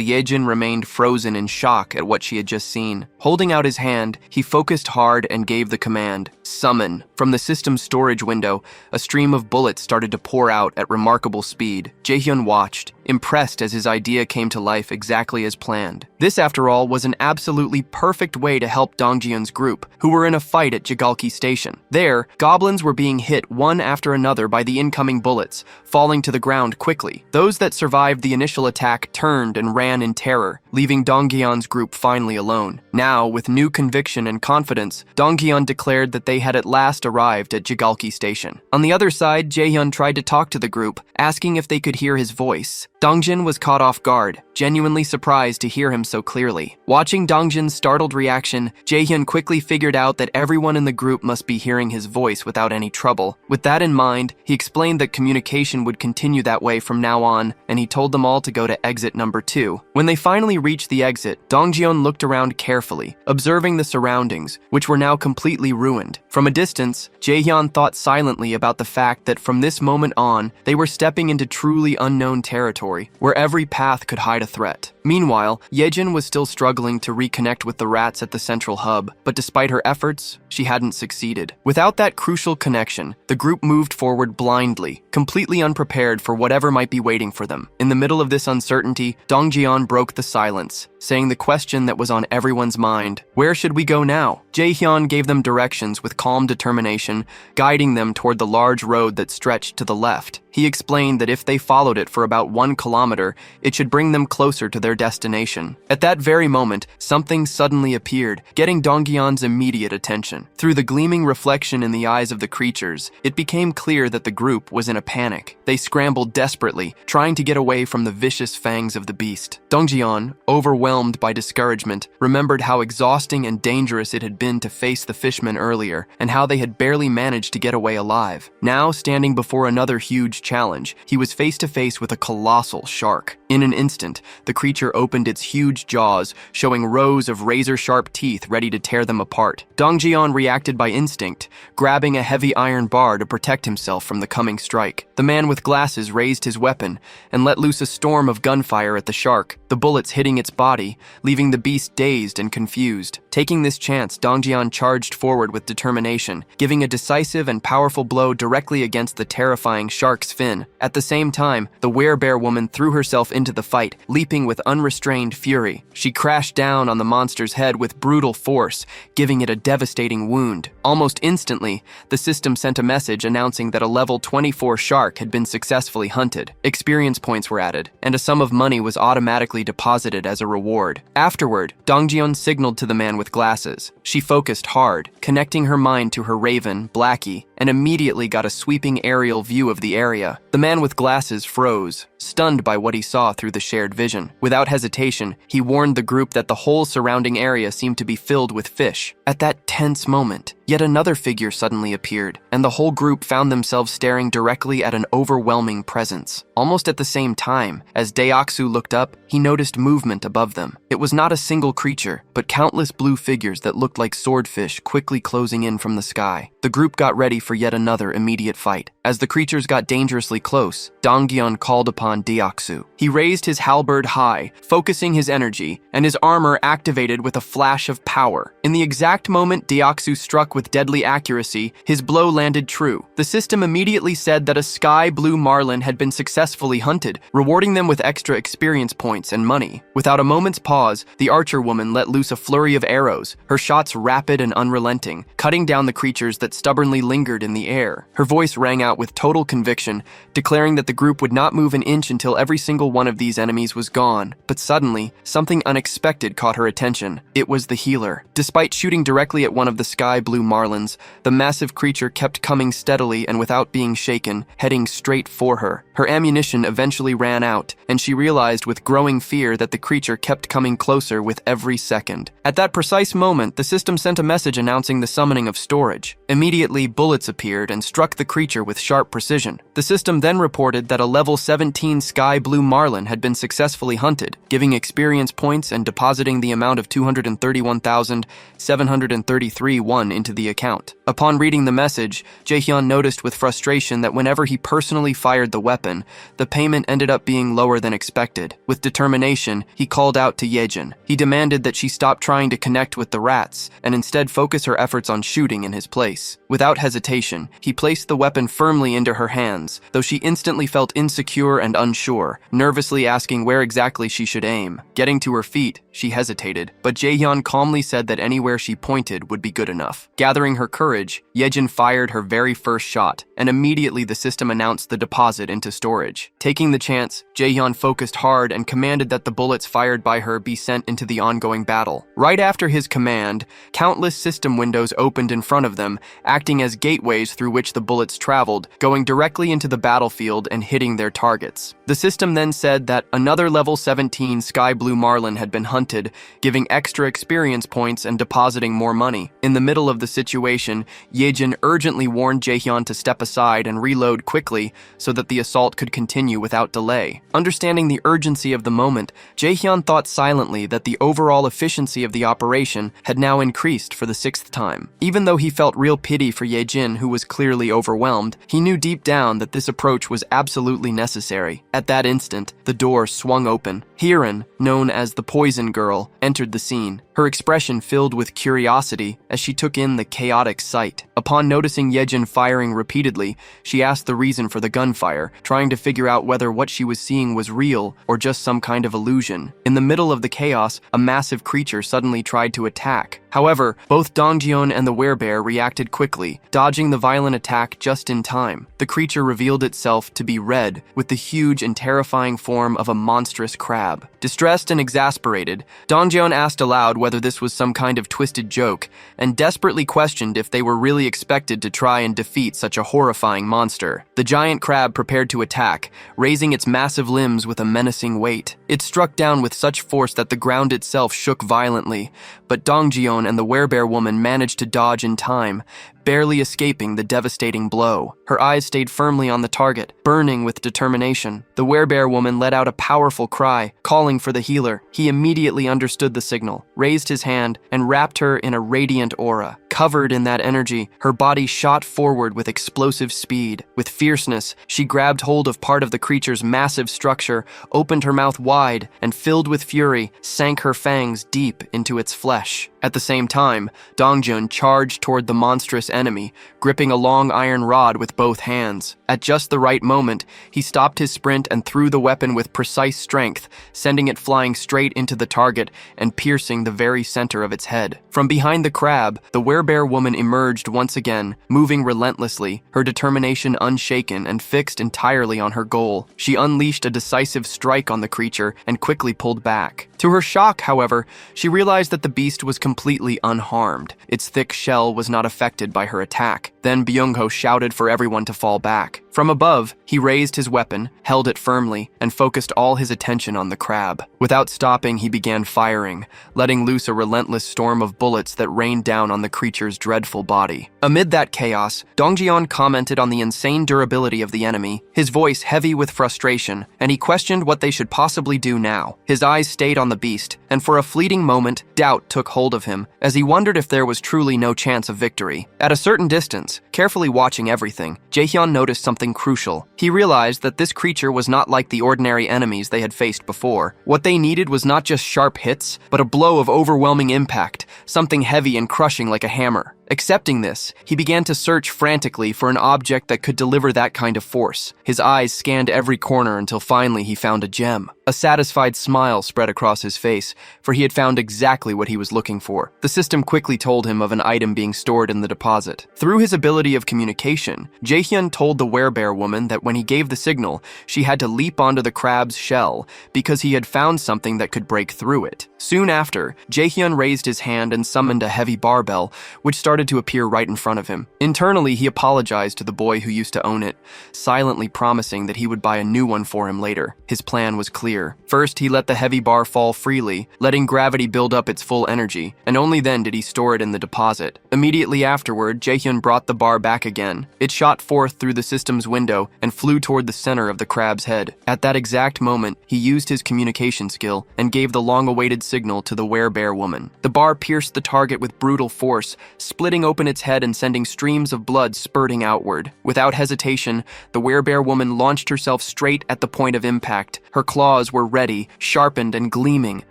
Yejin remained frozen in shock at what she had just seen. Holding out his hand, he focused hard and gave the command, "Summon." From the system's storage window, a stream of bullets started to pour out at remarkable speed. Jaehyun watched, impressed as his idea came to life exactly as planned. This, after all, was an absolutely perfect way to help Dongjin's group, who were in a fight at Jigalki Station. There, goblins were being hit one after another by the incoming bullets, falling to the ground quickly. Those that survived the initial attack turned and ran in terror, leaving Dongjin's group finally alone. Now, with new conviction and confidence, Dongjin declared that they had at last arrived at Jigalki Station. On the other side, Jaehyun tried to talk to the group, asking if they could hear his voice. Dongjin was caught off guard, genuinely surprised to hear him so clearly. Watching Dongjin's startled reaction, Jaehyun quickly figured out that everyone in the group must be hearing his voice without any trouble. With that in mind, he explained that communication would continue that way from now on, and he told them all to go to exit number 2. When they finally reached the exit, Dongjin Jaehyun looked around carefully, observing the surroundings, which were now completely ruined. From a distance, Jaehyun thought silently about the fact that from this moment on, they were stepping into truly unknown territory, where every path could hide a threat. Meanwhile, Yejin was still struggling to reconnect with the rats at the central hub, but despite her efforts, she hadn't succeeded. Without that crucial connection, the group moved forward blindly, completely unprepared for whatever might be waiting for them. In the middle of this uncertainty, Dongjian broke the silence, saying the question that was on everyone's mind: where should we go now? Jaehyun gave them directions with calm determination, guiding them toward the large road that stretched to the left. He explained that if they followed it for about 1 kilometer, it should bring them closer to their destination. At that very moment, something suddenly appeared, getting Dongjian's immediate attention. Through the gleaming reflection in the eyes of the creatures, it became clear that the group was in a panic. They scrambled desperately, trying to get away from the vicious fangs of the beast. Dongjian, overwhelmed by discouragement, remembered how exhausting and dangerous it had been to face the fishmen earlier, and how they had barely managed to get away alive. Now, standing before another huge challenge, he was face to face with a colossal shark. In an instant, the creature opened its huge jaws, showing rows of razor-sharp teeth ready to tear them apart. Dongjian reacted by instinct, grabbing a heavy iron bar to protect himself from the coming strike. The man with glasses raised his weapon and let loose a storm of gunfire at the shark, the bullets hitting its body, leaving the beast dazed and confused. Taking this chance, Dongjian charged forward with determination, giving a decisive and powerful blow directly against the terrifying shark's fin. At the same time, the werebear woman threw herself into the fight, leaping with unrestrained fury. She crashed down on the monster's head with brutal force, giving it a devastating wound. Almost instantly, the system sent a message announcing that a level 24 shark had been successfully hunted. Experience points were added, and a sum of money was automatically deposited as a reward. Afterward, Dongjian signaled to the man with glasses. She focused hard, connecting her mind to her raven, Blackie, and immediately got a sweeping aerial view of the area. The man with glasses froze, stunned by what he saw through the shared vision. Without hesitation, he warned the group that the whole surrounding area seemed to be filled with fish. At that tense moment, yet another figure suddenly appeared, and the whole group found themselves staring directly at an overwhelming presence. Almost at the same time, as Deoksu looked up, he noticed movement above them. It was not a single creature, but countless blue figures that looked like swordfish quickly closing in from the sky. The group got ready for yet another immediate fight. As the creatures got dangerously close, Dongjian called upon Deoksu. He raised his halberd high, focusing his energy, and his armor activated with a flash of power. In the exact moment Deoksu struck with deadly accuracy, his blow landed true. The system immediately said that a sky blue marlin had been successfully hunted, rewarding them with extra experience points and money. Without a moment's pause, the archer woman let loose a flurry of arrows, her shots rapid and unrelenting, cutting down the creatures that stubbornly lingered in the air. Her voice rang out with total conviction, declaring that the group would not move an inch until every single one of these enemies was gone. But suddenly, something unexpected caught her attention. It was the healer. Despite shooting directly at one of the sky blue marlins, the massive creature kept coming steadily and without being shaken, heading straight for her. Her ammunition eventually ran out, and she realized with growing fear that the creature kept coming closer with every second. At that precise moment, the system sent a message announcing the summoning of storage. Immediately, bullets appeared and struck the creature with sharp precision. The system then reported that a level 17 sky blue marlin had been successfully hunted, giving experience points and depositing the amount of 231,733 won into the account. Upon reading the message, Jaehyun noticed with frustration that whenever he personally fired the weapon, the payment ended up being lower than expected. With determination, he called out to Yejin. He demanded that she stop trying to connect with the rats and instead focus her efforts on shooting in his place. Without hesitation, he placed the weapon firmly into her hands, though she instantly felt insecure and unsure, nervously asking where exactly she should aim. Getting to her feet, she hesitated, but Jaehyun calmly said that anywhere she pointed would be good enough. Gathering her courage, Yejin fired her very first shot, and immediately the system announced the deposit into storage. Taking the chance, Jaehyun focused hard and commanded that the bullets fired by her be sent into the ongoing battle. Right after his command, countless system windows opened in front of them, acting as gateways through which the bullets traveled, going directly into the battlefield and hitting their targets. The system then said that another level 17 sky blue marlin had been hunted, giving extra experience points and depositing more money. In the middle of the situation, Yejin urgently warned Jaehyun to step aside and reload quickly so that the assault could continue without delay. Understanding Understanding the urgency of the moment, Jaehyun thought silently that the overall efficiency of the operation had now increased for the 6th time. Even though he felt real pity for Yejin, who was clearly overwhelmed, he knew deep down that this approach was absolutely necessary. At that instant, the door swung open. Hiren, known as the Poison Girl, entered the scene, her expression filled with curiosity as she took in the chaotic sight. Upon noticing Yejin firing repeatedly, she asked the reason for the gunfire, trying to figure out whether what she was seeing was real or just some kind of illusion. In the middle of the chaos, a massive creature suddenly tried to attack. However, both Dongjeon and the werebear reacted quickly, dodging the violent attack just in time. The creature revealed itself to be red, with the huge and terrifying form of a monstrous crab. Distressed and exasperated, Dongjeon asked aloud whether this was some kind of twisted joke, and desperately questioned if they were really expected to try and defeat such a horrifying monster. The giant crab prepared to attack, raising its massive limbs with a menacing weight. It struck down with such force that the ground itself shook violently, but Dongjeon and the werebear woman managed to dodge in time, barely escaping the devastating blow. Her eyes stayed firmly on the target, burning with determination. The werebear woman let out a powerful cry, calling for the healer. He immediately understood the signal, raised his hand, and wrapped her in a radiant aura. Covered in that energy, her body shot forward with explosive speed. With fierceness, she grabbed hold of part of the creature's massive structure, opened her mouth wide, and filled with fury, sank her fangs deep into its flesh. At the same time, Dongjun charged toward the monstrous enemy, gripping a long iron rod with both hands. At just the right moment, he stopped his sprint and threw the weapon with precise strength, sending it flying straight into the target and piercing the very center of its head. From behind the crab, the werebear woman emerged once again, moving relentlessly, her determination unshaken and fixed entirely on her goal. She unleashed a decisive strike on the creature and quickly pulled back. To her shock, however, she realized that the beast was completely unharmed. Its thick shell was not affected by her attack. Then Byung-ho shouted for everyone to fall back. From above, he raised his weapon, held it firmly, and focused all his attention on the crab. Without stopping, he began firing, letting loose a relentless storm of bullets that rained down on the creature's dreadful body. Amid that chaos, Dongjeon commented on the insane durability of the enemy, his voice heavy with frustration, and he questioned what they should possibly do now. His eyes stayed on the beast, and for a fleeting moment, doubt took hold of him, as he wondered if there was truly no chance of victory. At a certain distance, carefully watching everything, Jaehyun noticed something crucial. He realized that this creature was not like the ordinary enemies they had faced before. What they needed was not just sharp hits, but a blow of overwhelming impact, something heavy and crushing like a hammer. Accepting this, he began to search frantically for an object that could deliver that kind of force. His eyes scanned every corner until finally he found a gem. A satisfied smile spread across his face, for he had found exactly what he was looking for. The system quickly told him of an item being stored in the deposit. Through his ability of communication, Jaehyun told the werebear woman that when he gave the signal, she had to leap onto the crab's shell because he had found something that could break through it. Soon after, Jaehyun raised his hand and summoned a heavy barbell, which started to appear right in front of him. Internally, he apologized to the boy who used to own it, silently promising that he would buy a new one for him later. His plan was clear. First, he let the heavy bar fall freely, letting gravity build up its full energy, and only then did he store it in the deposit. Immediately afterward, Jaehyun brought the bar back again. It shot forth through the system's window and flew toward the center of the crab's head. At that exact moment, he used his communication skill and gave the long-awaited signal to the werebear woman. The bar pierced the target with brutal force, splitting open its head and sending streams of blood spurting outward. Without hesitation, the werebear woman launched herself straight at the point of impact. Her claws were ready, sharpened and gleaming,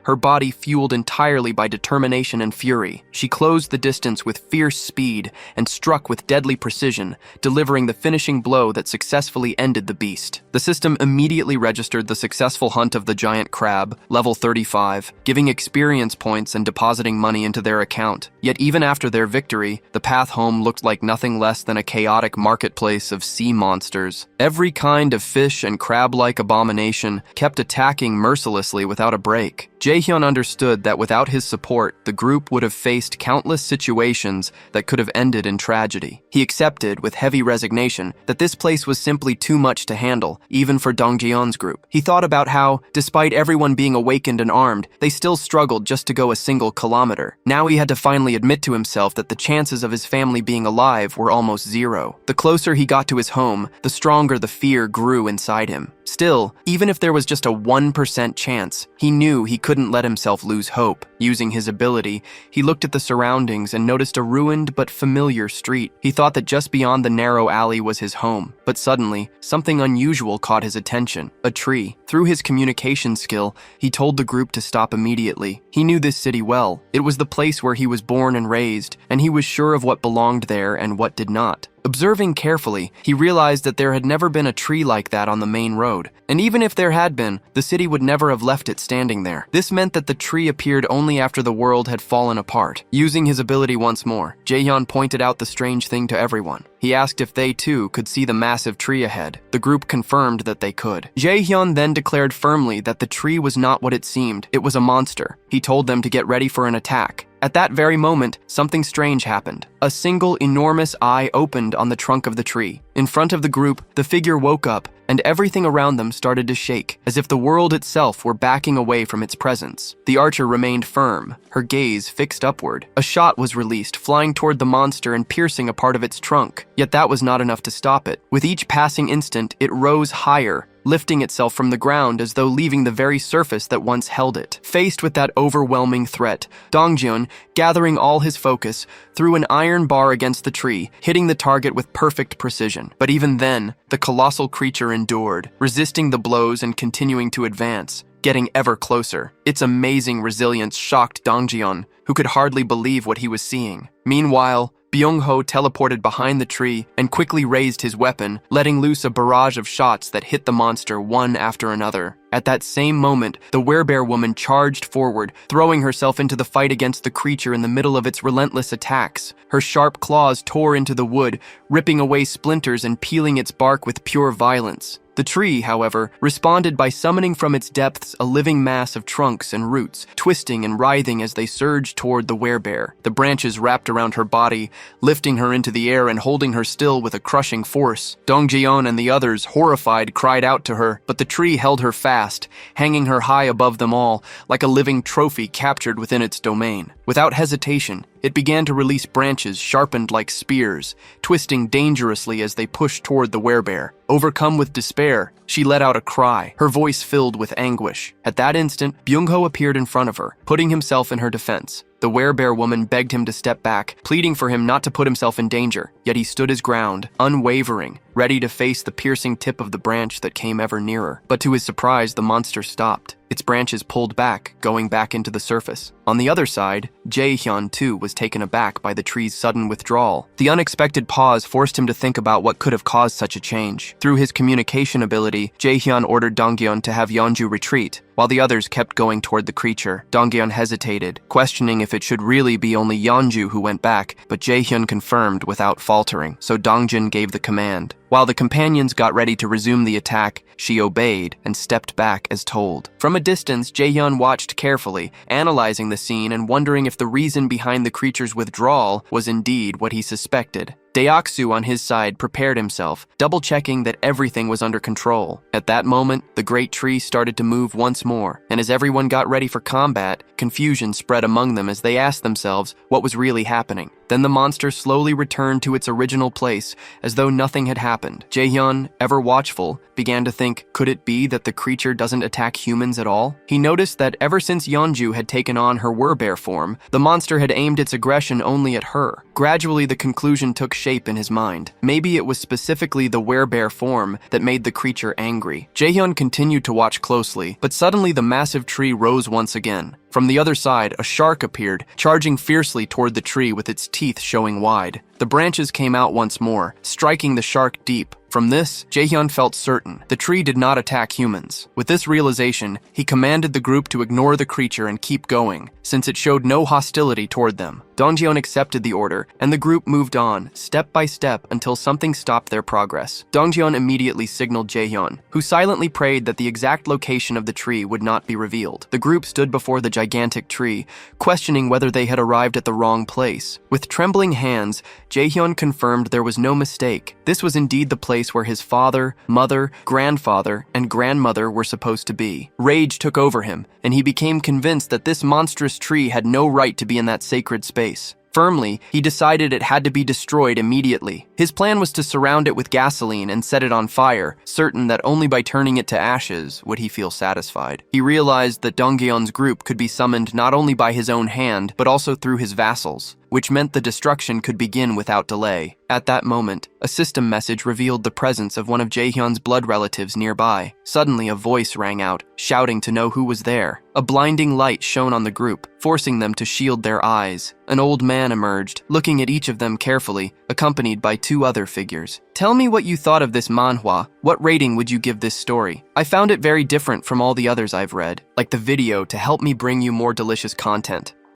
her body fueled entirely by determination and fury. She closed the distance with fierce speed and struck with deadly precision, delivering the finishing blow that successfully ended the beast. The system immediately registered the successful hunt of the giant crab, level 35, giving experience points and depositing money into their account. Yet even after their victory, the path home looked like nothing less than a chaotic marketplace of sea monsters. Every kind of fish and crab-like abomination kept attacking mercilessly without a break. Jaehyun understood that without his support, the group would have faced countless situations that could have ended in tragedy. He accepted, with heavy resignation, that this place was simply too much to handle, even for Dongjeon's group. He thought about how, despite everyone being awakened and armed, they still struggled just to go a single kilometer. Now he had to finally admit to himself that the chances of his family being alive were almost zero. The closer he got to his home, the stronger the fear grew inside him. Still, even if there was just a 1% chance, he knew he couldn't let himself lose hope. Using his ability, he looked at the surroundings and noticed a ruined but familiar street. He thought that just beyond the narrow alley was his home, but suddenly, something unusual caught his attention: a tree. Through his communication skill, he told the group to stop immediately. He knew this city well. It was the place where he was born and raised, and he was sure of what belonged there and what did not. Observing carefully, he realized that there had never been a tree like that on the main road. And even if there had been, the city would never have left it standing there. This meant that the tree appeared only after the world had fallen apart. Using his ability once more, Jaehyun pointed out the strange thing to everyone. He asked if they too could see the massive tree ahead. The group confirmed that they could. Jaehyun then declared firmly that the tree was not what it seemed. It was a monster. He told them to get ready for an attack. At that very moment, something strange happened. A single enormous eye opened on the trunk of the tree. In front of the group, the figure woke up, and everything around them started to shake, as if the world itself were backing away from its presence. The archer remained firm, her gaze fixed upward. A shot was released, flying toward the monster and piercing a part of its trunk. Yet that was not enough to stop it. With each passing instant, it rose higher, lifting itself from the ground as though leaving the very surface that once held it. Faced with that overwhelming threat, Dongjeon, gathering all his focus, threw an iron bar against the tree, hitting the target with perfect precision. But even then, the colossal creature endured, resisting the blows and continuing to advance, getting ever closer. Its amazing resilience shocked Dongjeon, who could hardly believe what he was seeing. Meanwhile, Byung-ho teleported behind the tree and quickly raised his weapon, letting loose a barrage of shots that hit the monster one after another. At that same moment, the werebear woman charged forward, throwing herself into the fight against the creature in the middle of its relentless attacks. Her sharp claws tore into the wood, ripping away splinters and peeling its bark with pure violence. The tree, however, responded by summoning from its depths a living mass of trunks and roots, twisting and writhing as they surged toward the werebear. The branches wrapped around her body, lifting her into the air and holding her still with a crushing force. Dongjeon and the others, horrified, cried out to her, but the tree held her fast, hanging her high above them all, like a living trophy captured within its domain. Without hesitation, it began to release branches sharpened like spears, twisting dangerously as they pushed toward the werebear. Overcome with despair, she let out a cry, her voice filled with anguish. At that instant, Byung-ho appeared in front of her, putting himself in her defense. The werebear woman begged him to step back, pleading for him not to put himself in danger, yet he stood his ground, unwavering, ready to face the piercing tip of the branch that came ever nearer. But to his surprise, the monster stopped. Its branches pulled back, going back into the surface. On the other side, Jaehyun too was taken aback by the tree's sudden withdrawal. The unexpected pause forced him to think about what could have caused such a change. Through his communication ability, Jaehyun ordered Dongjeon to have Yeonju retreat, while the others kept going toward the creature. Dongjeon hesitated, questioning if it should really be only Yeonju who went back, but Jaehyun confirmed without faltering, so Dongjeon gave the command. While the companions got ready to resume the attack, she obeyed and stepped back as told. From a distance, Jaehyun watched carefully, analyzing the scene and wondering if the reason behind the creature's withdrawal was indeed what he suspected. Deoksu, on his side, prepared himself, double-checking that everything was under control. At that moment, the great tree started to move once more, and as everyone got ready for combat, confusion spread among them as they asked themselves what was really happening. Then the monster slowly returned to its original place, as though nothing had happened. Jaehyun, ever watchful, began to think, could it be that the creature doesn't attack humans at all? He noticed that ever since Yeonju had taken on her werebear form, the monster had aimed its aggression only at her. Gradually, the conclusion took shape in his mind. Maybe it was specifically the werebear form that made the creature angry. Jaehyun continued to watch closely, but suddenly the massive tree rose once again. From the other side, a shark appeared, charging fiercely toward the tree with its teeth showing wide. The branches came out once more, striking the shark deep. From this, Jaehyun felt certain the tree did not attack humans. With this realization, he commanded the group to ignore the creature and keep going, since it showed no hostility toward them. Dongjeon accepted the order, and the group moved on, step by step, until something stopped their progress. Dongjeon immediately signaled Jaehyun, who silently prayed that the exact location of the tree would not be revealed. The group stood before the gigantic tree, questioning whether they had arrived at the wrong place. With trembling hands, Jaehyun confirmed there was no mistake. This was indeed the place where his father, mother, grandfather, and grandmother were supposed to be. Rage took over him, and he became convinced that this monstrous tree had no right to be in that sacred space. Firmly, he decided it had to be destroyed immediately. His plan was to surround it with gasoline and set it on fire, certain that only by turning it to ashes would he feel satisfied. He realized that Dongyeon's group could be summoned not only by his own hand, but also through his vassals, which meant the destruction could begin without delay. At that moment, a system message revealed the presence of one of Jaehyun's blood relatives nearby. Suddenly, a voice rang out, shouting to know who was there. A blinding light shone on the group, forcing them to shield their eyes. An old man emerged, looking at each of them carefully, accompanied by two other figures. Tell me what you thought of this manhwa. What rating would you give this story? I found it very different from all the others I've read. Like the video to help me bring you more delicious content.